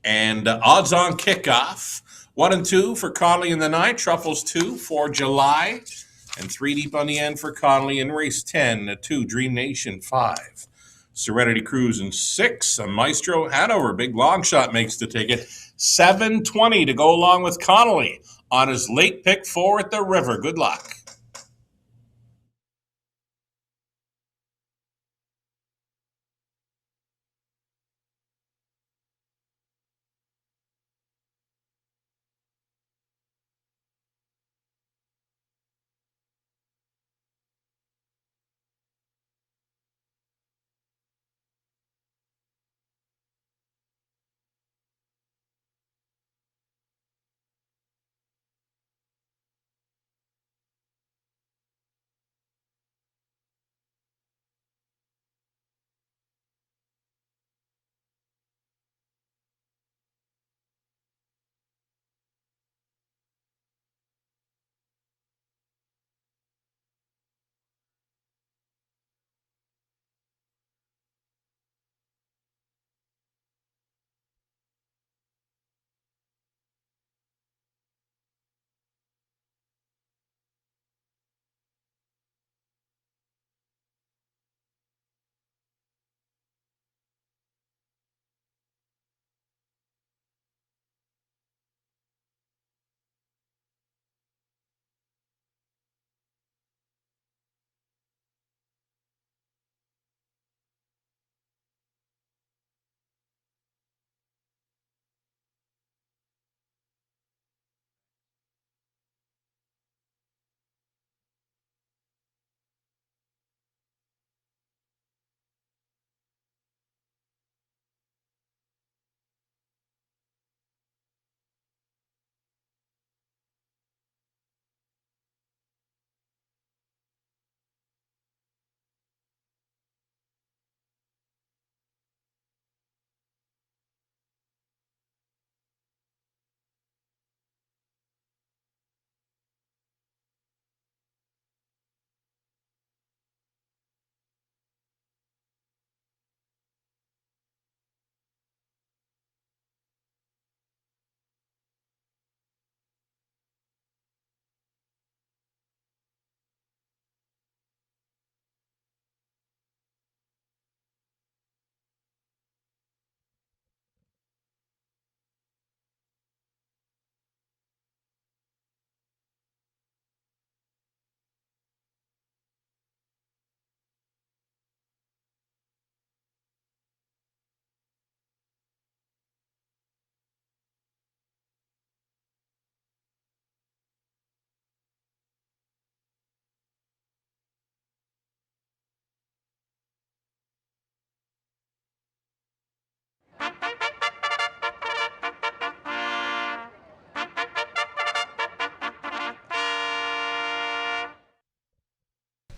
and odds on kickoff. 1 and 2 for Connolly in the 9, Truffles 2 for July, and 3 deep on the end for Connolly in race 10, 2 Dream Nation 5. Serenity Cruise in 6. A Maestro Hanover. Big long shot makes the ticket. $7.20 to go along with Connolly on his late pick 4 at the River. Good luck.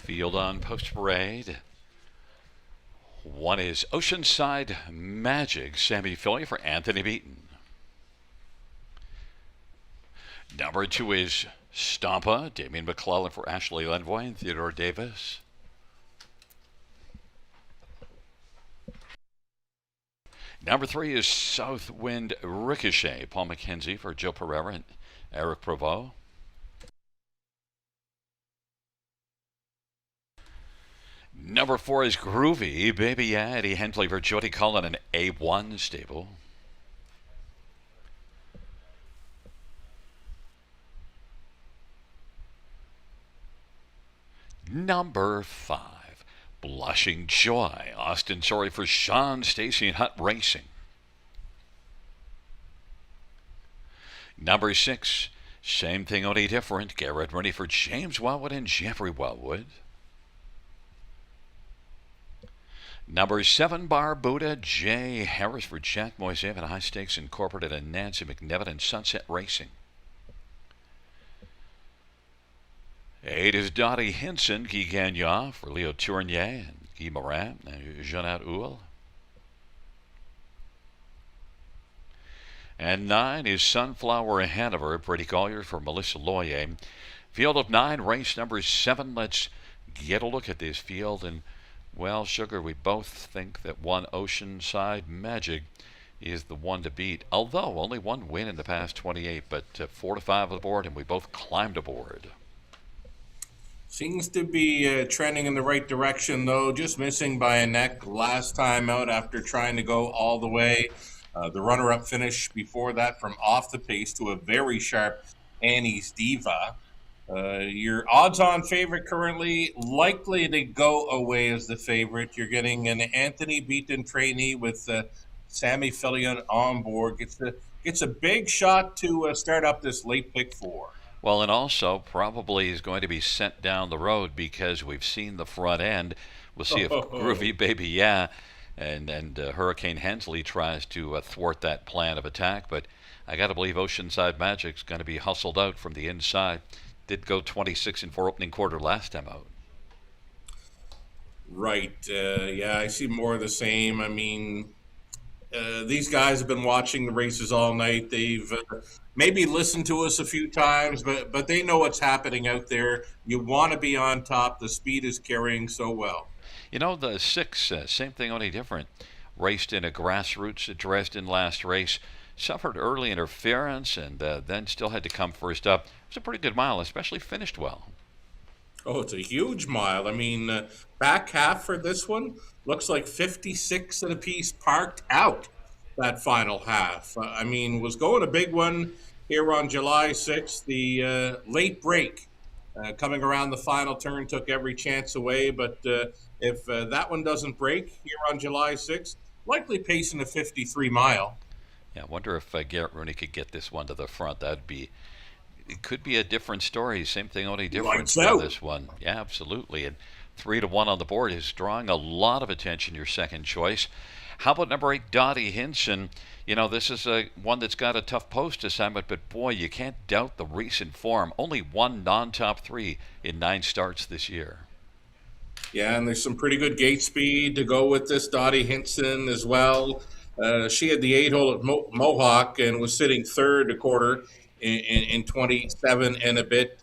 Field on Post Parade. One is Oceanside Magic, Sammy Philly for Anthony Beaton. Number 2 is Stampa, Damian McClellan for Ashley Lenvoy and Theodore Davis. Number 3 is Southwind Ricochet, Paul McKenzie for Joe Pereira and Eric Provo. Number 4 is Groovy, Baby Yeah, Eddie Hensley for Jody Cullen and A1 stable. Number 5, Blushing Joy, Austin Sorry for Sean Stacy and Hutt Racing. Number 6, Same Thing Only Different, Garrett Rooney for James Wellwood and Jeffrey Wellwood. Number 7, Barbuda, Jay Harris for Jack Moisev and High Stakes Incorporated and Nancy McNevin and Sunset Racing. 8 is Dottie Hinson, Guy Gagnon for Leo Tournier and Guy Morin and Jeanette Houle. And 9 is Sunflower Hanover, Brady Collier for Melissa Loyer. Field of 9, race number 7. Let's get a look at this field. And, well, Sugar, we both think that one Oceanside Magic is the one to beat. Although only one win in the past 28, but 4 to 5 aboard, and we both climbed aboard. Seems to be trending in the right direction, though. Just missing by a neck last time out after trying to go all the way. The runner-up finish before that from off the pace to a very sharp Annie's Diva. Your odds-on favorite currently likely to go away as the favorite. You're getting an Anthony Beaton trainee with Sammy Fillion on board. Gets a big shot to start up this late pick 4. Well, and also probably is going to be sent down the road because we've seen the front end. We'll see if Groovy Baby Yeah and Hurricane Hensley tries to thwart that plan of attack. But I got to believe Oceanside Magic's going to be hustled out from the inside. Did go 26-4 opening quarter last time out. Right. Yeah, I see more of the same. I mean, these guys have been watching the races all night. They've maybe listened to us a few times, but they know what's happening out there. You want to be on top. The speed is carrying so well. You know, the 6, same thing, only different. Raced in a grassroots at Dresden last race. Suffered early interference and then still had to come first up. It was a pretty good mile, especially finished well. Oh, it's a huge mile. I mean, back half for this one looks like 56 and a piece parked out that final half. I mean, was going a big one here on July 6th. The late break coming around the final turn took every chance away. But if that one doesn't break here on July 6th, likely pacing a 53 mile. Yeah, I wonder if Garrett Rooney could get this one to the front. It could be a different story. Same thing, only different for this one. Yeah, absolutely. And 3 to 1 on the board is drawing a lot of attention. Your second choice. How about number 8, Dottie Hinson? You know, this is one that's got a tough post assignment, but boy, you can't doubt the recent form. Only one non-top 3 in 9 starts this year. Yeah, and there's some pretty good gate speed to go with this Dottie Hinson as well. She had the 8-hole at Mohawk and was sitting third a quarter in 27 and a bit.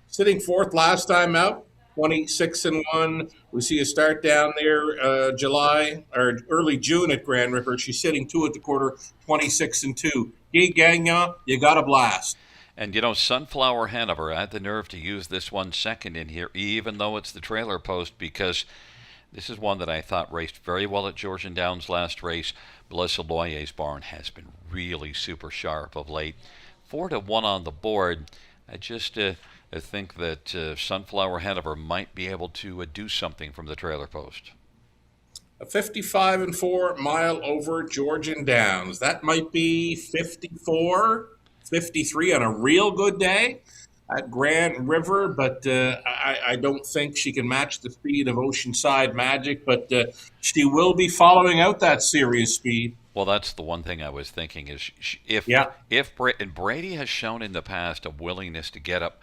Sitting fourth last time out, 26-1. We see a start down there July or early June at Grand River. She's sitting 2 at the quarter, 26-2. Guy Gagnon, you got a blast. And, you know, Sunflower Hanover, I had the nerve to use this one second in here, even though it's the trailer post, because this is one that I thought raced very well at Georgian Downs last race. Melissa Loyer's barn has been really super sharp of late. 4 to 1 on the board. I just think that Sunflower Hanover might be able to do something from the trailer post. A 55-4 mile over Georgian Downs. That might be 54, 53 on a real good day at Grand River, but I don't think she can match the speed of Oceanside Magic, but she will be following out that serious speed. Well, that's the one thing I was thinking is if and Brady has shown in the past a willingness to get up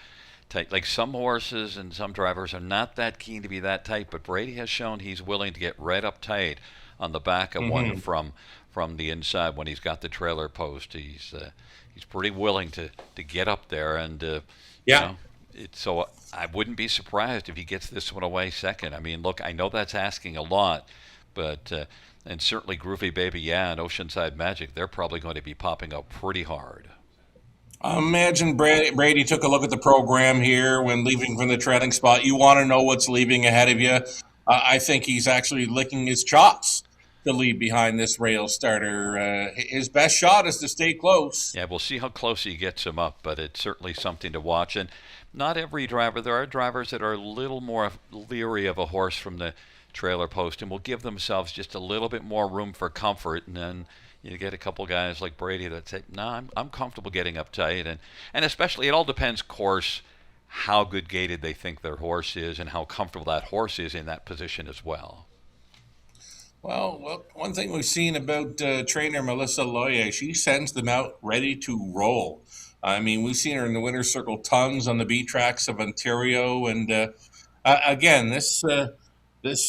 tight. Like some horses and some drivers are not that keen to be that tight, but Brady has shown he's willing to get right up tight on the back of one from the inside when he's got the trailer post. He's pretty willing to get up there, and Yeah. you know, so I wouldn't be surprised if he gets this one away second. I mean, look, I know that's asking a lot, but and certainly Groovy Baby Yeah and Oceanside Magic, they're probably going to be popping up pretty hard. Imagine Brady took a look at the program here when leaving from the trailing spot. You want to know what's leaving ahead of you. I think he's actually licking his chops to lead behind this rail starter. His best shot is to stay close. Yeah, we'll see how close he gets him up, but it's certainly something to watch. And not every driver, there are drivers that are a little more leery of a horse from the trailer post and will give themselves just a little bit more room for comfort. And then you get a couple guys like Brady that say, no, I'm comfortable getting up tight. And especially, it all depends, course, how good gated they think their horse is and how comfortable that horse is in that position as well. Well, one thing we've seen about trainer Melissa Loye, she sends them out ready to roll. I mean, we've seen her in the winner's circle tons on the beat tracks of Ontario. And again, this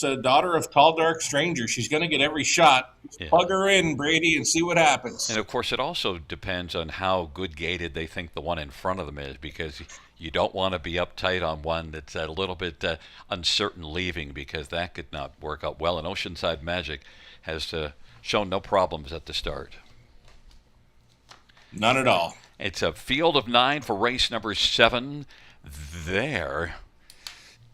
daughter of Tall Dark Stranger, she's going to get every shot. Yeah. Plug her in, Brady, and see what happens. And of course, it also depends on how good gated they think the one in front of them is, because you don't want to be uptight on one that's a little bit uncertain leaving, because that could not work out well. And Oceanside Magic has shown no problems at the start. None at all. It's a field of 9 for race number 7. There,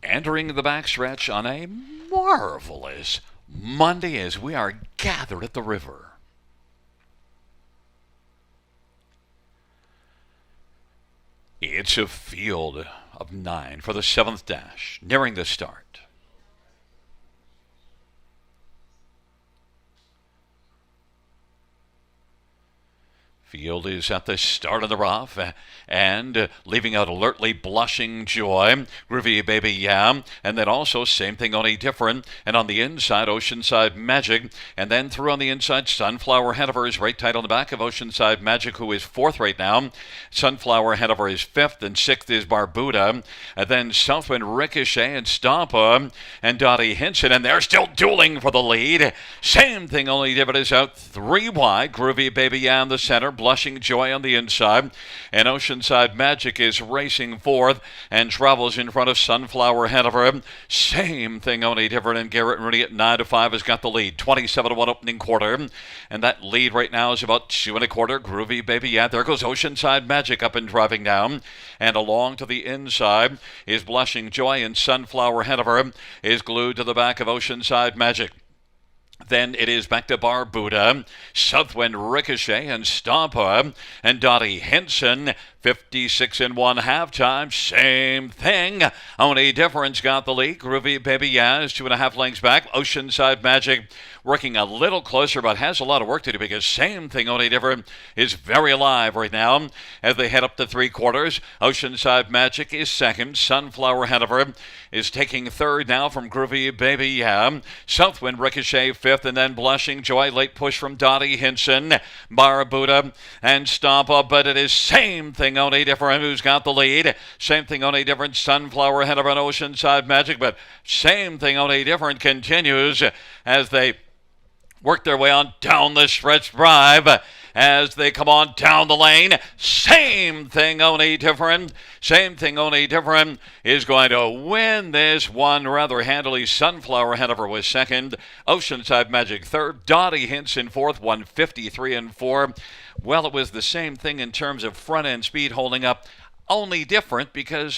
entering the backstretch on a marvelous Monday as we are gathered at the river. It's a field of 9 for the 7th dash, nearing the start. Field is at the start of the rough, and leaving out alertly Blushing Joy, Groovy Baby Yeah, and then also Same Thing Only Different, and on the inside Oceanside Magic, and then through on the inside Sunflower Hanover is right tight on the back of Oceanside Magic, who is 4th right now. Sunflower Hanover is 5th, and 6th is Barbuda, and then Southwind Ricochet and Stompa and Dottie Hinson, and they're still dueling for the lead. Same Thing Only Different is out 3 wide, Groovy Baby Yeah in the center, Blushing Joy on the inside, and Oceanside Magic is racing 4th and travels in front of Sunflower Hanover. Same Thing Only Different, and Garrett Rooney at 9-5 has got the lead, 27-1 opening quarter, and that lead right now is about 2 1/4. Groovy Baby Yeah, there goes Oceanside Magic up and driving down, and along to the inside is Blushing Joy, and Sunflower Hanover is glued to the back of Oceanside Magic. Then it is back to Barbuda, Southwind Ricochet, and Stompa, and Dottie Hinson. 56-1 halftime. Same thing. Only difference got the lead. Groovy Baby Yeah is 2.5 lengths back. Oceanside Magic working a little closer, but has a lot of work to do, because Same Thing Only Different is very alive right now as they head up to 3/4. Oceanside Magic is 2nd. Sunflower Hanover is taking 3rd now from Groovy Baby Yeah. Southwind Ricochet 5th, and then Blushing Joy. Late push from Dottie Hinson, Barbuda, and Stompa, but it is Same Thing Only Different who's got the lead. Same Thing Only Different, Sunflower Hanover, and Oceanside Magic, but Same Thing Only Different continues as they work their way on down the stretch drive. As they come on down the lane, Same Thing Only Different. Same Thing Only Different is going to win this one rather handily. Sunflower Hanover was 2nd. Oceanside Magic 3rd. Dottie Hinson 4th, 153-4. Well, it was the same thing in terms of front-end speed holding up. Only different because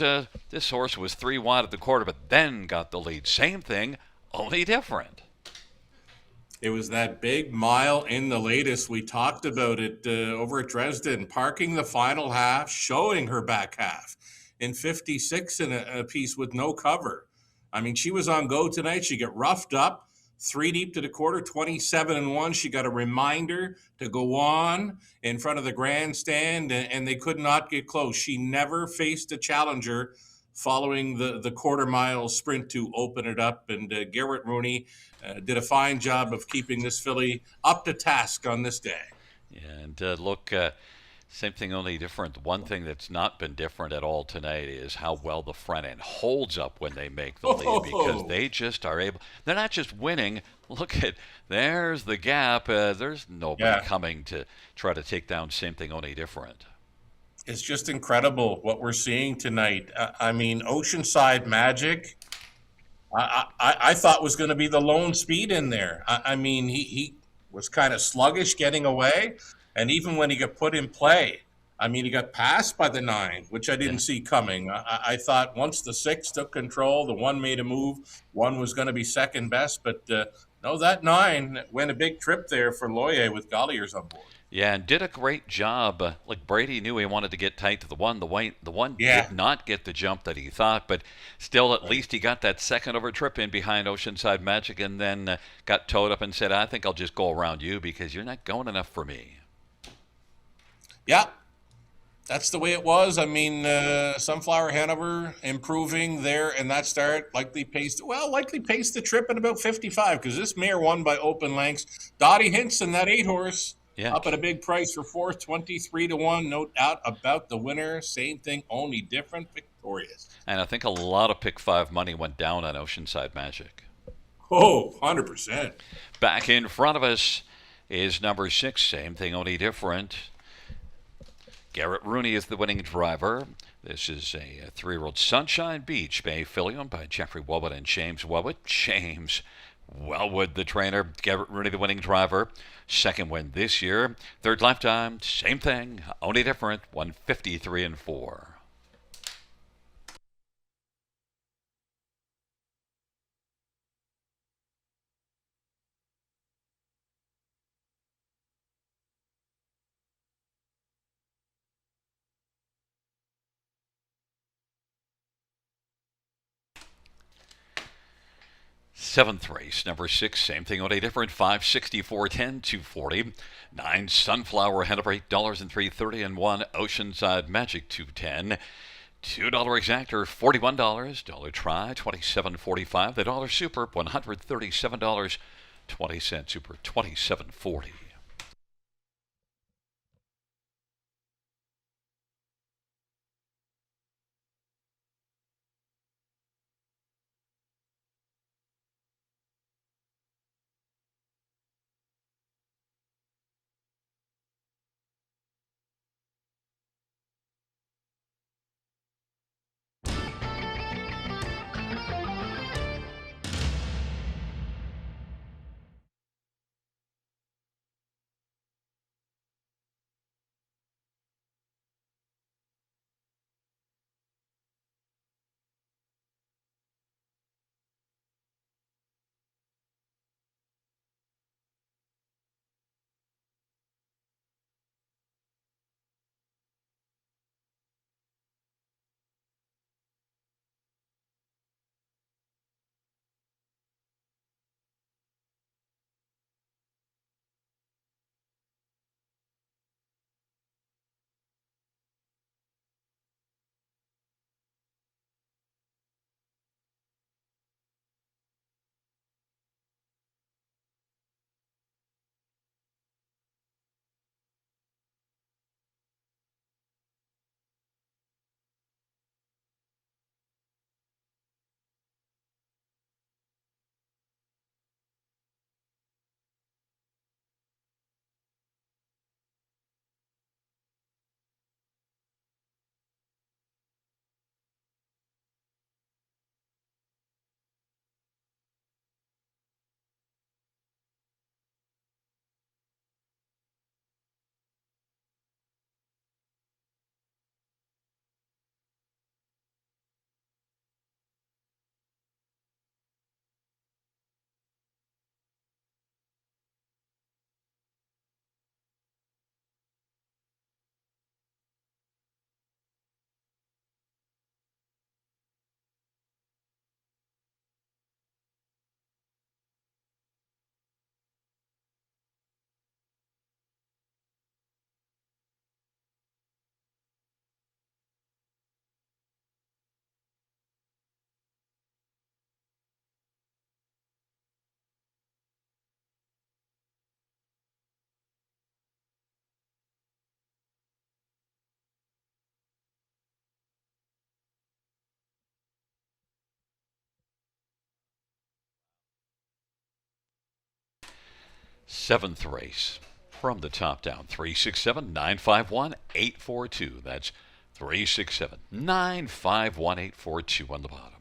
this horse was 3 wide at the quarter, but then got the lead. Same thing, only different. It was that big mile in the latest. We talked about it over at Dresden, parking the final half, showing her back half in 56 and a piece with no cover. I mean, she was on go tonight. She got roughed up, 3 deep to the quarter, 27-1. She got a reminder to go on in front of the grandstand, and they could not get close. She never faced a challenger following the quarter mile sprint to open it up. And Garrett Rooney did a fine job of keeping this filly up to task on this day. And look, Same thing, only different. One thing that's not been different at all tonight is how well the front end holds up when they make the lead, because Oh, they just are able. They're not just winning. Look at there's the gap. There's nobody yeah. coming to try to take down same thing, only different. It's just incredible what we're seeing tonight. I mean, Oceanside Magic, I thought was going to be the lone speed in there. I mean, he was kind of sluggish getting away. And even when he got put in play, I mean, he got passed by the nine, which I Yeah. didn't see coming. I thought once the six took control, the one made a move, one was going to be second best. But no, that nine went a big trip there for Loyer with Golliers on board. Yeah, and did a great job. Like Brady knew he wanted to get tight to the one. The one Yeah. did not get the jump that he thought, but still, at Right. least he got that second over trip in behind Oceanside Magic, and then got towed up and said, "I think I'll just go around you because you're not going enough for me." Yeah, that's the way it was. I mean, Sunflower Hanover improving there, and that start likely paced the trip at about 55 because this mare won by open lengths. Dottie Hinson, that 8 horse, Yeah, up at a big price for fourth, 23 to 1. No doubt about the winner. Same thing, only different, victorious. and I think a lot of pick five money went down on Oceanside Magic. Oh, 100%. Back in front of us is number 6. Same thing, only different. Garrett Rooney is the winning driver. This is a 3-year-old Sunshine Beach Bay filly owned by Jeffrey Wellwood and James Wellwood. James Wellwood, the trainer. Garrett Rooney, the winning driver. Second win this year. Third lifetime, same thing, only different. 153-4. Seventh race, number 6, same thing, only different. 564.10, 240. 9 Sunflower Hanover, $8.03, and 1 Oceanside Magic, 210. $2 exactor, $41. Dollar try, $27.45. The dollar super, $137.20. Super, $27.40. Seventh race from the top down. 367-951-842. That's 367-951-842 on the bottom.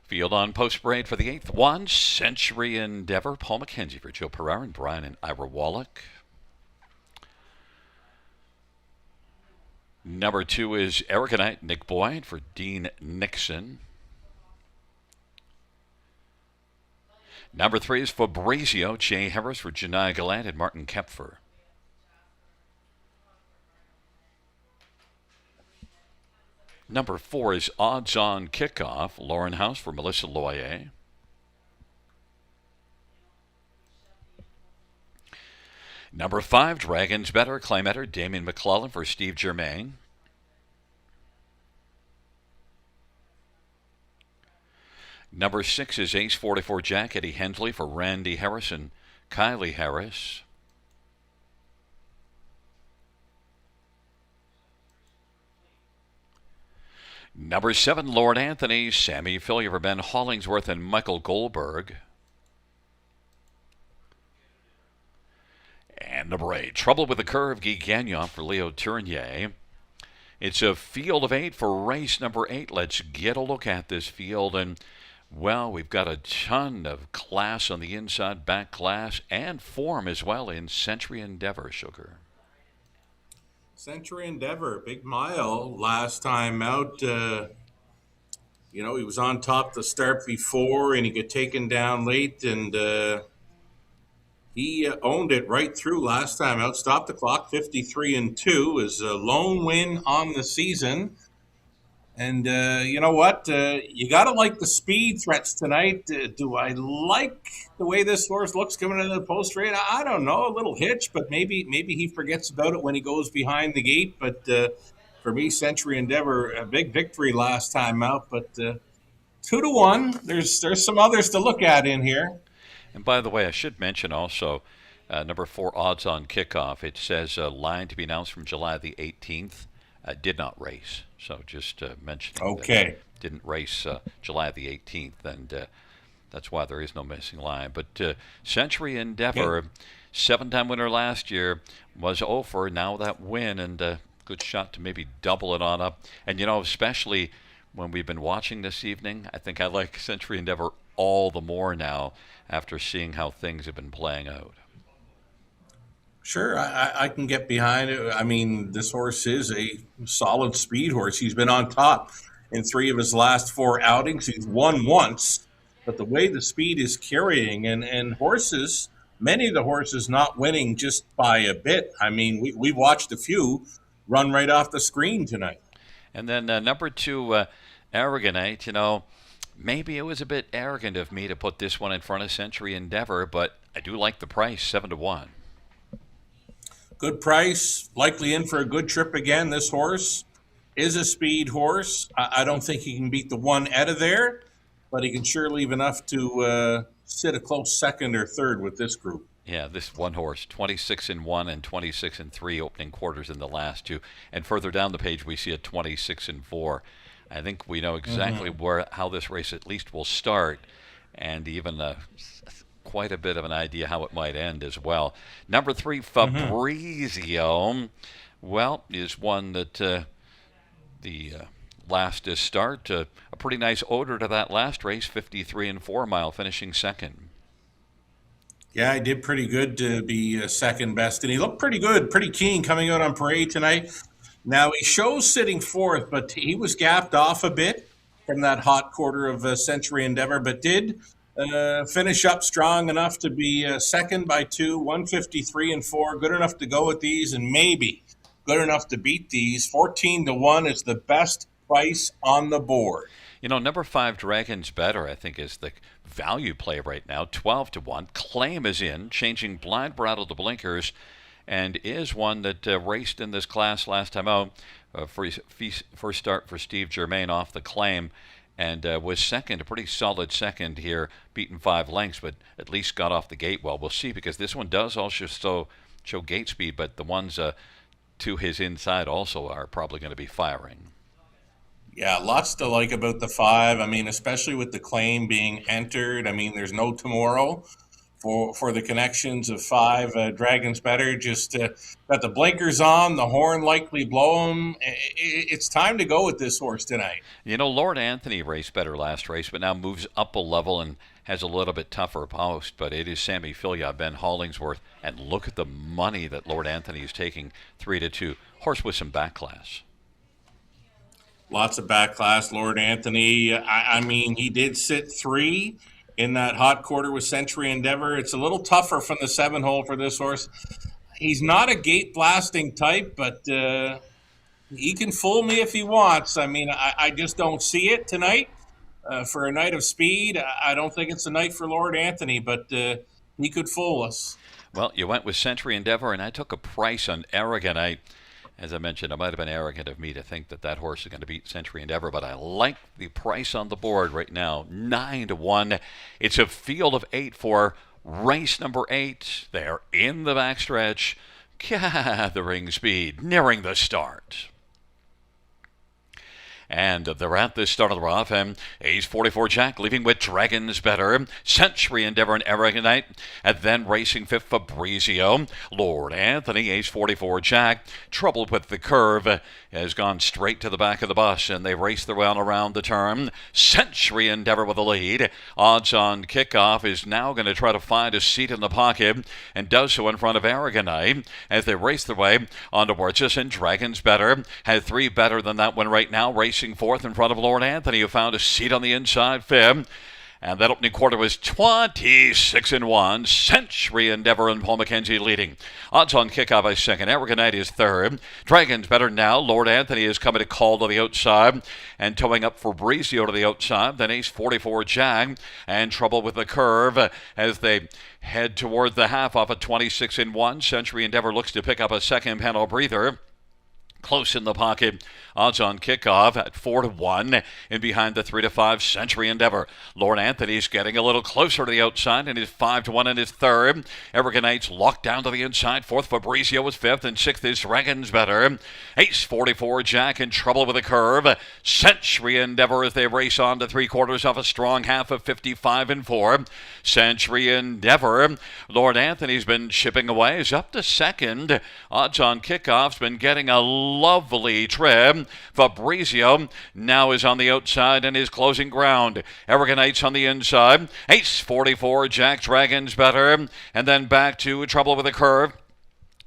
Field on post parade for the 8th one, Century Endeavor. Paul McKenzie for Joe Pereira and Brian and Ira Wallach. Number 2 is Aragonite, Nick Boyd for Dean Nixon. Number 3 is Fabrizio, Jay Harris for Janai Gallant and Martin Kepfer. Number 4 is Odds On Kickoff, Lauren House for Melissa Loyer. Number 5, Dragons Better, Claymetter, Damien McClellan for Steve Germain. Number 6 is Ace 44 Jack, Eddie Hensley for Randy Harris and Kylie Harris. Number 7, Lord Anthony, Sammy Fillier for Ben Hollingsworth and Michael Goldberg. And number 8, Trouble with the Curve, Guy Gagnon for Leo Tournier. It's a field of 8 for race number 8. Let's get a look at this field. And, well, we've got a ton of class on the inside, back class, and form as well in Century Endeavor, Sugar. Century Endeavor, big mile last time out. He was on top the start before, and he got taken down late, and he owned it right through last time out. Stopped the clock, 53-2, is a lone win on the season. And you know what? You got to like the speed threats tonight. Do I like the way this horse looks coming into the post rate? I don't know. A little hitch, but maybe he forgets about it when he goes behind the gate. But for me, Century Endeavor, a big victory last time out. But 2-1. There's some others to look at in here. And by the way, I should mention also number 4, Odds On Kickoff. It says line to be announced from July the 18th. Did not race. So just mentioning okay. Didn't race July the 18th, and that's why there is no missing line. But Century Endeavor, 7-time winner last year, was over. Now that win, and good shot to maybe double it on up. And, especially when we've been watching this evening, I think I like Century Endeavor all the more now after seeing how things have been playing out. Sure, I can get behind it. I mean, this horse is a solid speed horse. He's been on top in 3 of his last 4 outings. He's won once, but the way the speed is carrying, and horses, many of the horses not winning just by a bit. I mean, we watched a few run right off the screen tonight. And then number 2, Aragonite, maybe it was a bit arrogant of me to put this one in front of Century Endeavor, but I do like the price, 7-1. Good price, likely in for a good trip again. This horse is a speed horse. I don't think he can beat the 1 out of there, but he can sure leave enough to sit a close second or third with this group. Yeah, this one horse, 26-1 and 26-3 opening quarters in the last 2. And further down the page, we see a 26-4. I think we know exactly how this race at least will start, and even quite a bit of an idea how it might end as well. Number 3, Fabrizio, is one that the last start, a pretty nice odor to that last race, 53-4 mile, finishing second. Yeah, he did pretty good to be second best, and he looked pretty good, pretty keen coming out on parade tonight. Now, he shows sitting 4th, but he was gapped off a bit from that hot quarter of Century Endeavor, but did finish up strong enough to be second by 2, 153-4, good enough to go with these, and maybe good enough to beat these. 14-1 is the best price on the board. Number 5, Dragons Better, I think, is the value play right now, 12-1. Claim is in, changing blind bridle to blinkers, and is one that raced in this class last time out. First start for Steve Germain off the Claim, and was second, a pretty solid second here, beaten 5 lengths, but at least got off the gate well. We'll see, because this one does also show gate speed, but the ones to his inside also are probably going to be firing. Yeah, lots to like about the 5. I mean, especially with the Claim being entered. I mean, there's no tomorrow for the connections of 5. Dragons Better just got the blinkers on, the horn likely blow him. It's time to go with this horse tonight. You know, Lord Anthony raced better last race, but now moves up a level and has a little bit tougher post. But it is Sammy Filia, Ben Hollingsworth, and look at the money that Lord Anthony is taking, 3-2. Horse with some back class. Lots of back class, Lord Anthony. I mean, he did sit 3 in that hot quarter with Century Endeavor. It's a little tougher from the 7-hole for this horse. He's not a gate blasting type, but he can fool me if he wants. I mean, I just don't see it tonight. For a night of speed, I don't think it's a night for Lord Anthony, but he could fool us. Well, you went with Century Endeavor, and I took a price on Arrogant. As I mentioned, it might have been arrogant of me to think that horse is going to beat Century Endeavor, but I like the price on the board right now, 9-1. It's a field of 8 for race number 8. They're in the backstretch, gathering speed, nearing the start. And they're at the start of the rough, and Ace 44 Jack leaving with Dragons Better, Century Endeavor and Arrogant, and then racing 5th Fabrizio. Lord Anthony, Ace 44 Jack, troubled with the curve, has gone straight to the back of the bus, and they race their way on around the turn. Century Endeavor with the lead. Odds on Kickoff is now going to try to find a seat in the pocket, and does so in front of Arrogant as they race their way on towards us. And Dragons Better had 3 better than that one right now, racing 4th in front of Lord Anthony, who found a seat on the inside fib. And that opening quarter was 26-1. Century Endeavor and Paul McKenzie leading. Odds on Kickoff is second. Arrogant is third. Dragons Better now. Lord Anthony is coming to call to the outside and towing up Fabrizio to the outside. Then Ace 44 Jag and trouble with the curve as they head toward the half off at 26-1. Century Endeavor looks to pick up a second panel breather. Close in the pocket. Odds on Kickoff at 4-1. In behind the 3-5 Century Endeavor. Lord Anthony's getting a little closer to the outside and is 5-1 in his third. Arrogant locked down to the inside. 4th Fabrizio is 5th and 6th is Dragons Better. Ace 44 Jack in trouble with a curve. Century Endeavor as they race on to 3/4 off a strong half of 55-4. Century Endeavor. Lord Anthony's been chipping away. Is up to second. Odds on Kickoff's been getting a lovely trip. Fabrizio now is on the outside and is closing ground. Arrogant on the inside. Ace 44 Jack, Dragons Better, and then back to trouble with a curve.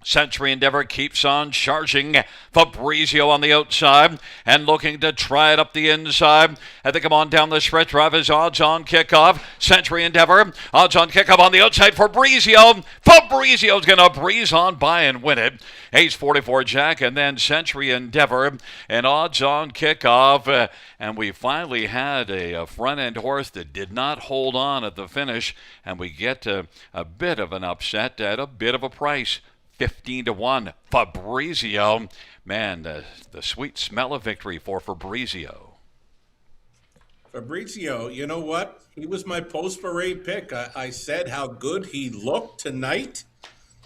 Century Endeavor keeps on charging. Fabrizio on the outside and looking to try it up the inside. As they come on down the stretch drive is Odds on Kickoff. Century Endeavor. Odds on Kickoff on the outside. Fabrizio's going to breeze on by and win it. Ace 44 Jack and then Century Endeavor and Odds on Kickoff. And we finally had a front end horse that did not hold on at the finish. And we get a bit of an upset at a bit of a price. 15-1. Fabrizio. Man, the sweet smell of victory for Fabrizio. Fabrizio, you know what? He was my post-parade pick. I said how good he looked tonight.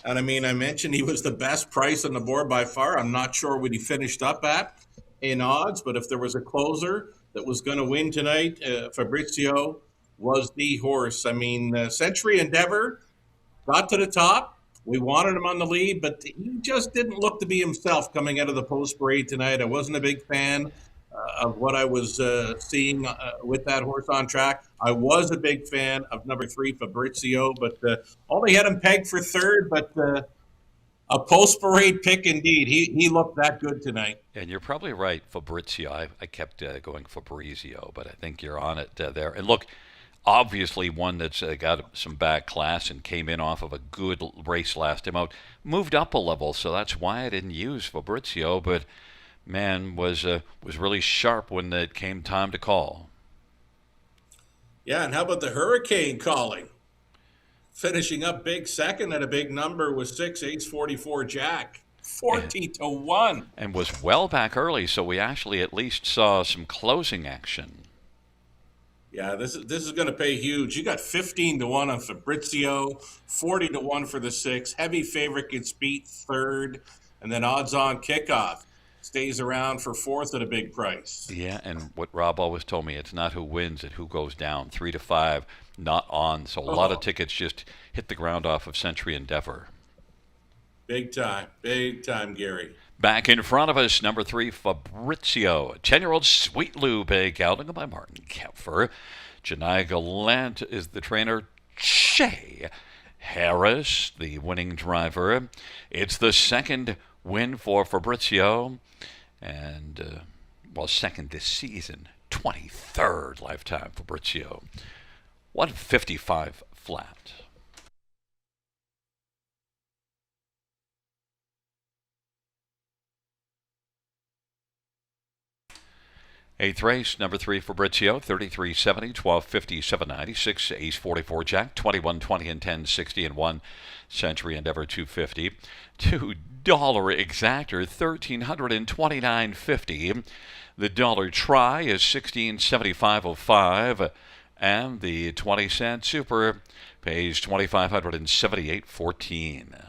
And I mean, I mentioned he was the best price on the board by far. I'm not sure what he finished up at in odds, but if there was a closer that was going to win tonight, Fabrizio was the horse. I mean, Century Endeavor got to the top. We wanted him on the lead, but he just didn't look to be himself coming out of the post parade tonight. I wasn't a big fan of what I was seeing with that horse on track. I was a big fan of number 3, Fabrizio, but only had him pegged for third, but a post parade pick indeed. He looked that good tonight. And you're probably right, Fabrizio. I kept going Fabrizio, but I think you're on it there. And look, obviously one that's got some back class and came in off of a good race last time out. Moved up a level, so that's why I didn't use Fabrizio, but man, was really sharp when it came time to call. Yeah, and how about the Hurricane calling? Finishing up big second at a big number was 6, Ace 44 Jack. 40-1. And was well back early, so we actually at least saw some closing action. Yeah, this is going to pay huge. You got 15-1 on Fabrizio, 40-1 for the 6. Heavy favorite gets beat third, and then Odds on Kickoff stays around for fourth at a big price. Yeah, and what Rob always told me, it's not who wins, it's who goes down. 3-5 not on. So a lot of Oh, tickets just hit the ground off of Century Endeavor. big time, Gary. Back in front of us, number 3, Fabrizio. 10-year-old Sweet Lou Bay gelding by Martin Kempfer. Janai Gallant is the trainer. Shay Harris, the winning driver. It's the second win for Fabrizio, and, second this season. 23rd lifetime Fabrizio. 155 flat. Eighth race, number 3 Fabrizio, 3370, 1250, 796, ace 44 jack, 2120 and 1060 and 1 Century Endeavor 250. $2 exactor, 1329.50. The dollar try is 1675.05, and the 20-cent super pays 2578.14.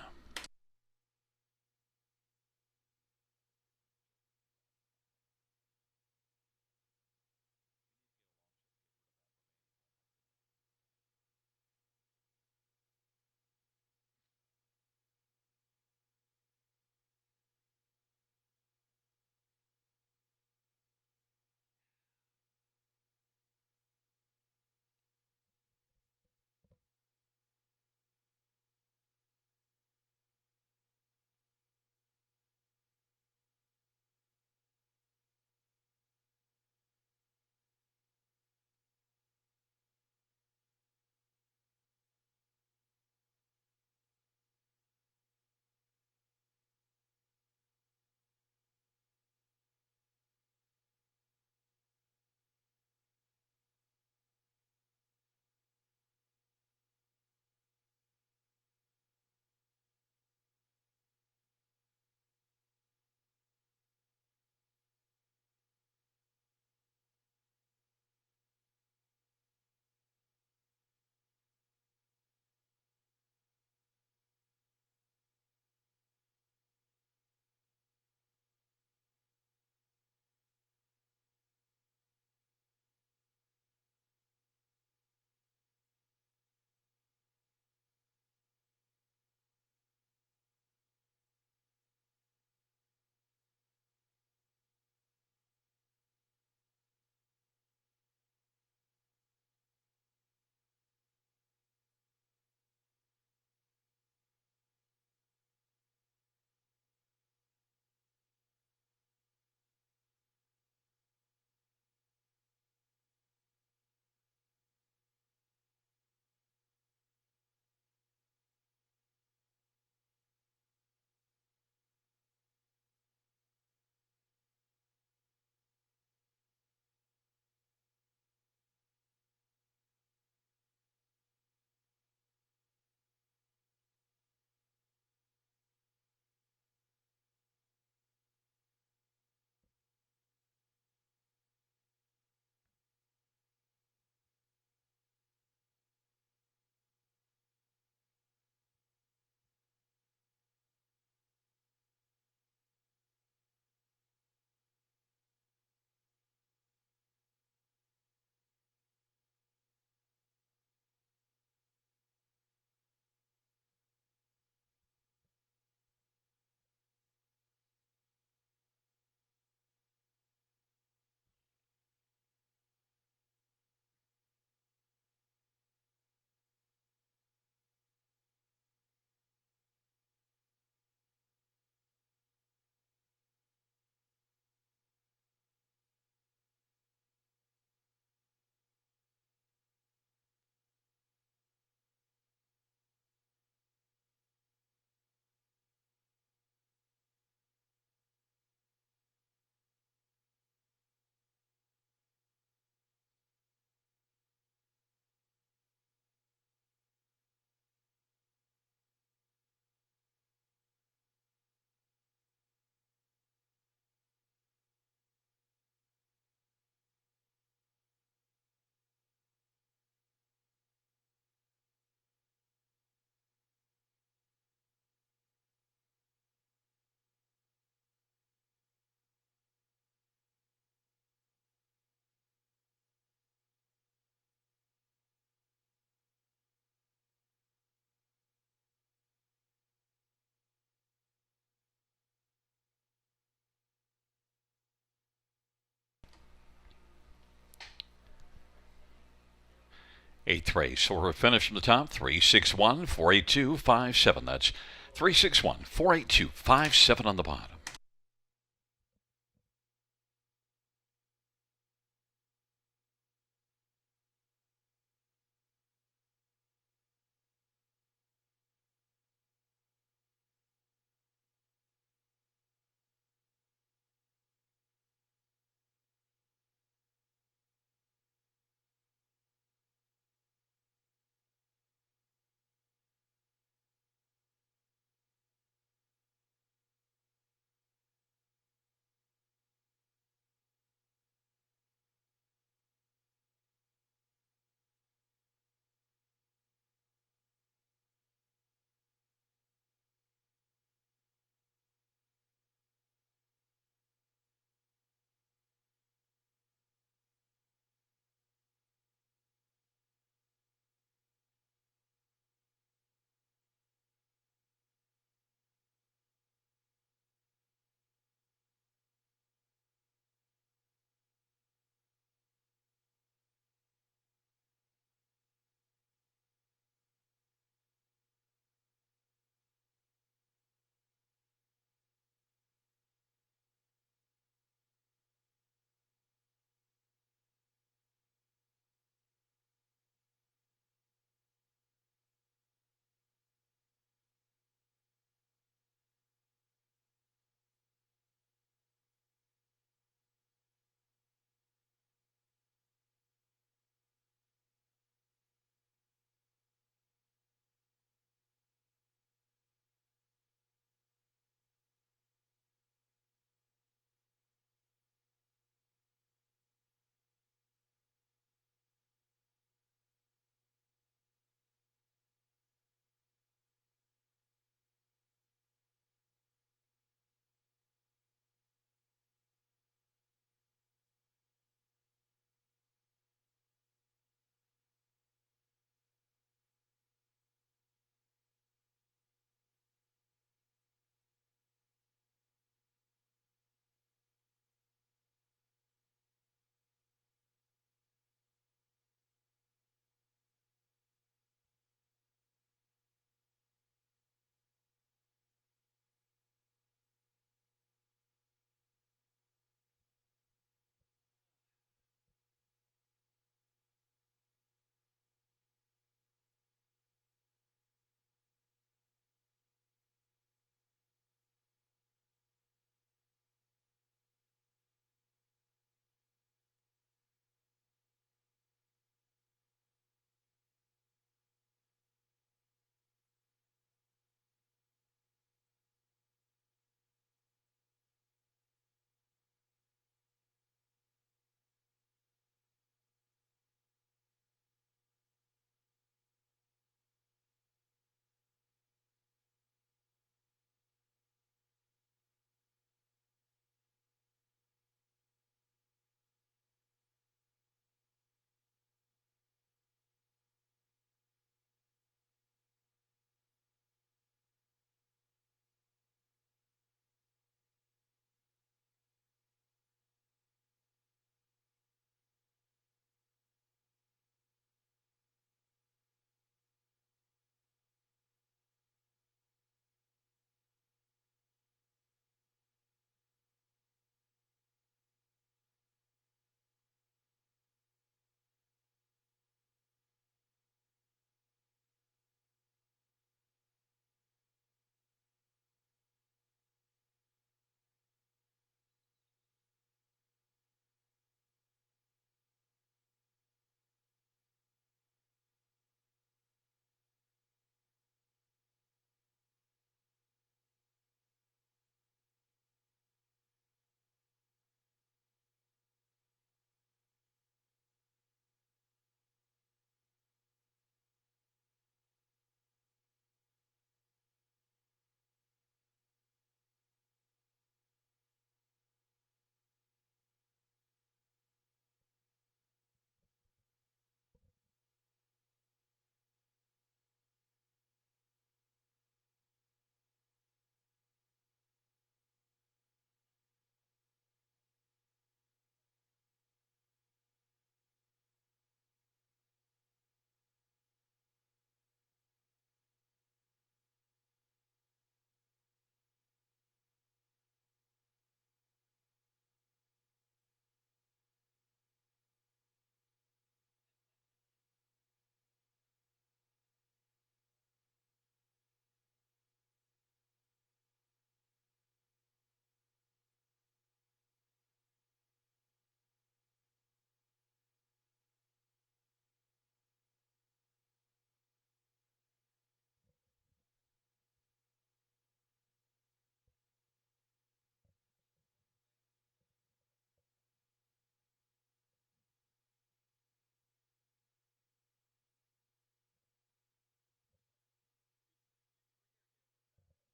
Eighth race. So we're finished from the top. 361 482 57. That's 361 482 57 on the bottom.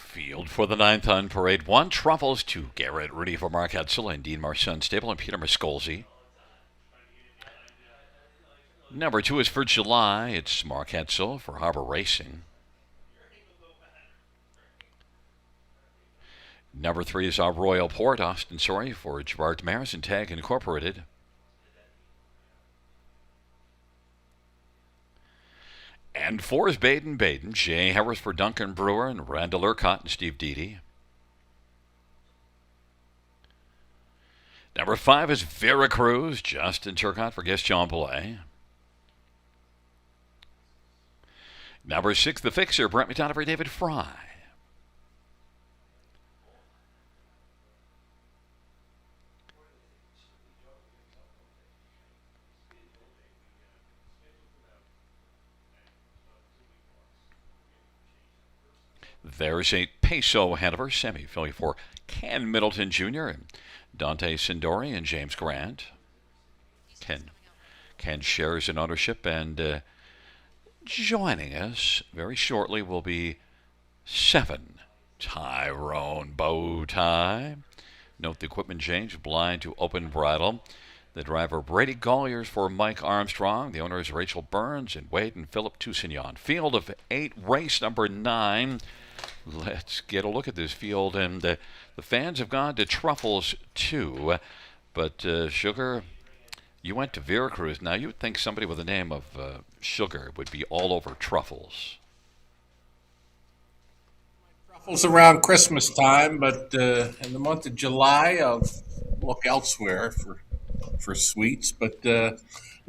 Field for the ninth on Parade 1. Truffles to Garrett Rudy for Mark Hetzel and Dean Marson Stable and Peter Miskolzy. Number 2 is for July. It's Mark Hetzel for Harbor Racing. Number 3 is our Royal Port, Austin Sorry for Gerard Maris and Tag Incorporated. And 4 is Baden, Jay Harris for Duncan Brewer and Randall Urquhart and Steve Deedy. Number 5 is Veracruz, Justin Turcotte for Guest John Belay. Number 6, The Fixer, Brent McDonough for David Fry. There's a Peso Hanover semi-filly for Ken Middleton Jr. and Dante Sindori and James Grant. Ken shares in ownership, and joining us very shortly will be 7 Tyrone Bowtie. Note the equipment change, blind to open bridle. The driver Brady Golliers for Mike Armstrong. The owners Rachel Burns and Wade and Philip Toussignon. Field of 8, race number 9. Let's get a look at this field, and the fans have gone to Truffles too. But Sugar, you went to Veracruz. Now you would think somebody with the name of Sugar would be all over Truffles. Truffles around Christmas time, but in the month of July, I'll look elsewhere for sweets. But yeah,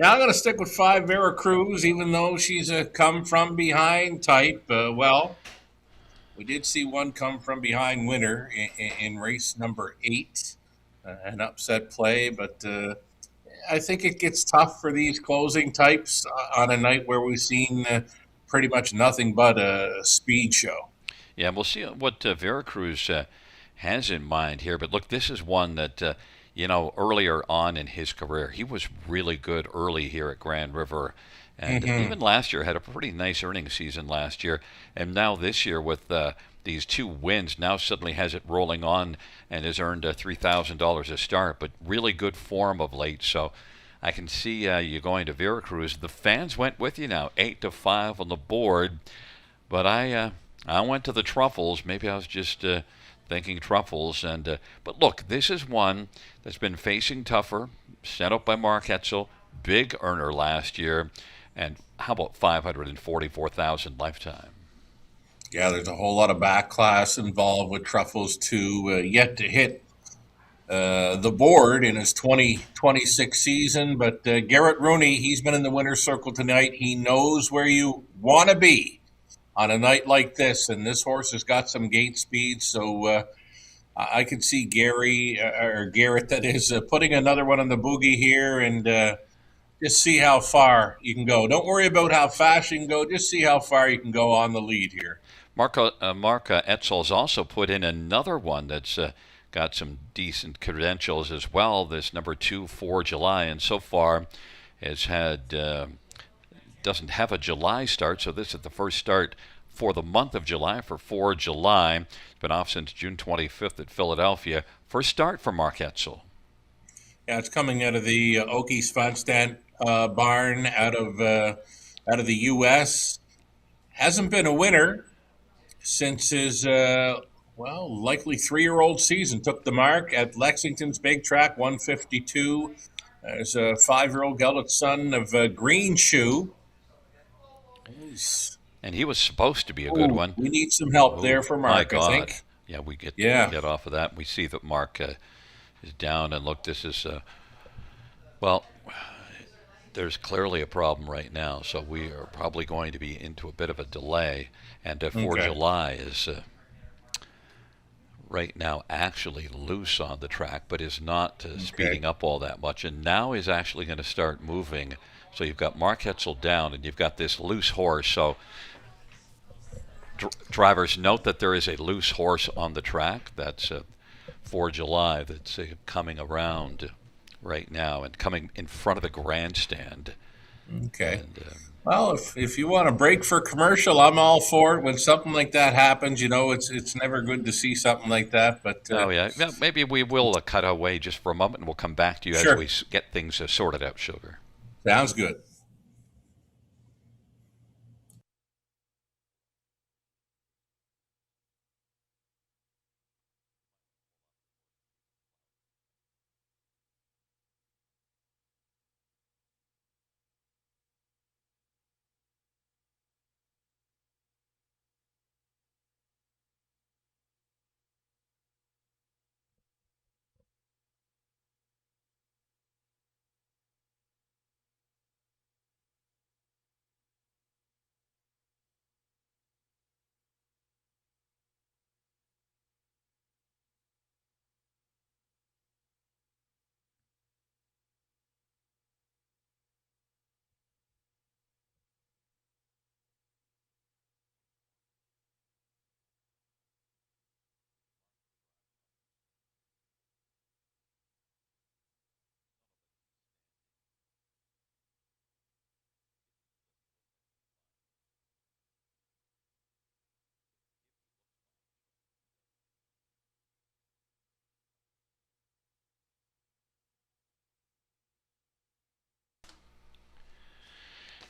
I'm going to stick with 5 Veracruz, even though she's a come-from-behind type. Well, we did see one come-from-behind winner in race number 8, an upset play. But I think it gets tough for these closing types on a night where we've seen pretty much nothing but a speed show. Yeah, we'll see what Veracruz has in mind here. But look, this is one that, earlier on in his career, he was really good early here at Grand River. And even last year had a pretty nice earnings season last year. And now this year with these 2 wins, now suddenly has it rolling on and has earned $3,000 a start. But really good form of late. So I can see you going to Veracruz. The fans went with you now, 8-5 on the board. But I went to the Truffles. Maybe I was just thinking Truffles. But look, this is one that's been facing tougher, set up by Mark Hetzel, big earner last year. And how about 544,000 lifetime? Yeah, there's a whole lot of back class involved with Truffles too. Yet to hit the board in his 2026 season. But Garrett Rooney, he's been in the winner's circle tonight. He knows where you want to be on a night like this. And this horse has got some gate speed. So I could see Garrett, that is, putting another one on the boogie here and just see how far you can go. Don't worry about how fast you can go. Just see how far you can go on the lead here. Mark Etzel's also put in another one that's got some decent credentials as well. This number 2 for July, and so far has had doesn't have a July start. So this is the first start for the month of July for 4 July. It's been off since June 25th at Philadelphia. First start for Mark Etzel. Yeah, it's coming out of the Okies Fun barn out of the U.S. Hasn't been a winner since his likely 3-year-old season. Took the mark at Lexington's big track, 152. There's a 5-year-old gelded son of Green Shoe. And he was supposed to be a good one. We need some help there for Mark, I think. Yeah, we get off of that. We see that Mark is down, and look, this is there's clearly a problem right now, so we are probably going to be into a bit of a delay, and 4 July is right now actually loose on the track, but is not speeding up all that much, and now is actually going to start moving. So you've got Mark Hetzel down, and you've got this loose horse. So drivers, note that there is a loose horse on the track. That's 4 July that's coming around right now and coming in front of the grandstand. Okay. And Well, if you want a break for commercial, I'm all for it. When something like that happens, it's never good to see something like that. But oh yeah, well, maybe we will cut away just for a moment, and we'll come back to you as we sure, get things sorted out, Sugar. sounds good.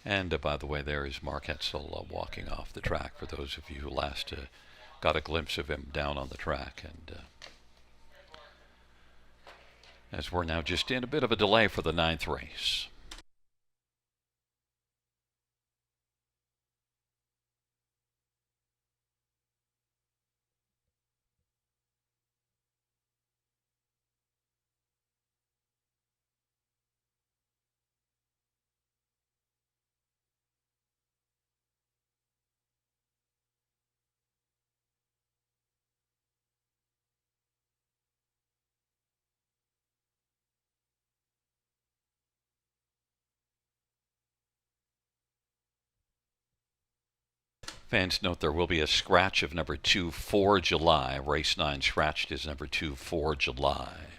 And by the way, there is Mark Hetzel walking off the track. For those of you who last got a glimpse of him down on the track, and as we're now just in a bit of a delay for the ninth race. Fans note there will be a scratch of number 2 for July. Race 9 scratched is number 2 for July.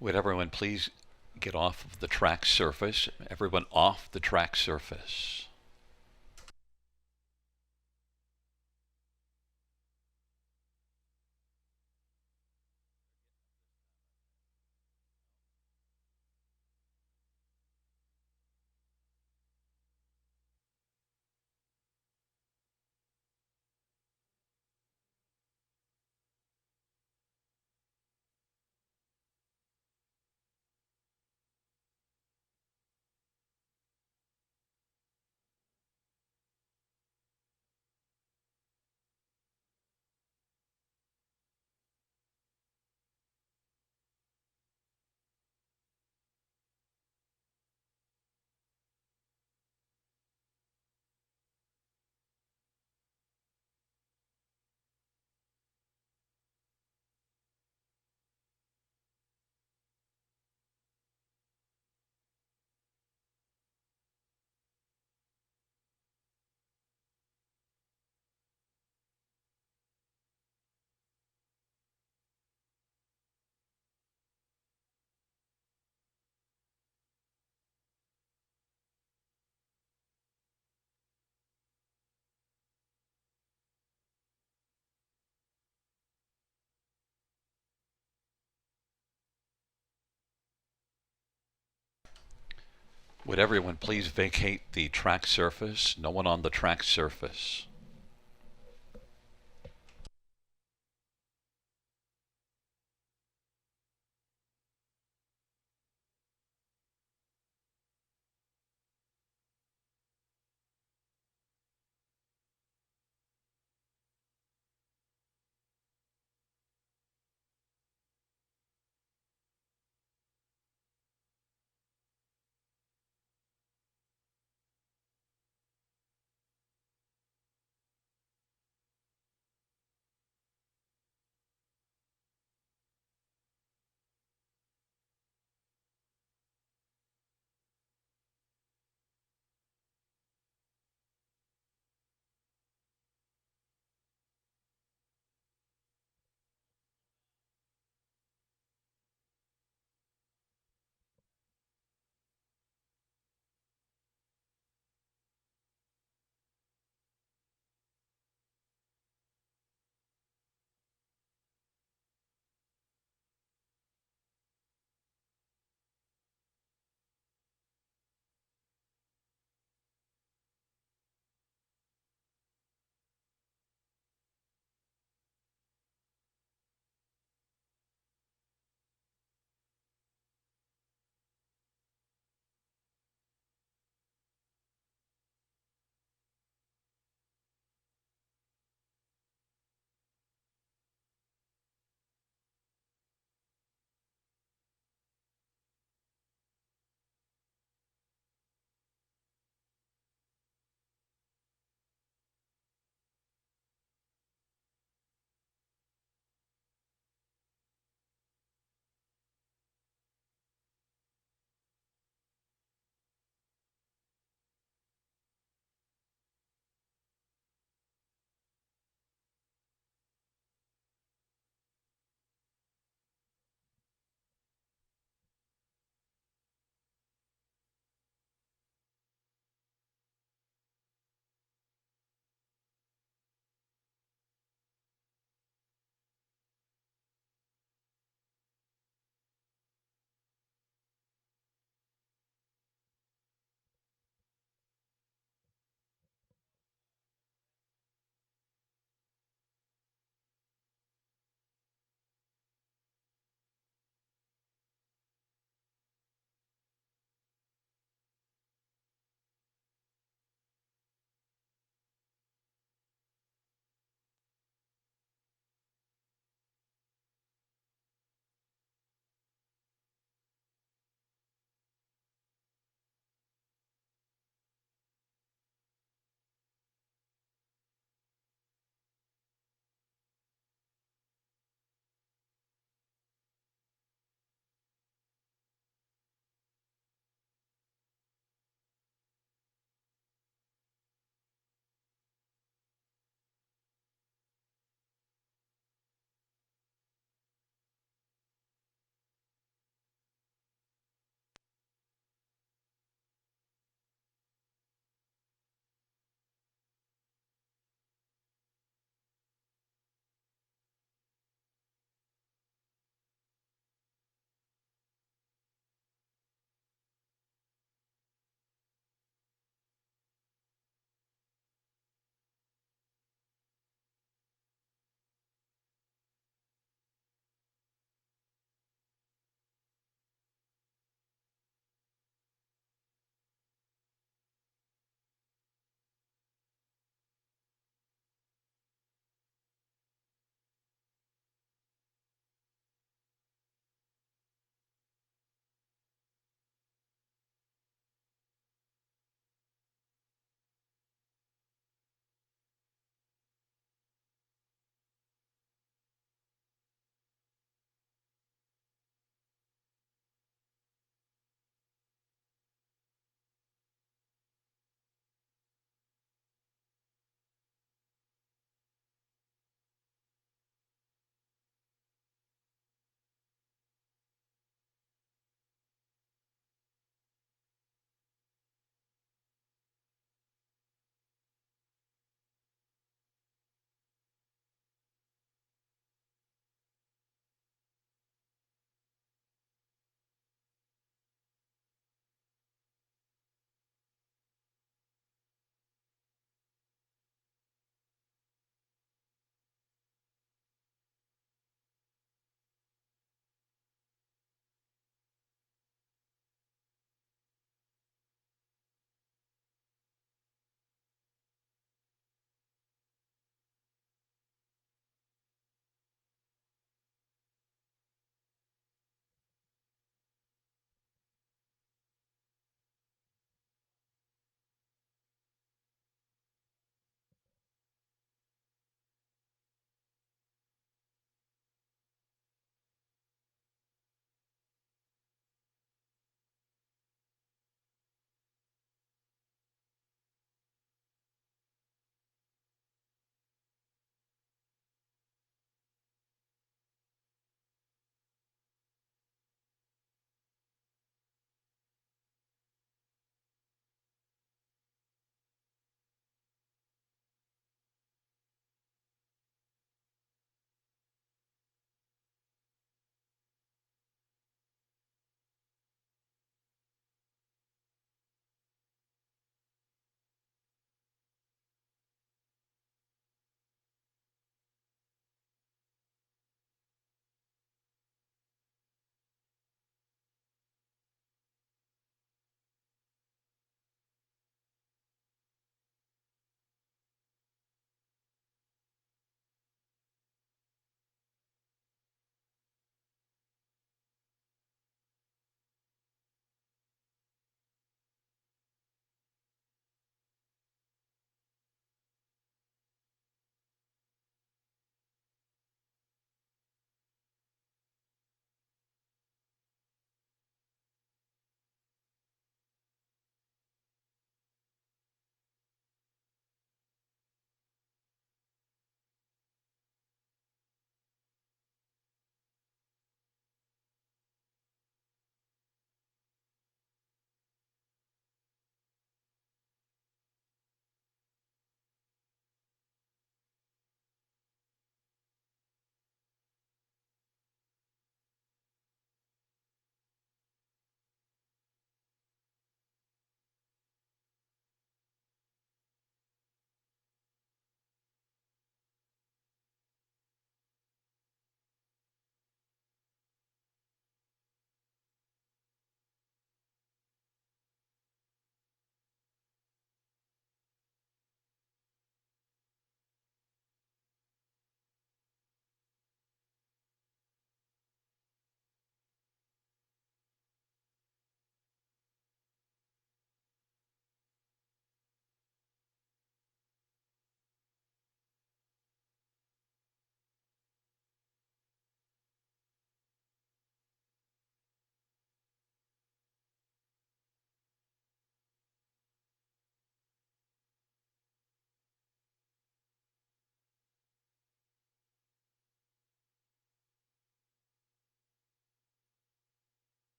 Would everyone please get off of the track surface? Everyone off the track surface. Would everyone please vacate the track surface? No one on the track surface.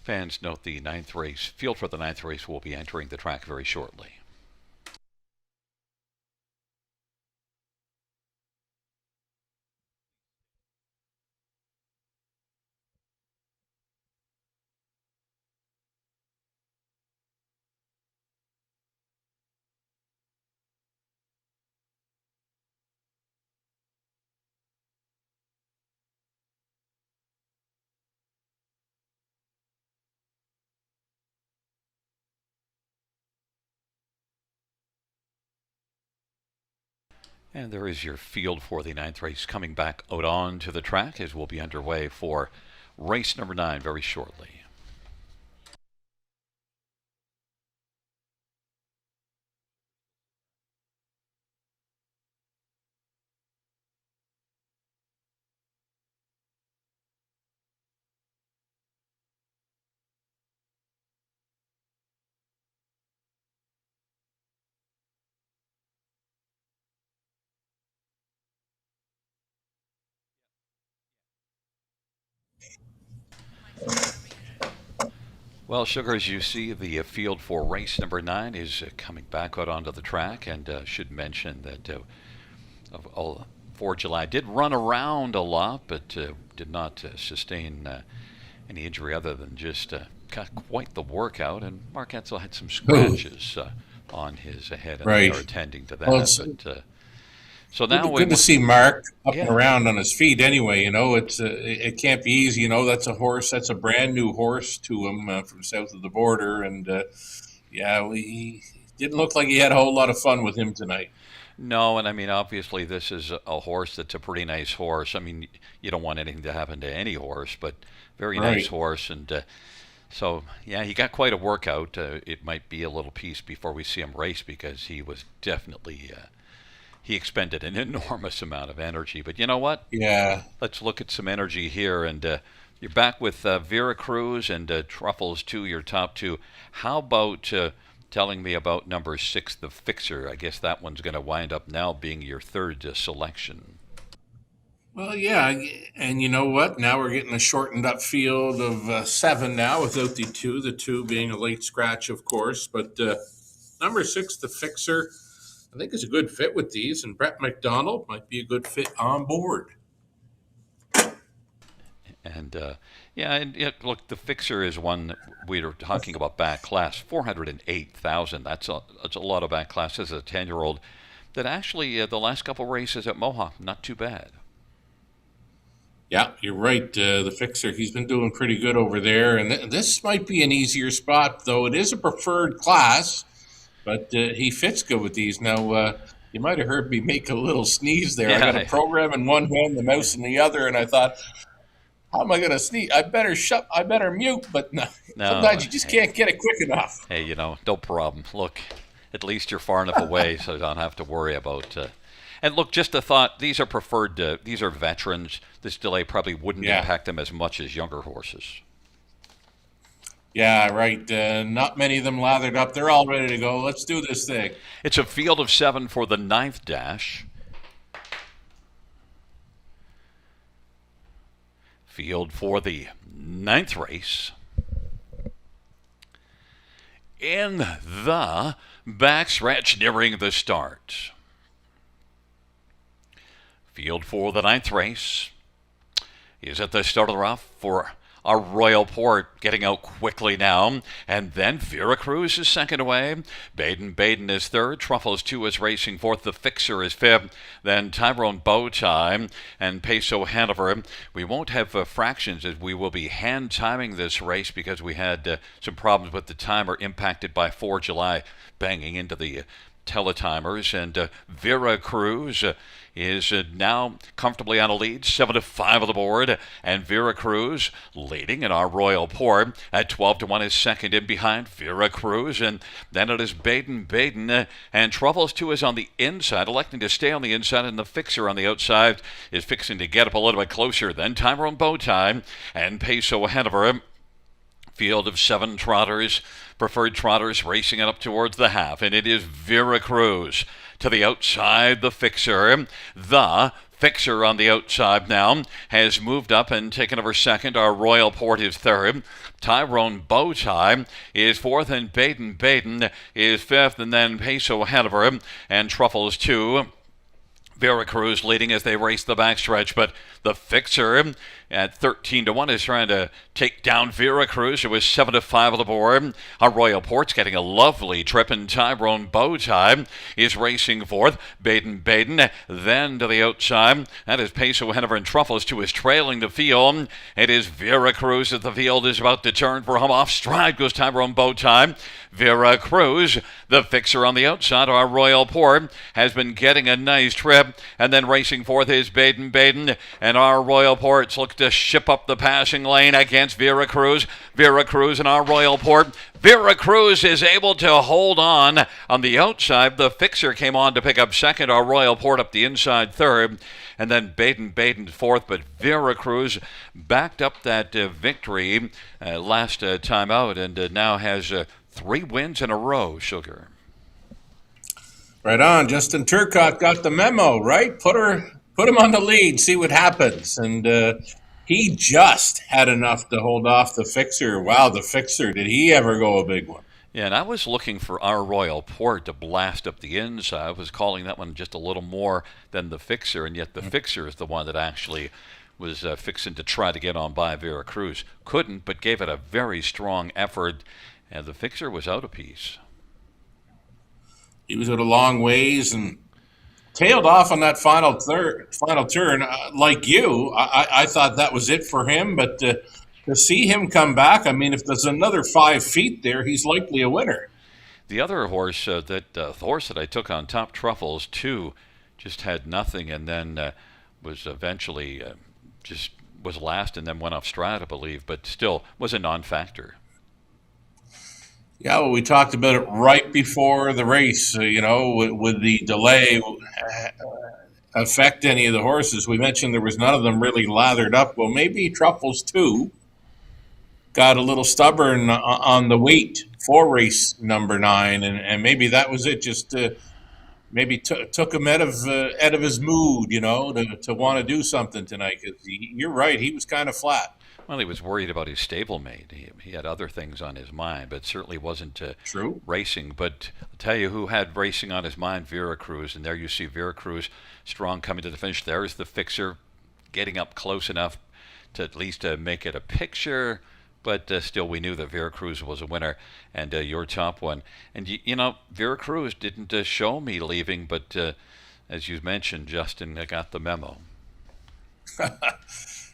Fans note the field for the ninth race will be entering the track very shortly. And there is your field for the ninth race coming back out onto the track as we'll be underway for race number 9 very shortly. Well, Sugar, as you see, the field for race number 9 is coming back out onto the track, and should mention that 4 July did run around a lot, but did not sustain any injury other than just got quite the workout. And Mark Etzel had some scratches on his head, and they are attending to that. Well, so now good to see Mark up Yeah. and around on his feet. Anyway, it can't be easy. That's a horse. That's a brand new horse to him from south of the border, and he didn't look like he had a whole lot of fun with him tonight. No, and I mean, obviously, this is a horse that's a pretty nice horse. I mean, you don't want anything to happen to any horse, but very nice horse. And so, yeah, he got quite a workout. It might be a little piece before we see him race because he was definitely, he expended an enormous amount of energy. But you know what? Yeah. Let's look at some energy here. And you're back with Vera Cruz and Truffles, your top 2. How about telling me about number 6, the Fixer? I guess that one's going to wind up now being your third selection. Well, yeah, and you know what? Now we're getting a shortened up field of 7 now without the 2. The 2 being a late scratch, of course. But number 6, the Fixer, I think is a good fit with these, and Brett McDonald might be a good fit on board. And look, the Fixer is one we were talking about back class, 408,000. That's a lot of back class as a 10-year-old. That actually the last couple races at Mohawk, not too bad. Yeah, you're right. The Fixer, he's been doing pretty good over there, and this might be an easier spot, though it is a preferred class. But he fits good with these. Now, you might have heard me make a little sneeze there. Yeah. I got a program in one hand, the mouse in the other, and I thought, how am I going to sneeze? I better mute, but no, sometimes you just can't get it quick enough. Hey, no problem. Look, at least you're far enough away so you don't have to worry about... And look, just a thought, these are preferred, these are veterans. This delay probably wouldn't impact them as much as younger horses. Yeah, right. Not many of them lathered up. They're all ready to go. Let's do this thing. It's a field of 7 for the 9th dash. Field for the 9th race. In the backstretch nearing the start. Field for the 9th race is at the start of the rough for our Royal Port, getting out quickly now. And then Vera Cruz is second away. Baden is third. Truffles 2 is racing fourth. The Fixer is fifth. Then Tyrone Bowtie and Peso Hanover. We won't have fractions as we will be hand timing this race because we had some problems with the timer impacted by 4 July banging into the teletimers. And Vera Cruz is now comfortably on a lead, 7-5 on the board, and Vera Cruz leading in our Royal Port at 12-1 is second in behind Vera Cruz, and then it is Baden, and Truffles 2 is on the inside, electing to stay on the inside, and the Fixer on the outside is fixing to get up a little bit closer. Then Tyrone Bowtie and Peso Hanover. Field of 7 trotters, preferred trotters racing it up towards the half, and it is Vera Cruz to the outside, the Fixer. The Fixer on the outside now has moved up and taken over second. Our Royal Port is third. Tyrone Bowtie is fourth, and Baden is fifth, and then Peso ahead of her, and Truffles two. Veracruz leading as they race the backstretch, but the Fixer at 13-1 is trying to take down Veracruz. It was 7-5 on the board. Our Royal Port's getting a lovely trip, and Tyrone Bowtie is racing fourth. Baden, then to the outside. That is Peso ahead of her, and Truffles two is trailing the field. It is Veracruz as the field is about to turn for him. Off stride goes Tyrone Bowtie. Veracruz, the Fixer on the outside. Our Royal Port has been getting a nice trip, and then racing fourth is Baden, and our Royal Ports look to ship up the passing lane against Veracruz. Veracruz and our Royal Port. Veracruz is able to hold on the outside. The Fixer came on to pick up second. Our Royal Port up the inside third. And then Baden fourth, but Veracruz backed up that victory last time out, and now has 3 wins in a row, Sugar. Right on. Justin Turcotte got the memo, right? Put him on the lead, see what happens. And he just had enough to hold off the Fixer. Wow, the Fixer, did he ever go a big one? Yeah, and I was looking for our Royal Port to blast up the inside. I was calling that one just a little more than the Fixer, and yet the Fixer is the one that actually was fixing to try to get on by Veracruz. Couldn't, but gave it a very strong effort, and the Fixer was out a piece. He was at a long ways and tailed off on that final turn. Like you, I thought that was it for him, but to see him come back, I mean, if there's another 5 feet there, he's likely a winner. The other horse the horse that I took on top, Truffles, too, just had nothing, and then was eventually just was last, and then went off stride, I believe, but still was a non-factor. Yeah, well, we talked about it right before the race. Would the delay affect any of the horses? We mentioned there was none of them really lathered up. Well, maybe Truffles too got a little stubborn on the weight for race number 9, and maybe that was it. Just maybe took him out of his mood, to want to do something tonight. Because you're right, he was kind of flat. Well, he was worried about his stablemate. He had other things on his mind, but certainly wasn't True. Racing. But I'll tell you who had racing on his mind, Veracruz. And there you see Veracruz strong coming to the finish. There's the Fixer getting up close enough to at least make it a picture. But still, we knew that Veracruz was a winner, and your top one. And, Veracruz didn't show me leaving, but as you mentioned, Justin got the memo.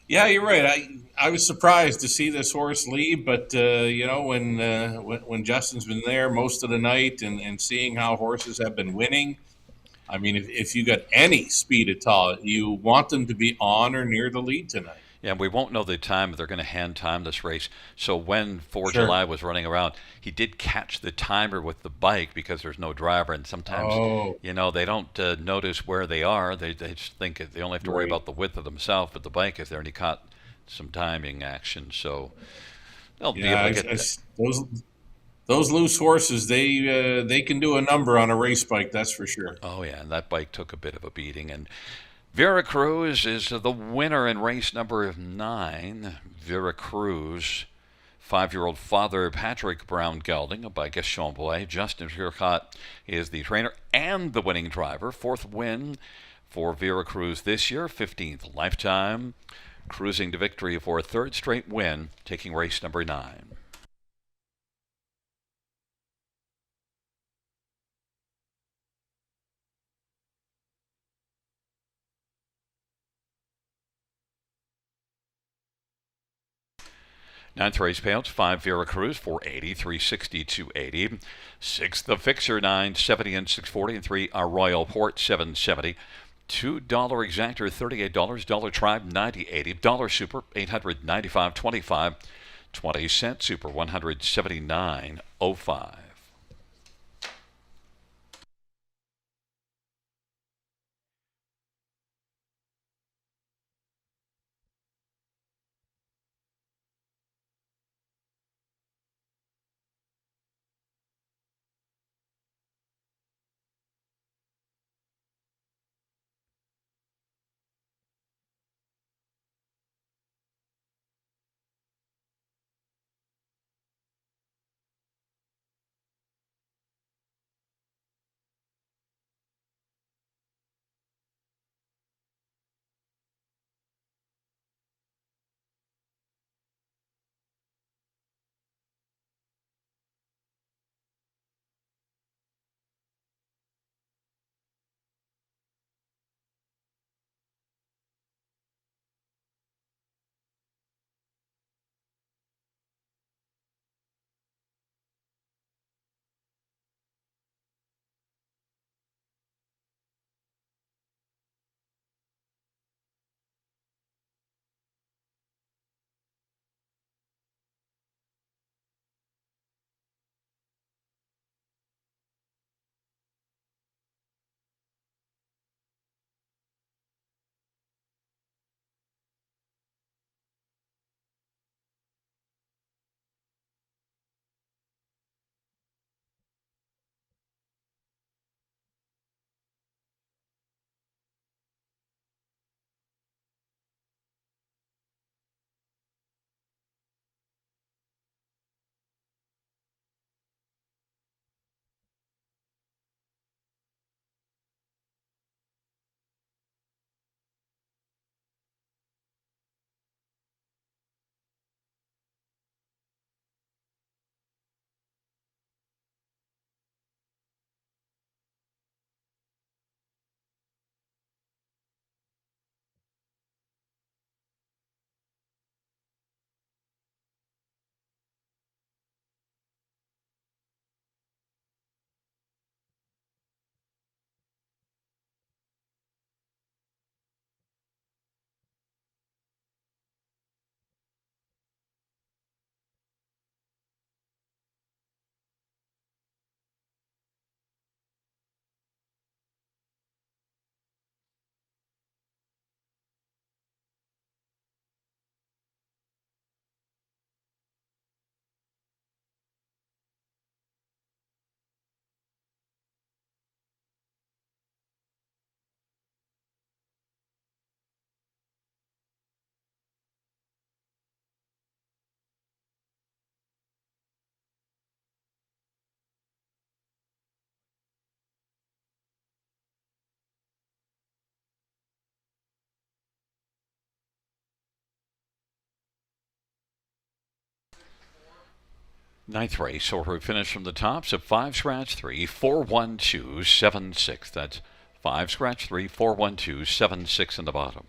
Yeah, you're right. I was surprised to see this horse leave, but when Justin's been there most of the night and seeing how horses have been winning, I mean, if you got any speed at all, you want them to be on or near the lead tonight. Yeah, we won't know the time. They're going to hand time this race. So when 4 Sure. July was running around, he did catch the timer with the bike because there's no driver. And sometimes, they don't notice where they are. They just think they only have to worry Right. about the width of themselves, but the bike is there, and he caught some timing action. So they'll be able to get those loose horses, they can do a number on a race bike, that's for sure. Oh, yeah, and that bike took a bit of a beating. And Veracruz is the winner in race number 9. Veracruz, 5-year-old father Patrick Brown gelding, a bike at Chambois. Justin Turcotte is the trainer and the winning driver. 4th win for Veracruz this year, 15th lifetime. Cruising to victory for a 3rd straight win, taking race number 9. Ninth race payouts, 5 Veracruz, 480, 360, 280. 6 the Fixer, 970 and 640. And 3 our Royal Port, 770. $2 exactor, $38. Dollar Tribe, 90.80. Dollar Super, 895.25. 20-cent Super, 179.05. Ninth race, order of finish from the top. So 5 scratch 3, 4 1 2 7 6. That's 5 scratch 3, 4 1 2 7 6 in the bottom.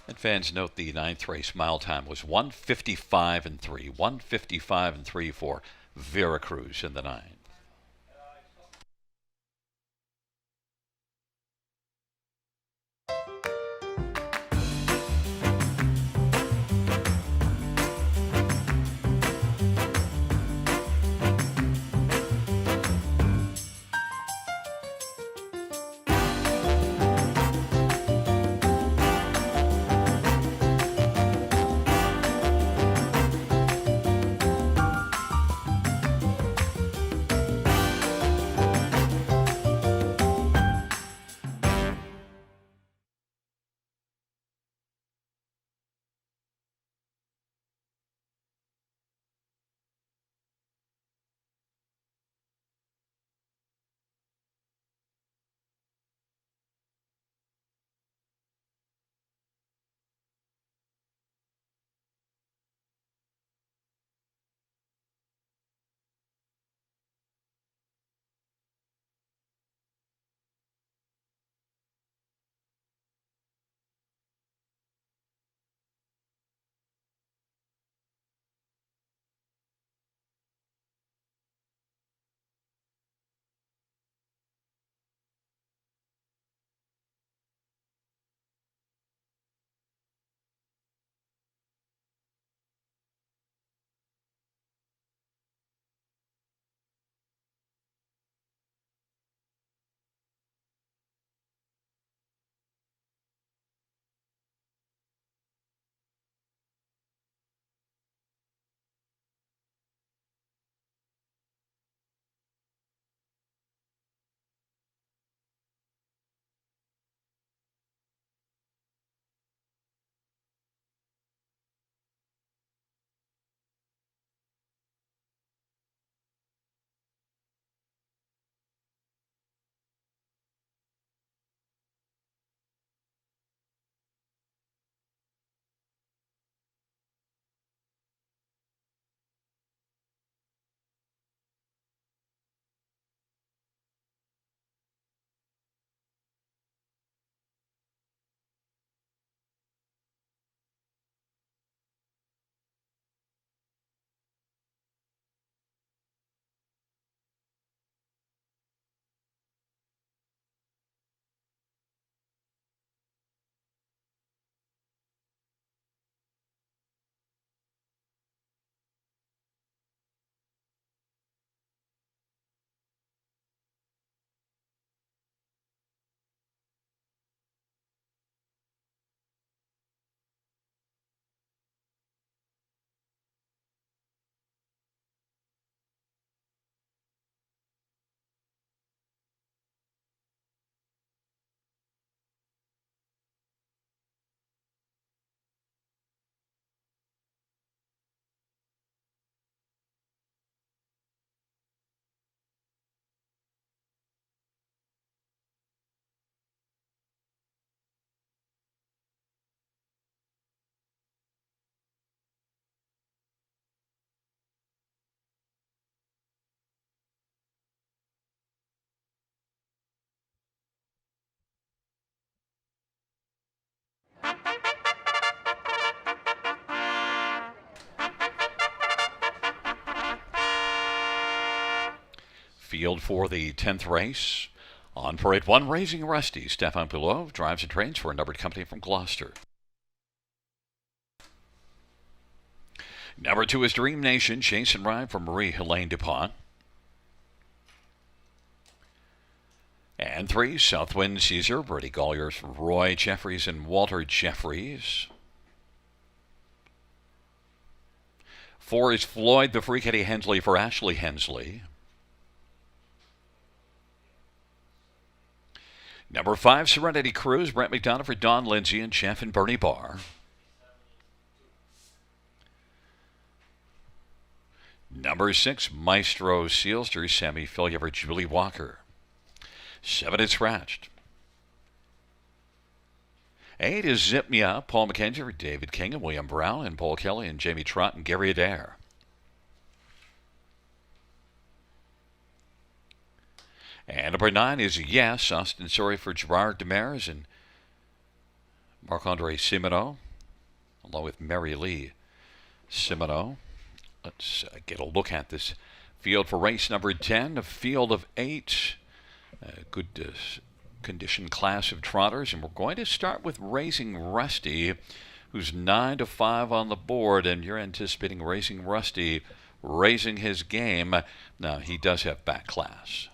And fans note the ninth race mile time was 1:55 and 3. 1:55 and 3 for Veracruz in the ninth. Field for the 10th race. On parade 1, Raising Rusty. Stefan Pulov drives and trains for a numbered company from Gloucester. Number 2 is Dream Nation. Chase and Ride from Marie-Helene DuPont. And 3, Southwind Caesar. Bertie Golliers from Roy Jeffries and Walter Jeffries. 4 is Floyd the Freak Eddie Hensley for Ashley Hensley. Number 5, Serenity Cruise, Brent McDonough for Don Lindsay and Jeff and Bernie Barr. Number 6, Maestro Sealster, Sammy Filliver, Julie Walker. 7 is scratched. 8 is Zip Me Up, Paul McKenzie, David King, and William Brown, and Paul Kelly, and Jamie Trott, and Gary Adair. And number 9 is Yes, Austin Sorry for Gerard Demers and Marc-Andre Simoneau, along with Mary Lee Simoneau. Let's get a look at this field for race number 10, a field of 8. Good condition class of trotters, and we're going to start with Racing Rusty, who's 9-5 on the board, and you're anticipating Racing Rusty raising his game. Now, he does have back class.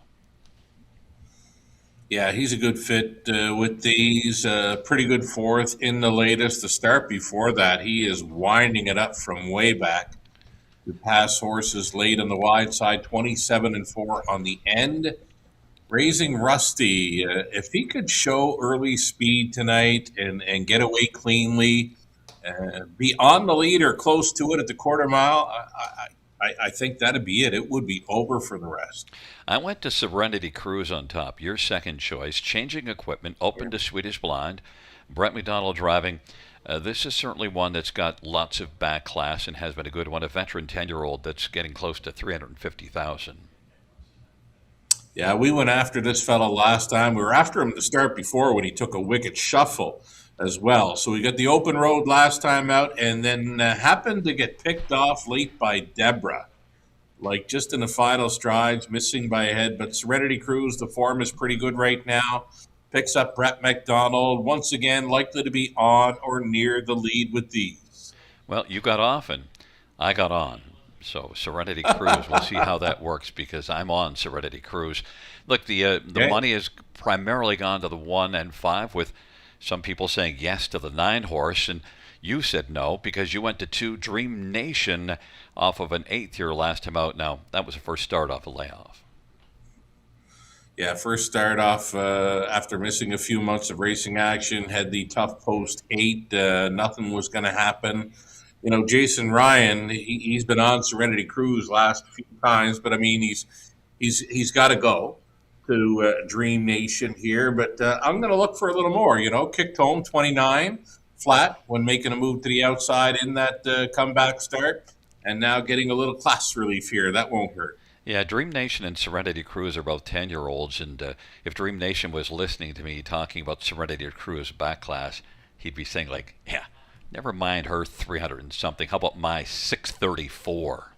Yeah, he's a good fit with these. Pretty good fourth in the latest. The start before that, he is winding it up from way back to pass horses late on the wide side, 27-4 on the end. Raising Rusty, if he could show early speed tonight and get away cleanly, be on the lead or close to it at the quarter mile, I think that'd be it. It would be over for the rest. I went to Serenity Cruise on top, your second choice, changing equipment, open to Swedish Blind, Brett McDonald driving. This is certainly one that's got lots of back class and has been a good one, a veteran 10-year-old that's getting close to $350,000. Yeah, we went after this fella last time. We were after him to start before when he took a wicked shuffle as well. So we got the open road last time out, and then happened to get picked off late by Deborah. Like just in the final strides, missing by a head. But Serenity Cruise, the form is pretty good right now. Picks up Brett McDonald. Once again, likely to be on or near the lead with these. Well, you got off and I got on. So Serenity Cruise, we'll see how that works because I'm on Serenity Cruise. Look, the money has primarily gone to the 1 and 5, with some people saying yes to the 9 horse, and you said no because you went to 2 Dream Nation off of an 8th year last time out. Now, that was the first start off a layoff. Yeah, first start off after missing a few months of racing action, had the tough post 8. Nothing was going to happen. You know, Jason Ryan, he's been on Serenity Cruise last few times, but I mean, he's got to go to Dream Nation here. But I'm going to look for a little more. You know, kicked home 29 flat when making a move to the outside in that comeback start, and now getting a little class relief here. That won't hurt. Yeah, Dream Nation and Serenity Cruise are both 10-year-olds, and if Dream Nation was listening to me talking about Serenity Cruise back class, he'd be saying like, yeah, never mind her 300 and something. How about my 634?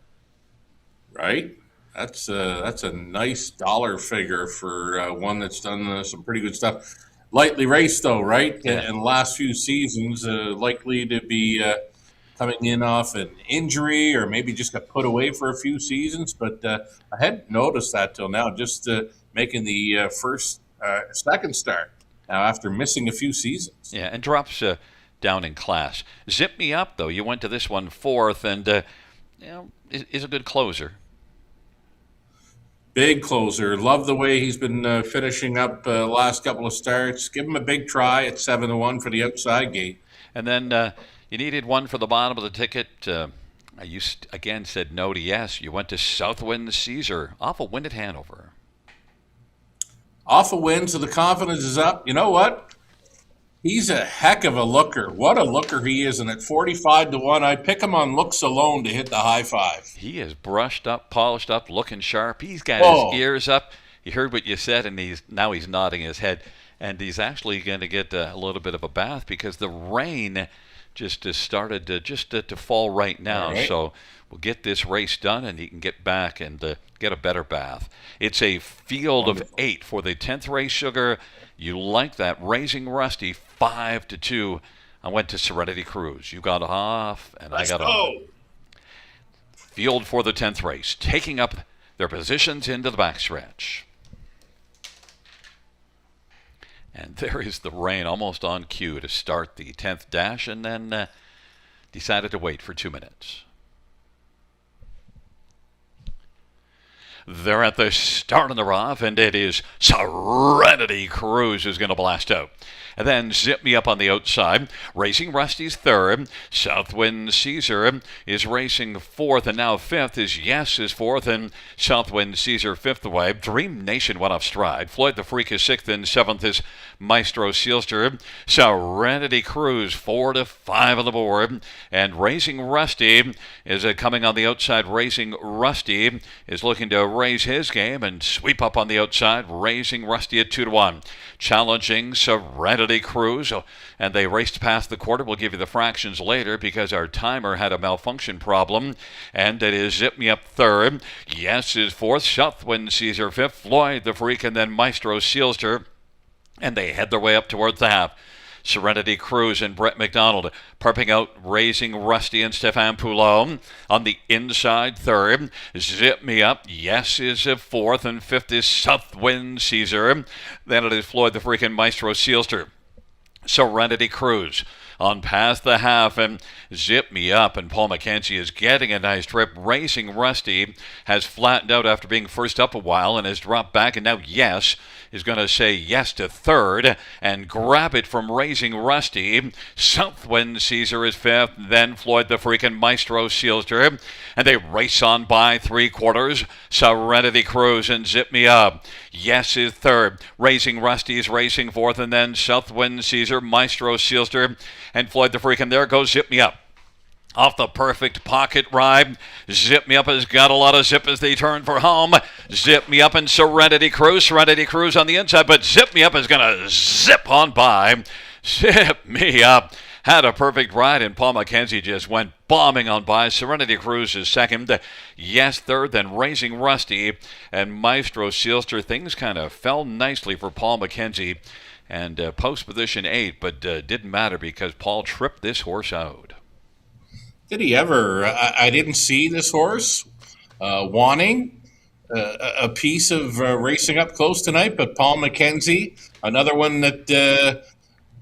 Right? That's a nice dollar figure for one that's done some pretty good stuff. Lightly raced though, right? Yeah. In the last few seasons, likely to be coming in off an injury or maybe just got put away for a few seasons. But I hadn't noticed that till now, just making the second start now after missing a few seasons. Yeah, and drops down in class. Zip Me Up, though. You went to this one 4th, and you know, is a good closer. Big closer. Love the way he's been finishing up last couple of starts. Give him a big try at 7-1 for the outside gate. And then you needed one for the bottom of the ticket. You again said no to yes. You went to Southwind Caesar. Awful win at Hanover. Off a win, so the confidence is up. You know what? He's a heck of a looker. What a looker he is. And at 45-1, I'd pick him on looks alone to hit the high 5. He is brushed up, polished up, looking sharp. He's got his ears up. He heard what you said, and he's nodding his head. And he's actually going to get a little bit of a bath because the rain just has started to fall right now. Right. So we'll get this race done, and he can get back and get a better bath. It's a field of 8 for the 10th race, Sugar. You like that. Raising Rusty 5-2. I went to Serenity Cruise. You got off, and I got on. Field for the 10th race, taking up their positions into the backstretch. And there is the rain almost on cue to start the 10th dash, and then decided to wait for 2 minutes. They're at the start of the rough, and it is Serenity Cruise who's going to blast out. And then Zip Me Up on the outside. Racing Rusty's third. Southwind Caesar is racing fourth, and now fifth is Yes is fourth, and Southwind Caesar fifth away. Dream Nation went off stride. Floyd the Freak is sixth, and seventh is Maestro Sealster. Serenity Cruise 4 to 5 on the board, and Racing Rusty is coming on the outside. Racing Rusty is looking to raise his game and sweep up on the outside. Racing Rusty at 2 to 1. Challenging Serenity Cruise, and they raced past the quarter. We'll give you the fractions later because our timer had a malfunction problem, and it is Zip Me Up third. Yes is fourth. Southwind Caesar fifth. Floyd the Freak, and then Maestro Sealster, and they head their way up towards the half. Serenity Cruise and Brett McDonald perping out Racing Rusty and Stefan Poulon on the inside third. Zip Me Up, Yes is fourth, and fifth is Southwind Caesar. Then it is Floyd the Freakin' Maestro Sealster. Serenity Cruise on past the half, and Zip Me Up, and Paul McKenzie is getting a nice trip. Racing Rusty has flattened out after being first up a while and has dropped back, and now Yes is going to say yes to third and grab it from Racing Rusty. Southwind Caesar is fifth, then Floyd the Freakin' Maestro Sealster, and they race on by 3/4. Serenity Cruise and Zip Me Up. Yes is third. Racing Rusty is racing fourth, and then Southwind Caesar, Maestro Sealster, and Floyd the Freakin'. There goes Zip Me Up. Off the perfect pocket ride. Zip Me Up has got a lot of zip as they turn for home. Zip Me Up and Serenity Cruise. Serenity Cruise on the inside, but Zip Me Up is going to zip on by. Zip Me Up had a perfect ride, and Paul McKenzie just went bombing on by. Serenity Cruise is second. Yes, third, then Racing Rusty and Maestro Sealster. Things kind of fell nicely for Paul McKenzie and post position 8, but didn't matter because Paul tripped this horse out. Did he ever? I didn't see this horse wanting a piece of racing up close tonight, but Paul McKenzie, another one that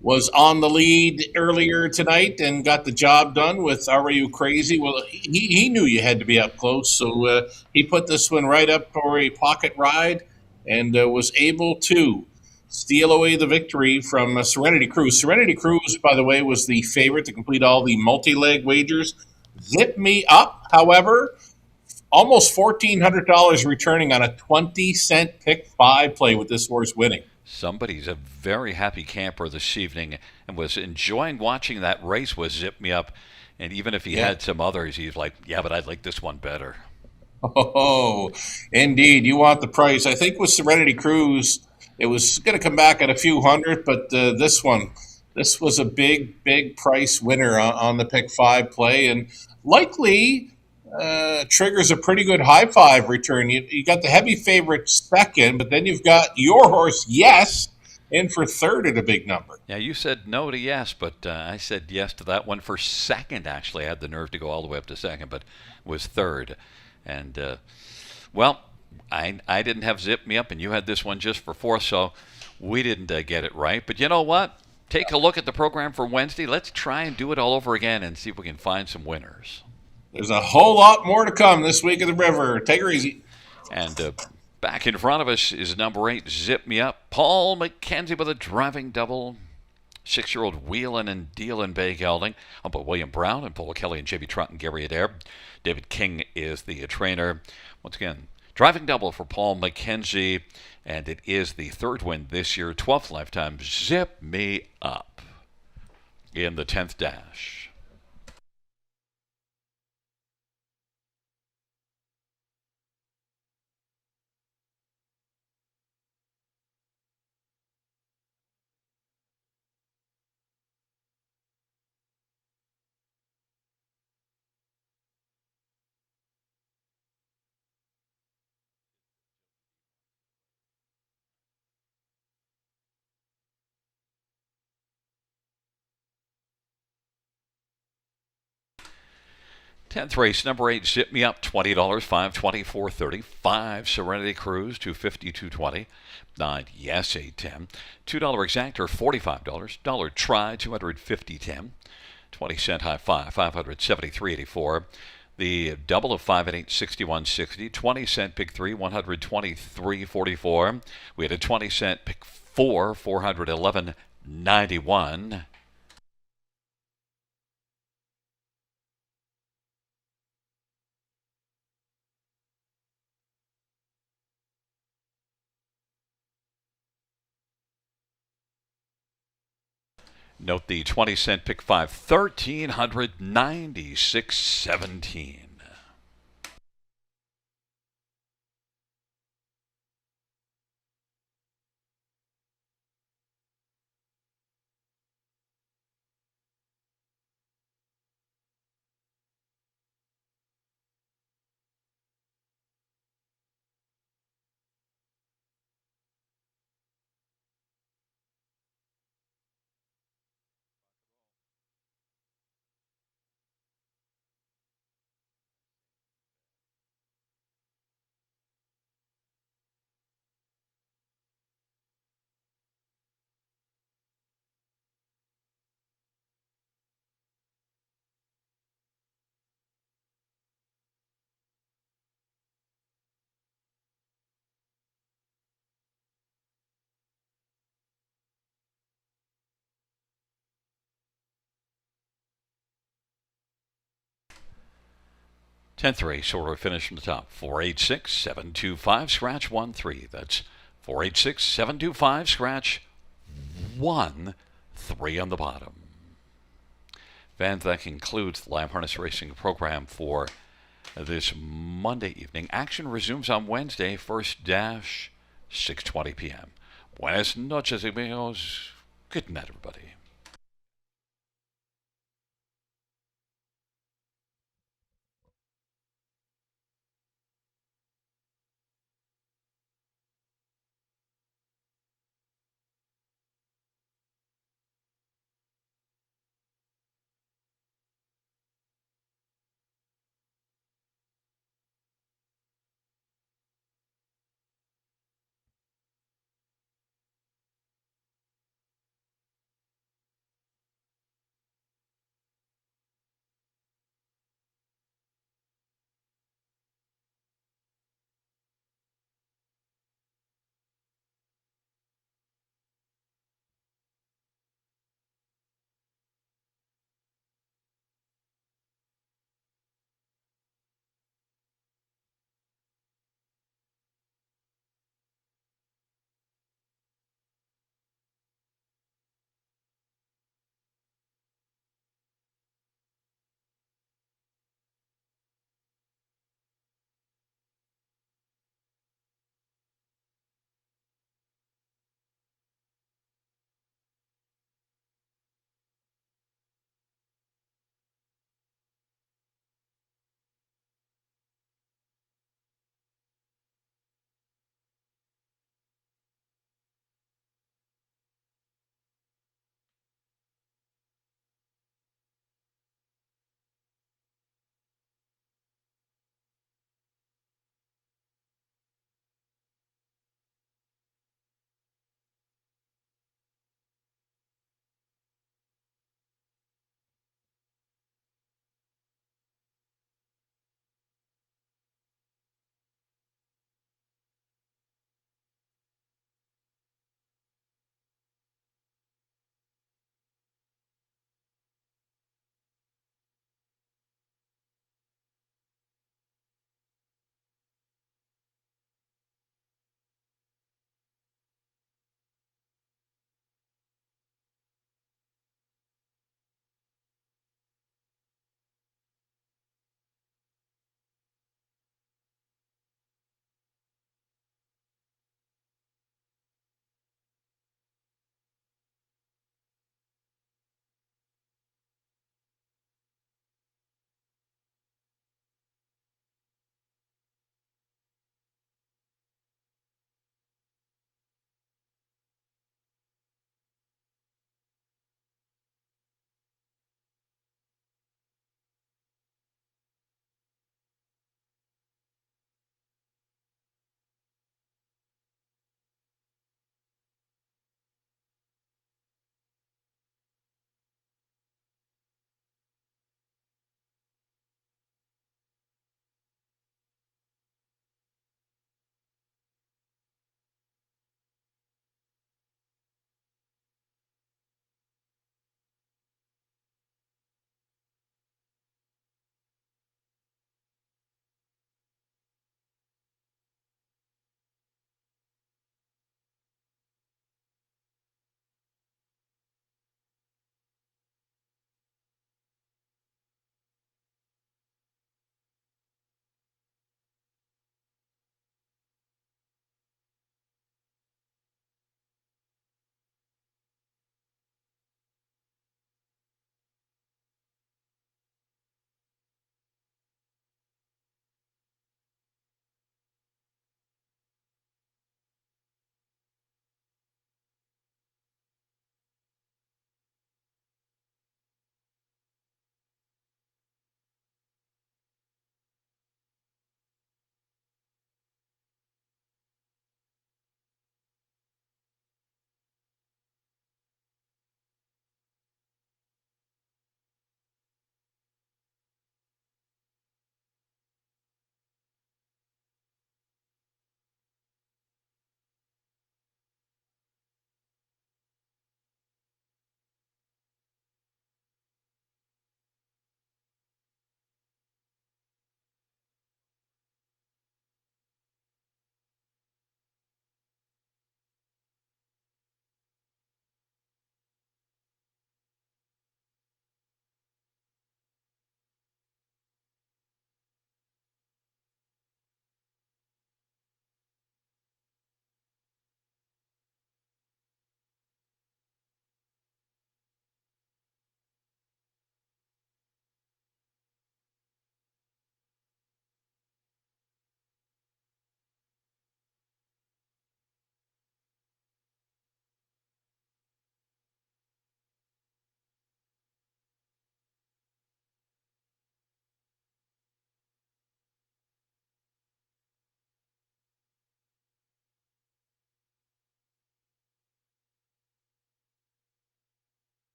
was on the lead earlier tonight and got the job done with Are You Crazy? Well, he knew you had to be up close, so he put this one right up for a pocket ride and was able to steal away the victory from Serenity Cruise. Serenity Cruise, by the way, was the favorite to complete all the multi-leg wagers. Zip Me Up, however, almost $1,400 returning on a 20-cent pick 5 play with this horse winning. Somebody's a very happy camper this evening and was enjoying watching that race with Zip Me Up. And even if he had some others, he's like, yeah, but I like this one better. Oh, indeed. You want the price. I think with Serenity Cruise, it was going to come back at a few hundred, but this was a big price winner on the pick 5 play, and likely triggers a pretty good high 5 return. You got the heavy favorite second, but then you've got your horse, Yes, in for third at a big number. Yeah, you said no to Yes, but I said yes to that one for second, actually. I had the nerve to go all the way up to second, but was third. And, well, I didn't have Zip Me Up, and you had this one just for fourth, so we didn't get it right. But you know what? Take a look at the program for Wednesday. Let's try and do it all over again and see if we can find some winners. There's a whole lot more to come this week at the River. Take her easy. And back in front of us is number 8, Zip Me Up. Paul McKenzie with a driving double. 6-year-old Wheelin' and Dealin' Bay Gelding. Up by William Brown and Paul Kelly and J.B. Trott and Gary Adair. David King is the trainer. Once again, driving double for Paul McKenzie, and it is the third win this year, 12th lifetime. Zip Me Up in the 10th dash. Tenth race, number 8, Zip Me Up, $20, $5.20, $4.30. 5, Serenity Cruise, $2.50, $2.20. 9, Yes, $8.10. $2 Exactor, $45. Dollar Try, $250.10. 20-cent high 5, $573.84. The double of 5 and 8, 61.60. 20-cent pick 3, 123.44. We had a 20-cent pick 4, 411.91. Note the 20-cent pick 5, 1,396.17. Tenth race order finish from the top. 486-725, scratch 1-3. That's 486-725, scratch 1-3 on the bottom. Fans, that concludes the live harness racing program for this Monday evening. Action resumes on Wednesday, first dash, 6:20 p.m. Buenas noches, amigos. Good night, everybody.